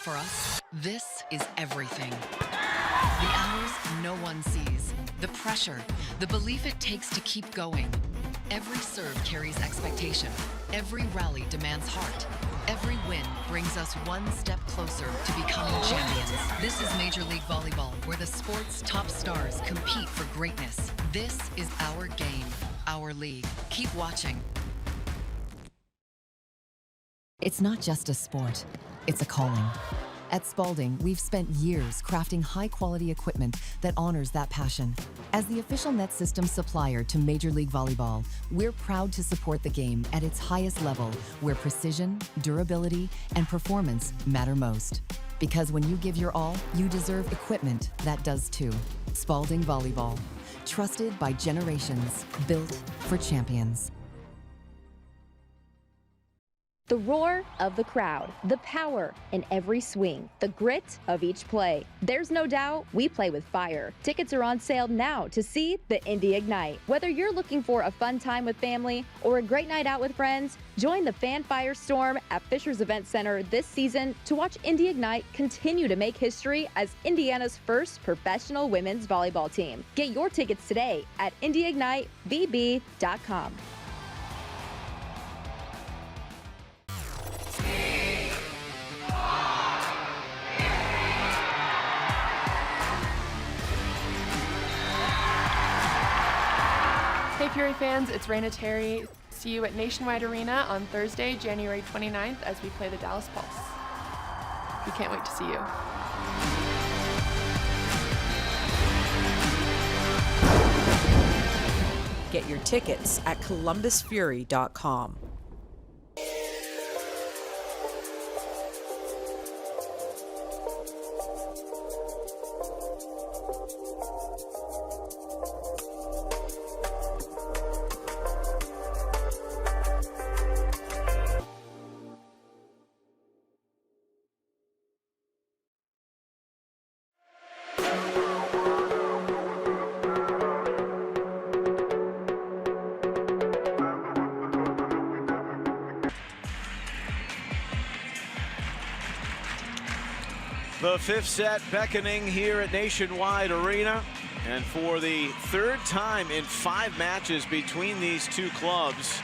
For us, this is everything. The hours no one sees, the pressure, the belief it takes to keep going. Every serve carries expectation. Every rally demands heart. Every win brings us one step closer to becoming champions. This is Major League Volleyball, where the sport's top stars compete for greatness. This is our game, our league. Keep watching. It's not just a sport, it's a calling. At Spalding, we've spent years crafting high-quality equipment that honors that passion. As the official net system supplier to Major League Volleyball, we're proud to support the game at its highest level, where precision, durability, and performance matter most. Because when you give your all, you deserve equipment that does too. Spalding Volleyball, trusted by generations, built for champions. The roar of the crowd, the power in every swing, the grit of each play. There's no doubt we play with fire. Tickets are on sale now to see the Indy Ignite. Whether you're looking for a fun time with family or a great night out with friends, join the fan firestorm at Fisher's Event Center this season to watch Indy Ignite continue to make history as Indiana's first professional women's volleyball team. Get your tickets today at IndyIgniteVB.com. Hey Fury fans, it's Raina Terry. See you at Nationwide Arena on Thursday, January 29th as we play the Dallas Pulse. We can't wait to see you. Get your tickets at ColumbusFury.com. The 5th set beckoning here at Nationwide Arena. And for the third time in 5 matches between these two clubs,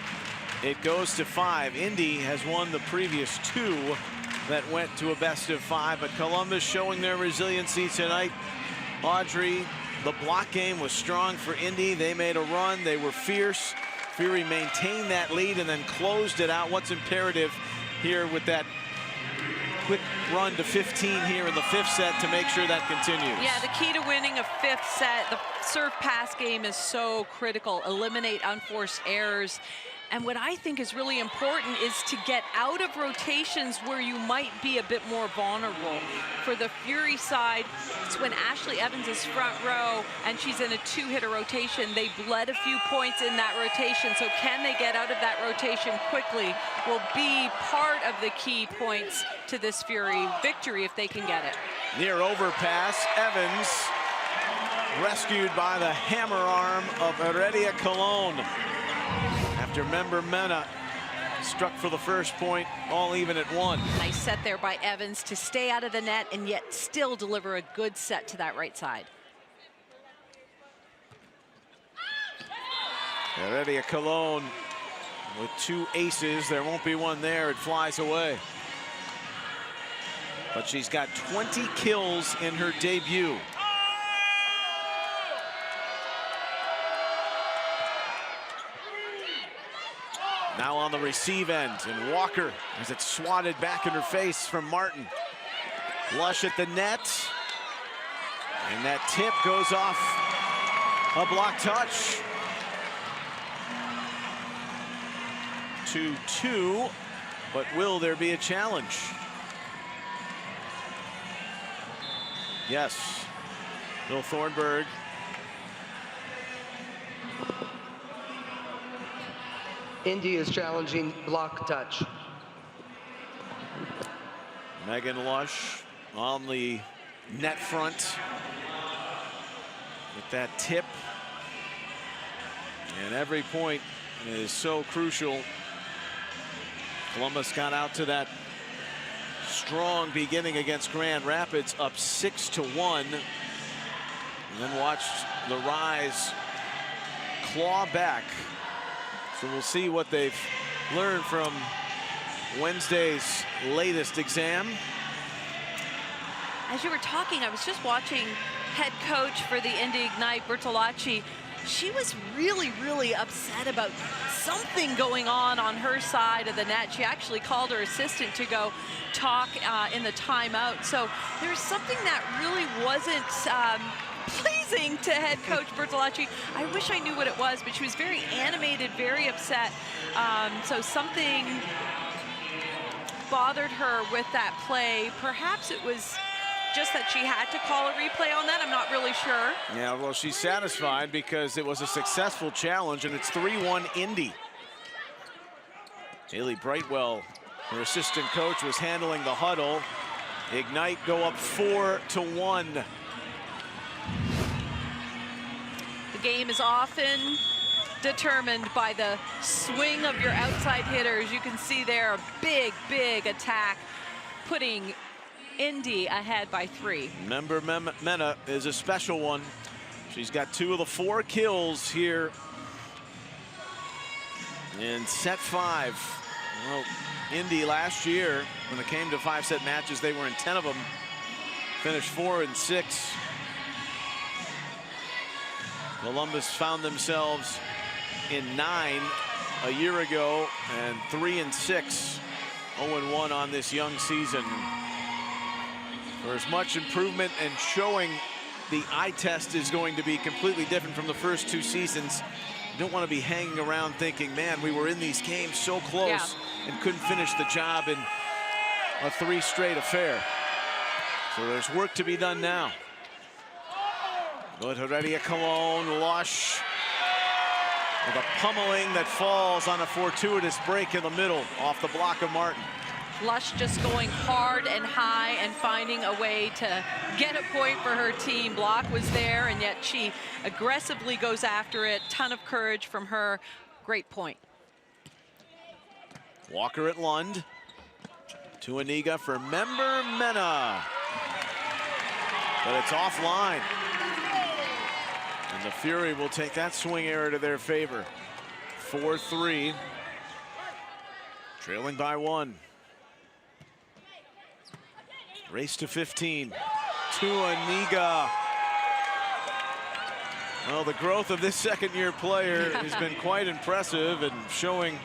it goes to 5. Indy has won the previous 2 that went to a best of 5, but Columbus showing their resiliency tonight. Audrey, the block game was strong for Indy. They made a run. They were fierce. Fury maintained that lead and then closed it out. What's imperative here with that quick run to 15 here in the 5th set to make sure that continues? Yeah, the key to winning a 5th set, the serve pass game is so critical. Eliminate unforced errors. And what I think is really important is to get out of rotations where you might be a bit more vulnerable. For the Fury side, it's when Ashley Evans is front row and she's in a 2-hitter rotation. They bled a few points in that rotation, so can they get out of that rotation quickly will be part of the key points to this Fury victory if they can get it. Near overpass, Evans rescued by the hammer arm of Heredia Colon. After member Mena struck for the first point, all even at 1. Nice set there by Evans to stay out of the net and yet still deliver a good set to that right side. Heredia Colon with 2 aces. There won't be one there. It flies away. But she's got 20 kills in her debut. Now on the receive end, and Walker as it's swatted back in her face from Martin. Lush at the net, and that tip goes off a block touch. 2-2, but will there be a challenge? Yes, Bill Thornburg. Indy is challenging block touch. Megan Lush on the net front with that tip. And every point is so crucial. Columbus got out to that strong beginning against Grand Rapids, up 6-1. And then watched the Rise claw back. So we'll see what they've learned from Wednesday's latest exam. As you were talking, I was just watching head coach for the Indy Ignite, Bertolacci. She was really, really upset about something going on her side of the net. She actually called her assistant to go talk in the timeout. So there's something that really wasn't pleasing to head coach Bertolacci. I wish I knew what it was, but she was very animated, very upset. So something bothered her with that play. Perhaps it was just that she had to call a replay on that. I'm not really sure. Yeah, well, she's satisfied because it was a successful challenge, and it's 3-1 Indy. Haley Brightwell, her assistant coach, was handling the huddle. Ignite go up 4-1. The game is often determined by the swing of your outside hitters. You can see there a big, big attack, putting Indy ahead by 3. Member Mena is a special one. She's got 2 of the 4 kills here in set 5. Well, Indy last year, when it came to 5-set matches, they were in 10 of them. Finished 4-6. Columbus found themselves in 9 a year ago, and 3-6, 0-1 on this young season. For as much improvement and showing the eye test is going to be completely different from the first 2 seasons, you don't want to be hanging around thinking, man, we were in these games so close and couldn't finish the job in a 3 straight affair. So there's work to be done now. But Heredia Colon, Lush with a pummeling that falls on a fortuitous break in the middle off the block of Martin. Lush just going hard and high and finding a way to get a point for her team. Block was there, and yet she aggressively goes after it. Ton of courage from her. Great point. Walker at Lund. To Aniga for member Mena. But it's offline. And the Fury will take that swing error to their favor. 4-3. Trailing by 1. Race to 15. Tuaniga. Well, the growth of this second-year player has been quite impressive and showing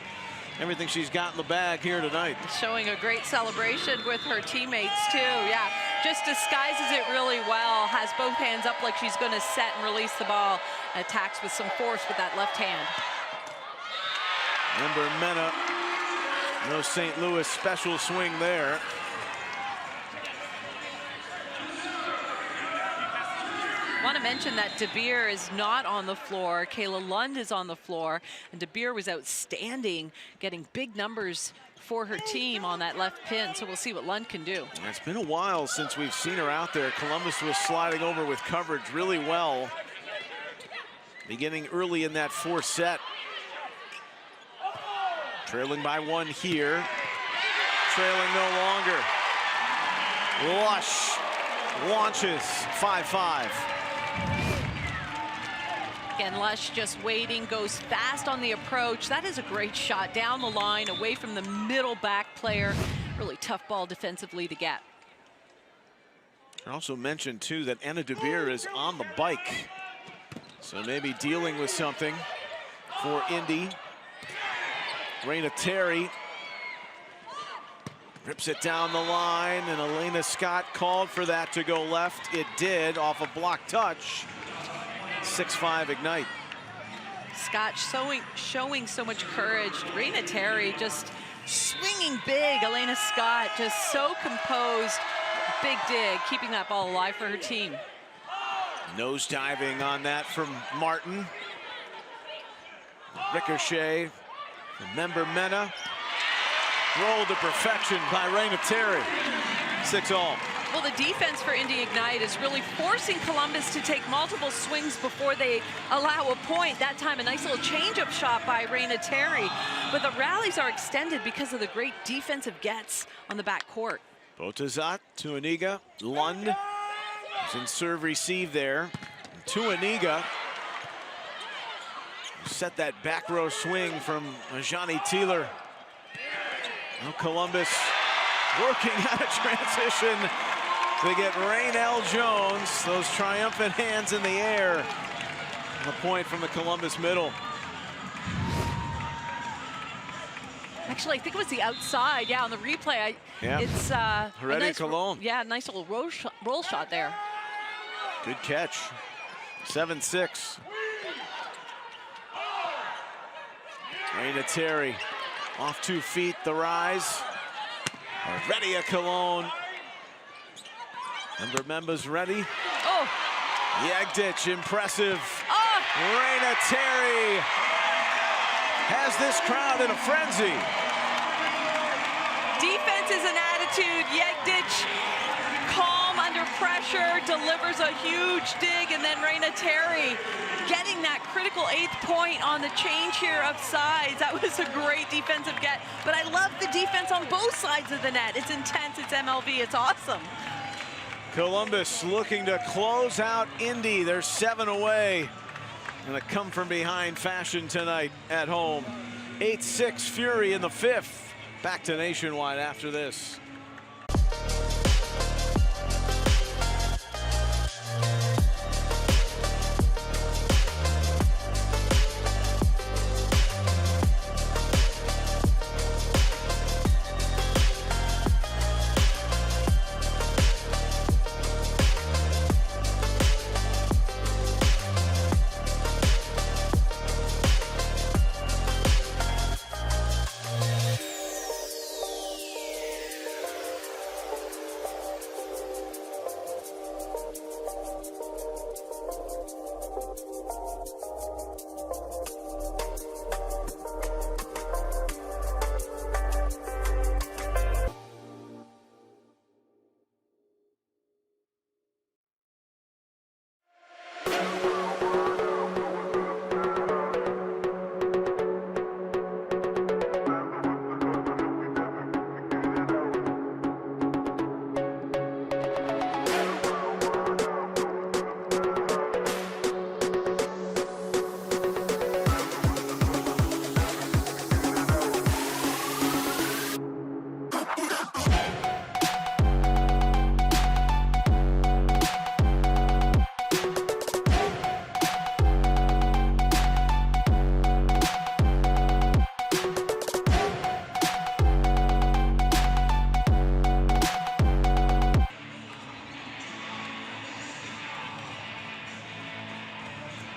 everything she's got in the bag here tonight. Showing a great celebration with her teammates, too. Yeah, just disguises it really well. Has both hands up like she's going to set and release the ball. Attacks with some force with that left hand. Remember Mena, no St. Louis special swing there. I want to mention that De Beer is not on the floor. Kayla Lund is on the floor, and De Beer was outstanding, getting big numbers for her team on that left pin. So we'll see what Lund can do. It's been a while since we've seen her out there. Columbus was sliding over with coverage really well, beginning early in that fourth set. Trailing by 1 here. Trailing no longer. Lush launches 5-5. Again, Lush just waiting, goes fast on the approach. That is a great shot down the line, away from the middle back player. Really tough ball defensively to get. I also mentioned, too, that Anna De Beer is on the bike. So maybe dealing with something for Indy. Raina Terry rips it down the line, and Elena Scott called for that to go left. It did, off a block touch. 6-5 Ignite. Scott showing so much courage. Raina Terry just swinging big. Elena Scott just so composed. Big dig, keeping that ball alive for her team. Nose diving on that from Martin. Ricochet. Remember Mena. Rolled to perfection by Raina Terry. 6-all. Well, the defense for Indy Ignite is really forcing Columbus to take multiple swings before they allow a point. That time, a nice little change-up shot by Raina Terry. But the rallies are extended because of the great defensive gets on the back court. Botazat, Tuaniga, Lund is in serve receive there. Tuaniga set that back row swing from Ajani Teeler. Now Columbus working out a transition to get Raynell Jones. Those triumphant hands in the air. And a point from the Columbus middle. Actually, I think it was the outside. Yeah, on the replay, it's Heredia nice, Colon. Yeah, nice little roll shot there. Good catch. 7-6. Raina Terry off 2 feet, the rise. Heredia Colon. Number members ready. Oh! Yegdich, impressive. Oh! Raina Terry has this crowd in a frenzy. Defense is an attitude. Yegdich, calm under pressure, delivers a huge dig, and then Raina Terry getting that critical 8th point on the change here of sides. That was a great defensive get, but I love the defense on both sides of the net. It's intense, it's MLV, it's awesome. Columbus looking to close out Indy. They're 7 away. And a come from behind fashion tonight at home. 8-6 Fury in the 5th. Back to Nationwide after this.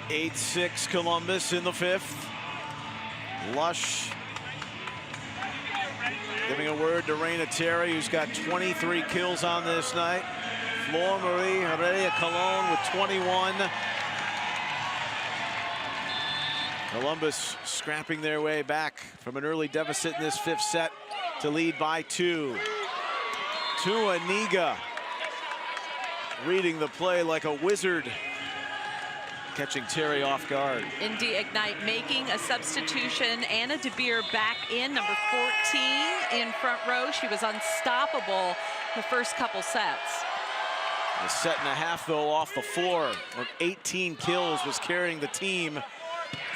8-6 Columbus in the fifth. Lush giving a word to Raina Terry, who's got 23 kills on this night. Flor Marie Heredia Colon with 21. Columbus scrapping their way back from an early deficit in this fifth set to lead by 2. Tuaniga reading the play like a wizard, catching Terry off guard. Indy Ignite making a substitution. Anna De Beer back in, number 14 in front row. She was unstoppable the first couple sets. A set and a half, though, off the floor. Of 18 kills, was carrying the team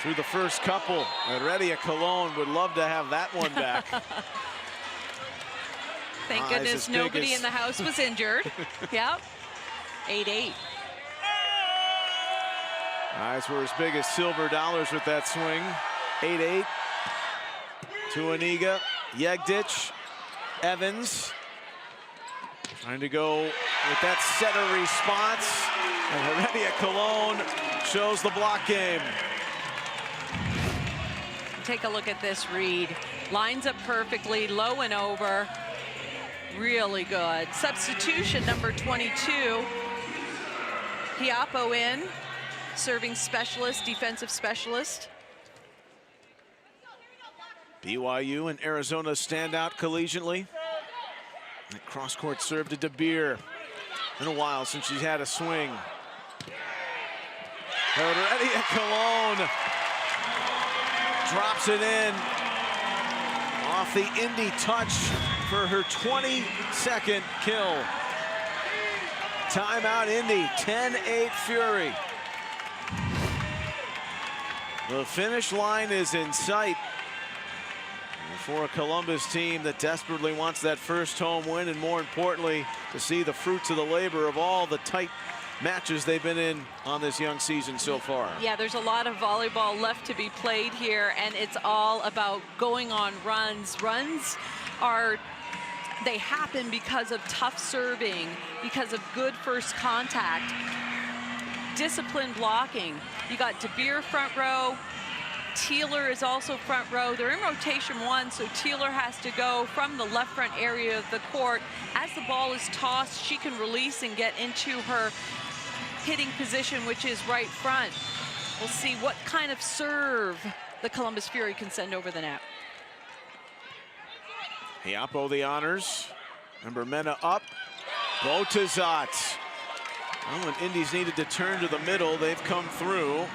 through the first couple. Heredia Colon would love to have that one back. Thank goodness nobody in the house was injured. Yep. 8-8. Eyes were as big as silver dollars with that swing. 8-8. Tuaniga, Yegdich, Evans. Trying to go with that setter response. And Heredia Colon shows the block game. Take a look at this read. Lines up perfectly, low and over. Really good. Substitution number 22. Hiapo in. Serving specialist, defensive specialist. BYU and Arizona stand out collegiately. And cross-court serve to De Beer. Been a while since she's had a swing. Heredia Colon drops it in off the Indy touch for her 22nd kill. Timeout Indy, 10-8 Fury. The finish line is in sight for a Columbus team that desperately wants that first home win, and more importantly, to see the fruits of the labor of all the tight matches they've been in on this young season so far. Yeah, there's a lot of volleyball left to be played here, and it's all about going on runs. Runs are, they happen because of tough serving, because of good first contact, disciplined blocking. You got De Beer front row. Teeler is also front row. They're in rotation 1, so Teeler has to go from the left front area of the court. As the ball is tossed, she can release and get into her hitting position, which is right front. We'll see what kind of serve the Columbus Fury can send over the net. Hiapo the honors. Remember, Mena up. Botazat. Well, when Indy's needed to turn to the middle, they've come through.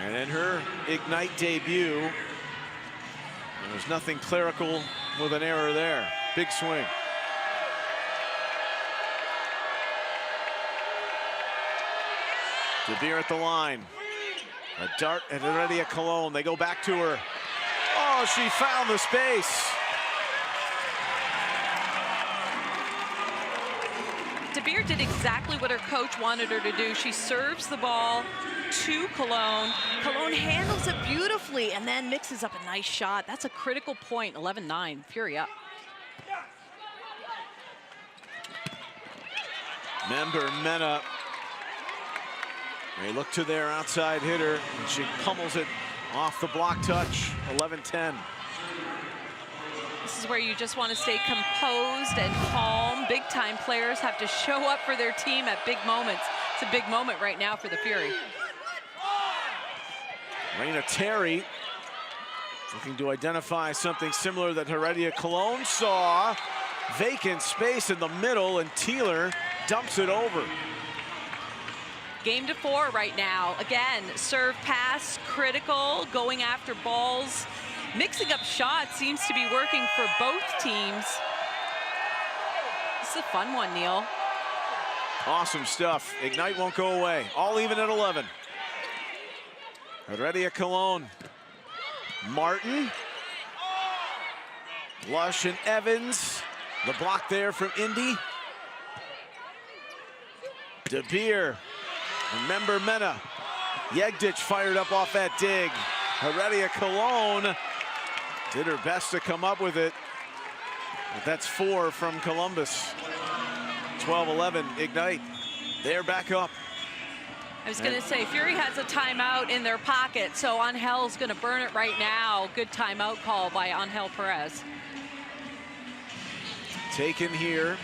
And in her Ignite debut, there was nothing clerical with an error there. Big swing. De Beer at the line. A dart at Heredia Colon. They go back to her. Oh, she found the space. De Beer did exactly what her coach wanted her to do. She serves the ball to Colon. Colon handles it beautifully and then mixes up a nice shot. That's a critical point. 11-9, Fury up. Member Mena. They look to their outside hitter, and she pummels it off the block touch. 11-10. This is where you just want to stay composed and calm. Big-time players have to show up for their team at big moments. It's a big moment right now for the Fury. Raina Terry looking to identify something similar that Heredia Colon saw. Vacant space in the middle, and Teeler dumps it over. Game to 4 right now. Again, serve pass, critical, going after balls. Mixing up shots seems to be working for both teams. This is a fun one, Neil. Awesome stuff. Ignite won't go away. All even at 11. Heredia Colon. Martin. Lush and Evans. The block there from Indy. De Beer. Remember Mena. Yegdich fired up off that dig. Heredia Cologne did her best to come up with it. But that's 4 from Columbus. 12-11 Ignite. They're back up. I was going to say, Fury has a timeout in their pocket, so Angel's going to burn it right now. Good timeout call by Angel Perez. Taken here.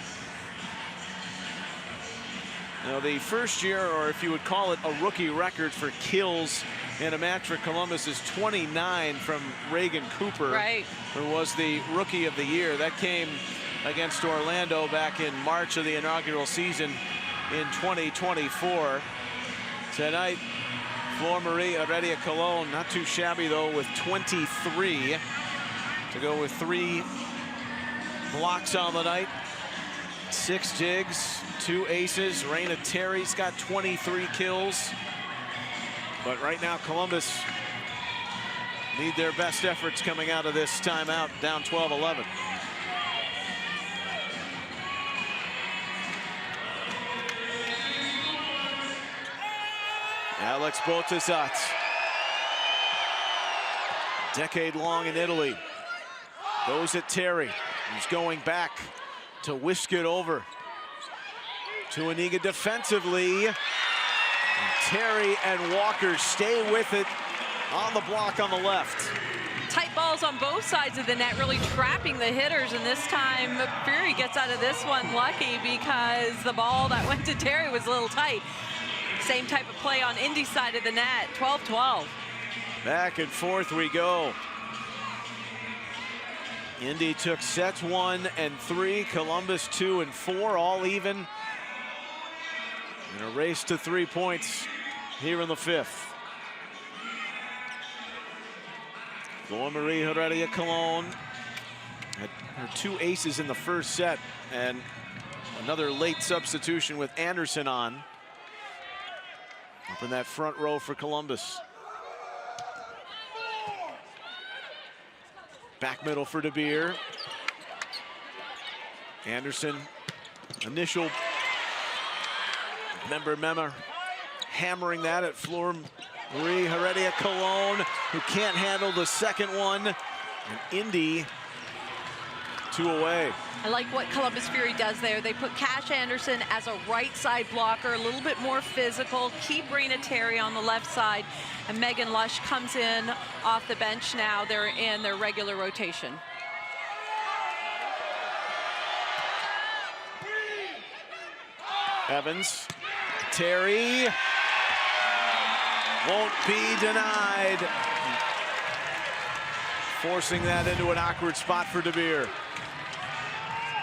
Now, the first year, or if you would call it a rookie record for kills in a match for Columbus, is 29 from Reagan Cooper, right, who was the rookie of the year. That came against Orlando back in March of the inaugural season in 2024. Tonight, Flor Marie Heredia Cologne, not too shabby though, with 23 to go with 3 blocks on the night. 6 jigs, 2 aces. Raina Terry's got 23 kills. But right now, Columbus need their best efforts coming out of this timeout, down 12-11. Alex Botezat, decade long in Italy, goes at Terry. He's going back to whisk it over to Aniga defensively. And Terry and Walker stay with it on the block on the left. Tight balls on both sides of the net, really trapping the hitters, and this time Fury gets out of this one lucky because the ball that went to Terry was a little tight. Same type of play on Indy's side of the net, 12-12. Back and forth we go. Indy took sets 1 and 3, Columbus 2 and 4, all even. In a race to 3 points here in the 5th. Flor Marie Heredia Cologne had her 2 aces in the first set, and another late substitution with Anderson on. Up in that front row for Columbus. Back middle for De Beer. Anderson, initial. Remember Mema hammering that at Flor Marie Heredia Cologne, who can't handle the second one. And Indy 2 away. I like what Columbus Fury does there. They put Cash Anderson as a right side blocker, a little bit more physical. Keep Raina Terry on the left side. And Megan Lush comes in off the bench now. They're in their regular rotation. Evans, Terry, won't be denied. Forcing that into an awkward spot for De Beer.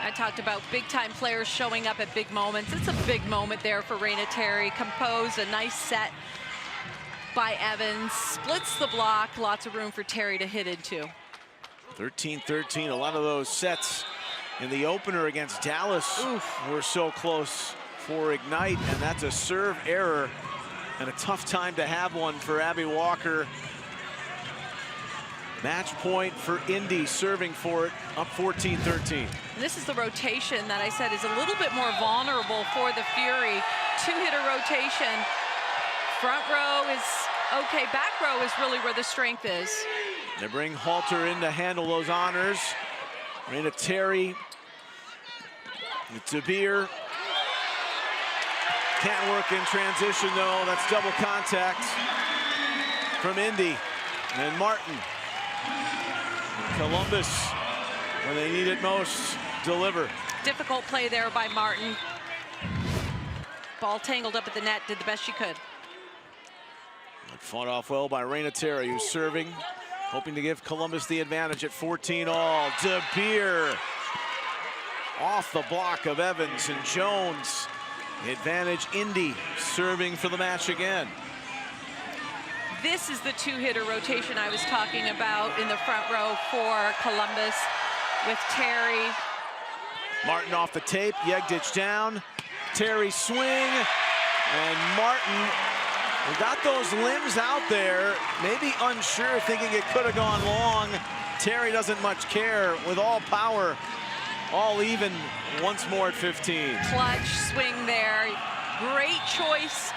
I talked about big-time players showing up at big moments. It's a big moment there for Raina Terry. Composed, a nice set by Evans. Splits the block. Lots of room for Terry to hit into. 13-13. A lot of those sets in the opener against Dallas were so close for Ignite, and that's a serve error and a tough time to have one for Abby Walker. Match point for Indy, serving for it, up 14-13. This is the rotation that I said is a little bit more vulnerable for the Fury. 2-hitter rotation. Front row is okay, back row is really where the strength is. They bring Halter in to handle those honors. Raina Terry. De Beer. Can't work in transition though, that's double contact from Indy. And Martin. Columbus, when they need it most, deliver. Difficult play there by Martin. Ball tangled up at the net, did the best she could. Fought off well by Raina Terry, who's serving, hoping to give Columbus the advantage at 14-all. De Beer off the block of Evans and Jones. The advantage Indy, serving for the match again. This is the 2-hitter rotation I was talking about in the front row for Columbus with Terry. Martin off the tape, Yegdich down. Terry swing, and Martin got those limbs out there, maybe unsure, thinking it could have gone long. Terry doesn't much care, with all power, all even once more at 15. Clutch swing there. Great choice.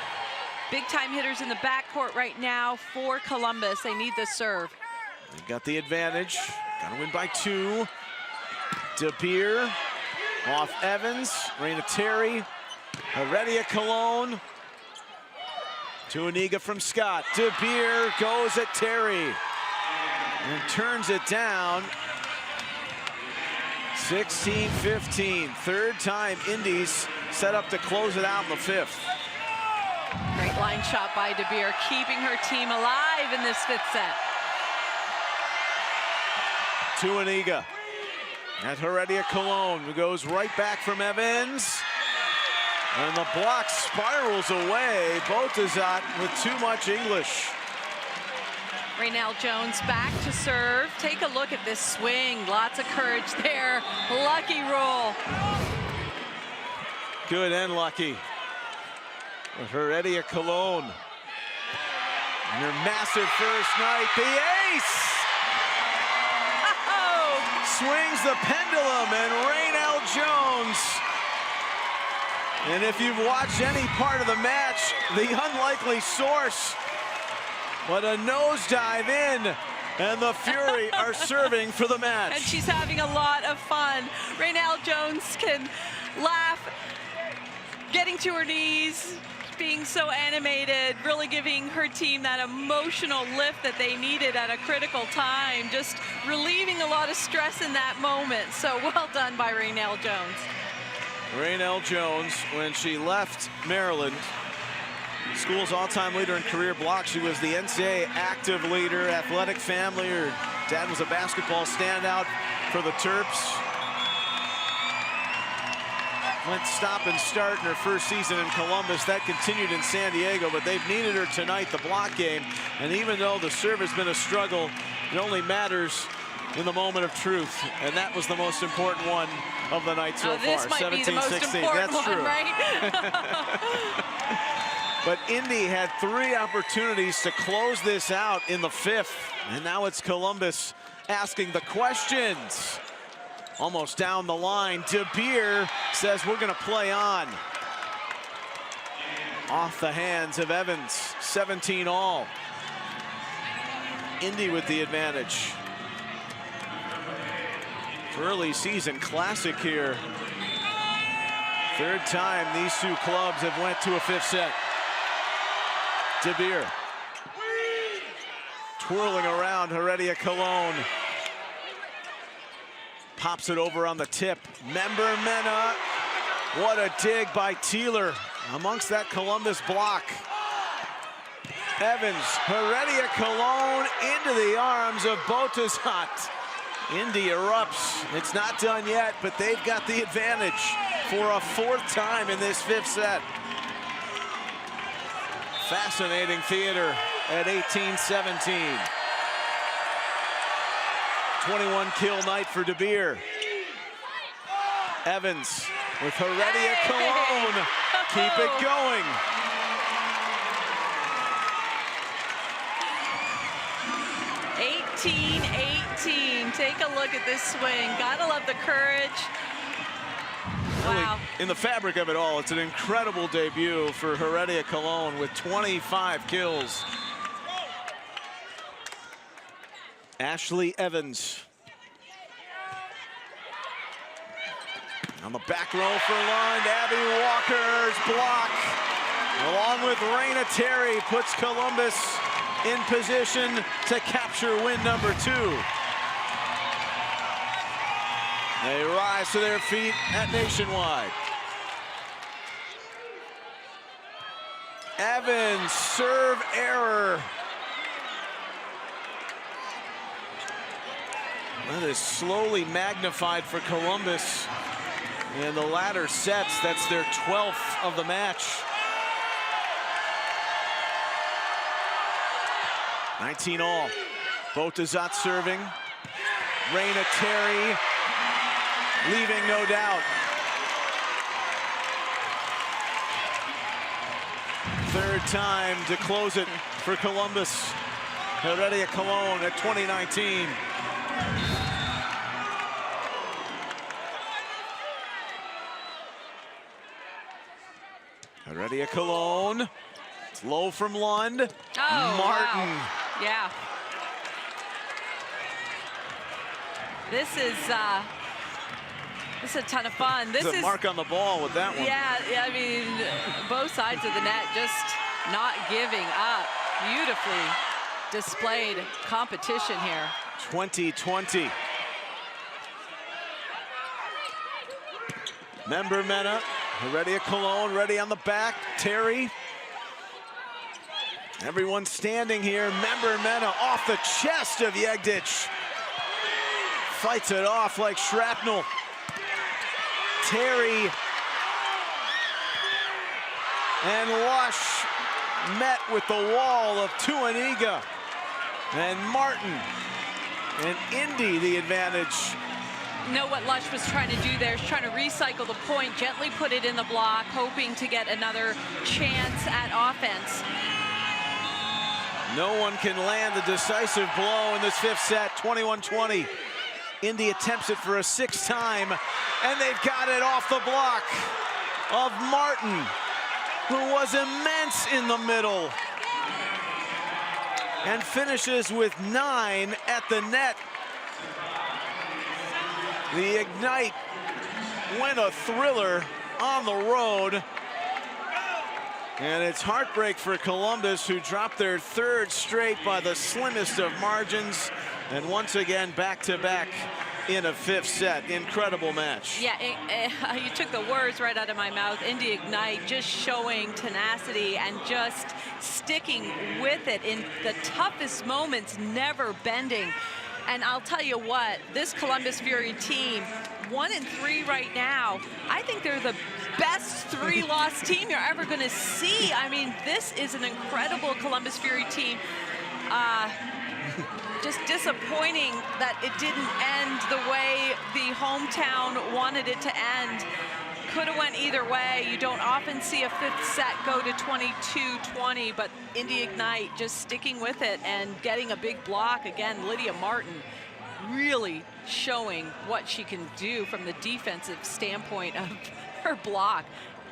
Big time hitters in the backcourt right now for Columbus. They need the serve. They got the advantage. Got to win by 2. De Beer off Evans. Raina Terry. Heredia Cologne. To Aniga from Scott. De Beer goes at Terry and turns it down. 16-15. Third time Indies set up to close it out in the 5th. Great line shot by De Beer, keeping her team alive in this 5th set. To Aniga at Heredia Cologne, who goes right back from Evans. And the block spirals away. Botezat with too much English. Raynell Jones back to serve. Take a look at this swing. Lots of courage there. Lucky roll. Good and lucky. With Heredia Cologne. And her massive first night, the ace! Oh! Swings the pendulum, and Raynell Jones. And if you've watched any part of the match, the unlikely source, but a nosedive in, and the Fury are serving for the match. And she's having a lot of fun. Raynell Jones can laugh, getting to her knees, being so animated, really giving her team that emotional lift that they needed at a critical time, just relieving a lot of stress in that moment. So well done by Raynell Jones. Raynell Jones, when she left Maryland, school's all-time leader in career blocks. She was the NCAA active leader, athletic family. Her dad was a basketball standout for the Terps. Went stop and start in her first season in Columbus. That continued in San Diego, but they've needed her tonight, the block game. And even though the serve has been a struggle, it only matters in the moment of truth. And that was the most important one of the night so far. This might be the most important That's true. one, right? But Indy had 3 opportunities to close this out in the 5th. And now it's Columbus asking the questions. Almost down the line. De Beer says we're going to play on. Off the hands of Evans. 17 all. Indy with the advantage. Early season classic here. 3rd time these 2 clubs have went to a 5th set. De Beer twirling around Heredia Cologne. Pops it over on the tip. Member Mena. What a dig by Teeler amongst that Columbus block. Evans, Heredia Cologne into the arms of Botezat. Indy erupts. It's not done yet, but they've got the advantage for a 4th time in this 5th set. Fascinating theater at 18-17. 21 kill night for De Beer. Evans with Heredia Cologne. Keep it going. Take a look at this swing. Gotta love the courage. Wow. In the fabric of it all, it's an incredible debut for Heredia Cologne with 25 kills. Ashley Evans. On the back row for Lund, Abby Walker's block, along with Raina Terry, puts Columbus in position to capture win number 2. They rise to their feet at Nationwide. Evans, serve error. That is slowly magnified for Columbus in the latter sets. That's their 12th of the match. 19 all. Botezat serving. Raina Terry leaving no doubt. Third time to close it for Columbus. Heredia Cologne at 2019. Heredia Cologne. It's low from Lund. Oh, Martin. Wow. Yeah. This is a ton of fun. This There's a is mark on the ball with that one. Yeah, I mean, both sides of the net just not giving up. Beautifully displayed competition here. 20-20. Member Mena, Heredia Cologne, ready on the back. Terry. Everyone standing here. Member Mena off the chest of Yegdich. Fights it off like shrapnel. Terry and Lush met with the wall of Tuaniga. And Martin and Indy the advantage. Know what Lush was trying to do there is trying to recycle the point, gently put it in the block, hoping to get another chance at offense. No one can land the decisive blow in this fifth set, 21-20. Indy attempts it for a sixth time, and they've got it off the block of Martin, who was immense in the middle, and finishes with 9 at the net. The Ignite win a thriller on the road. And it's heartbreak for Columbus, who dropped their third straight by the slimmest of margins. And once again, back-to-back in a fifth set. Incredible match. Yeah, you took the words right out of my mouth. Indy Ignite just showing tenacity and just sticking with it in the toughest moments, never bending. And I'll tell you what, this Columbus Fury team, 1-3 right now. I think they're the best 3-loss team you're ever going to see. I mean, this is an incredible Columbus Fury team. Just disappointing that it didn't end the way the hometown wanted it to end. Could have went either way. You don't often see a fifth set go to 22-20, but Indy Ignite just sticking with it and getting a big block. Again, Lydia Martin really showing what she can do from the defensive standpoint of her block.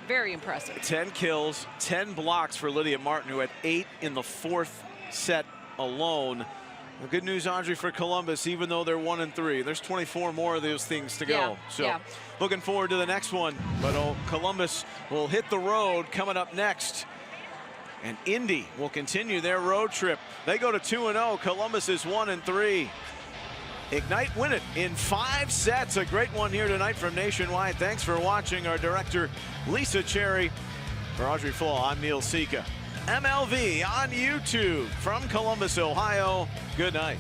Very impressive. 10 kills, 10 blocks for Lydia Martin, who had 8 in the fourth set alone. Well, good news, Audrey, for Columbus, even though they're 1-3. There's 24 more of those things to go. So looking forward to the next one. But Columbus will hit the road coming up next. And Indy will continue their road trip. They go to 2-0. Columbus is 1-3. Ignite win it in 5 sets. A great one here tonight from Nationwide. Thanks for watching. Our director, Lisa Cherry. For Audrey Flaw, I'm Neil Sika. MLV on YouTube from Columbus, Ohio. Good night.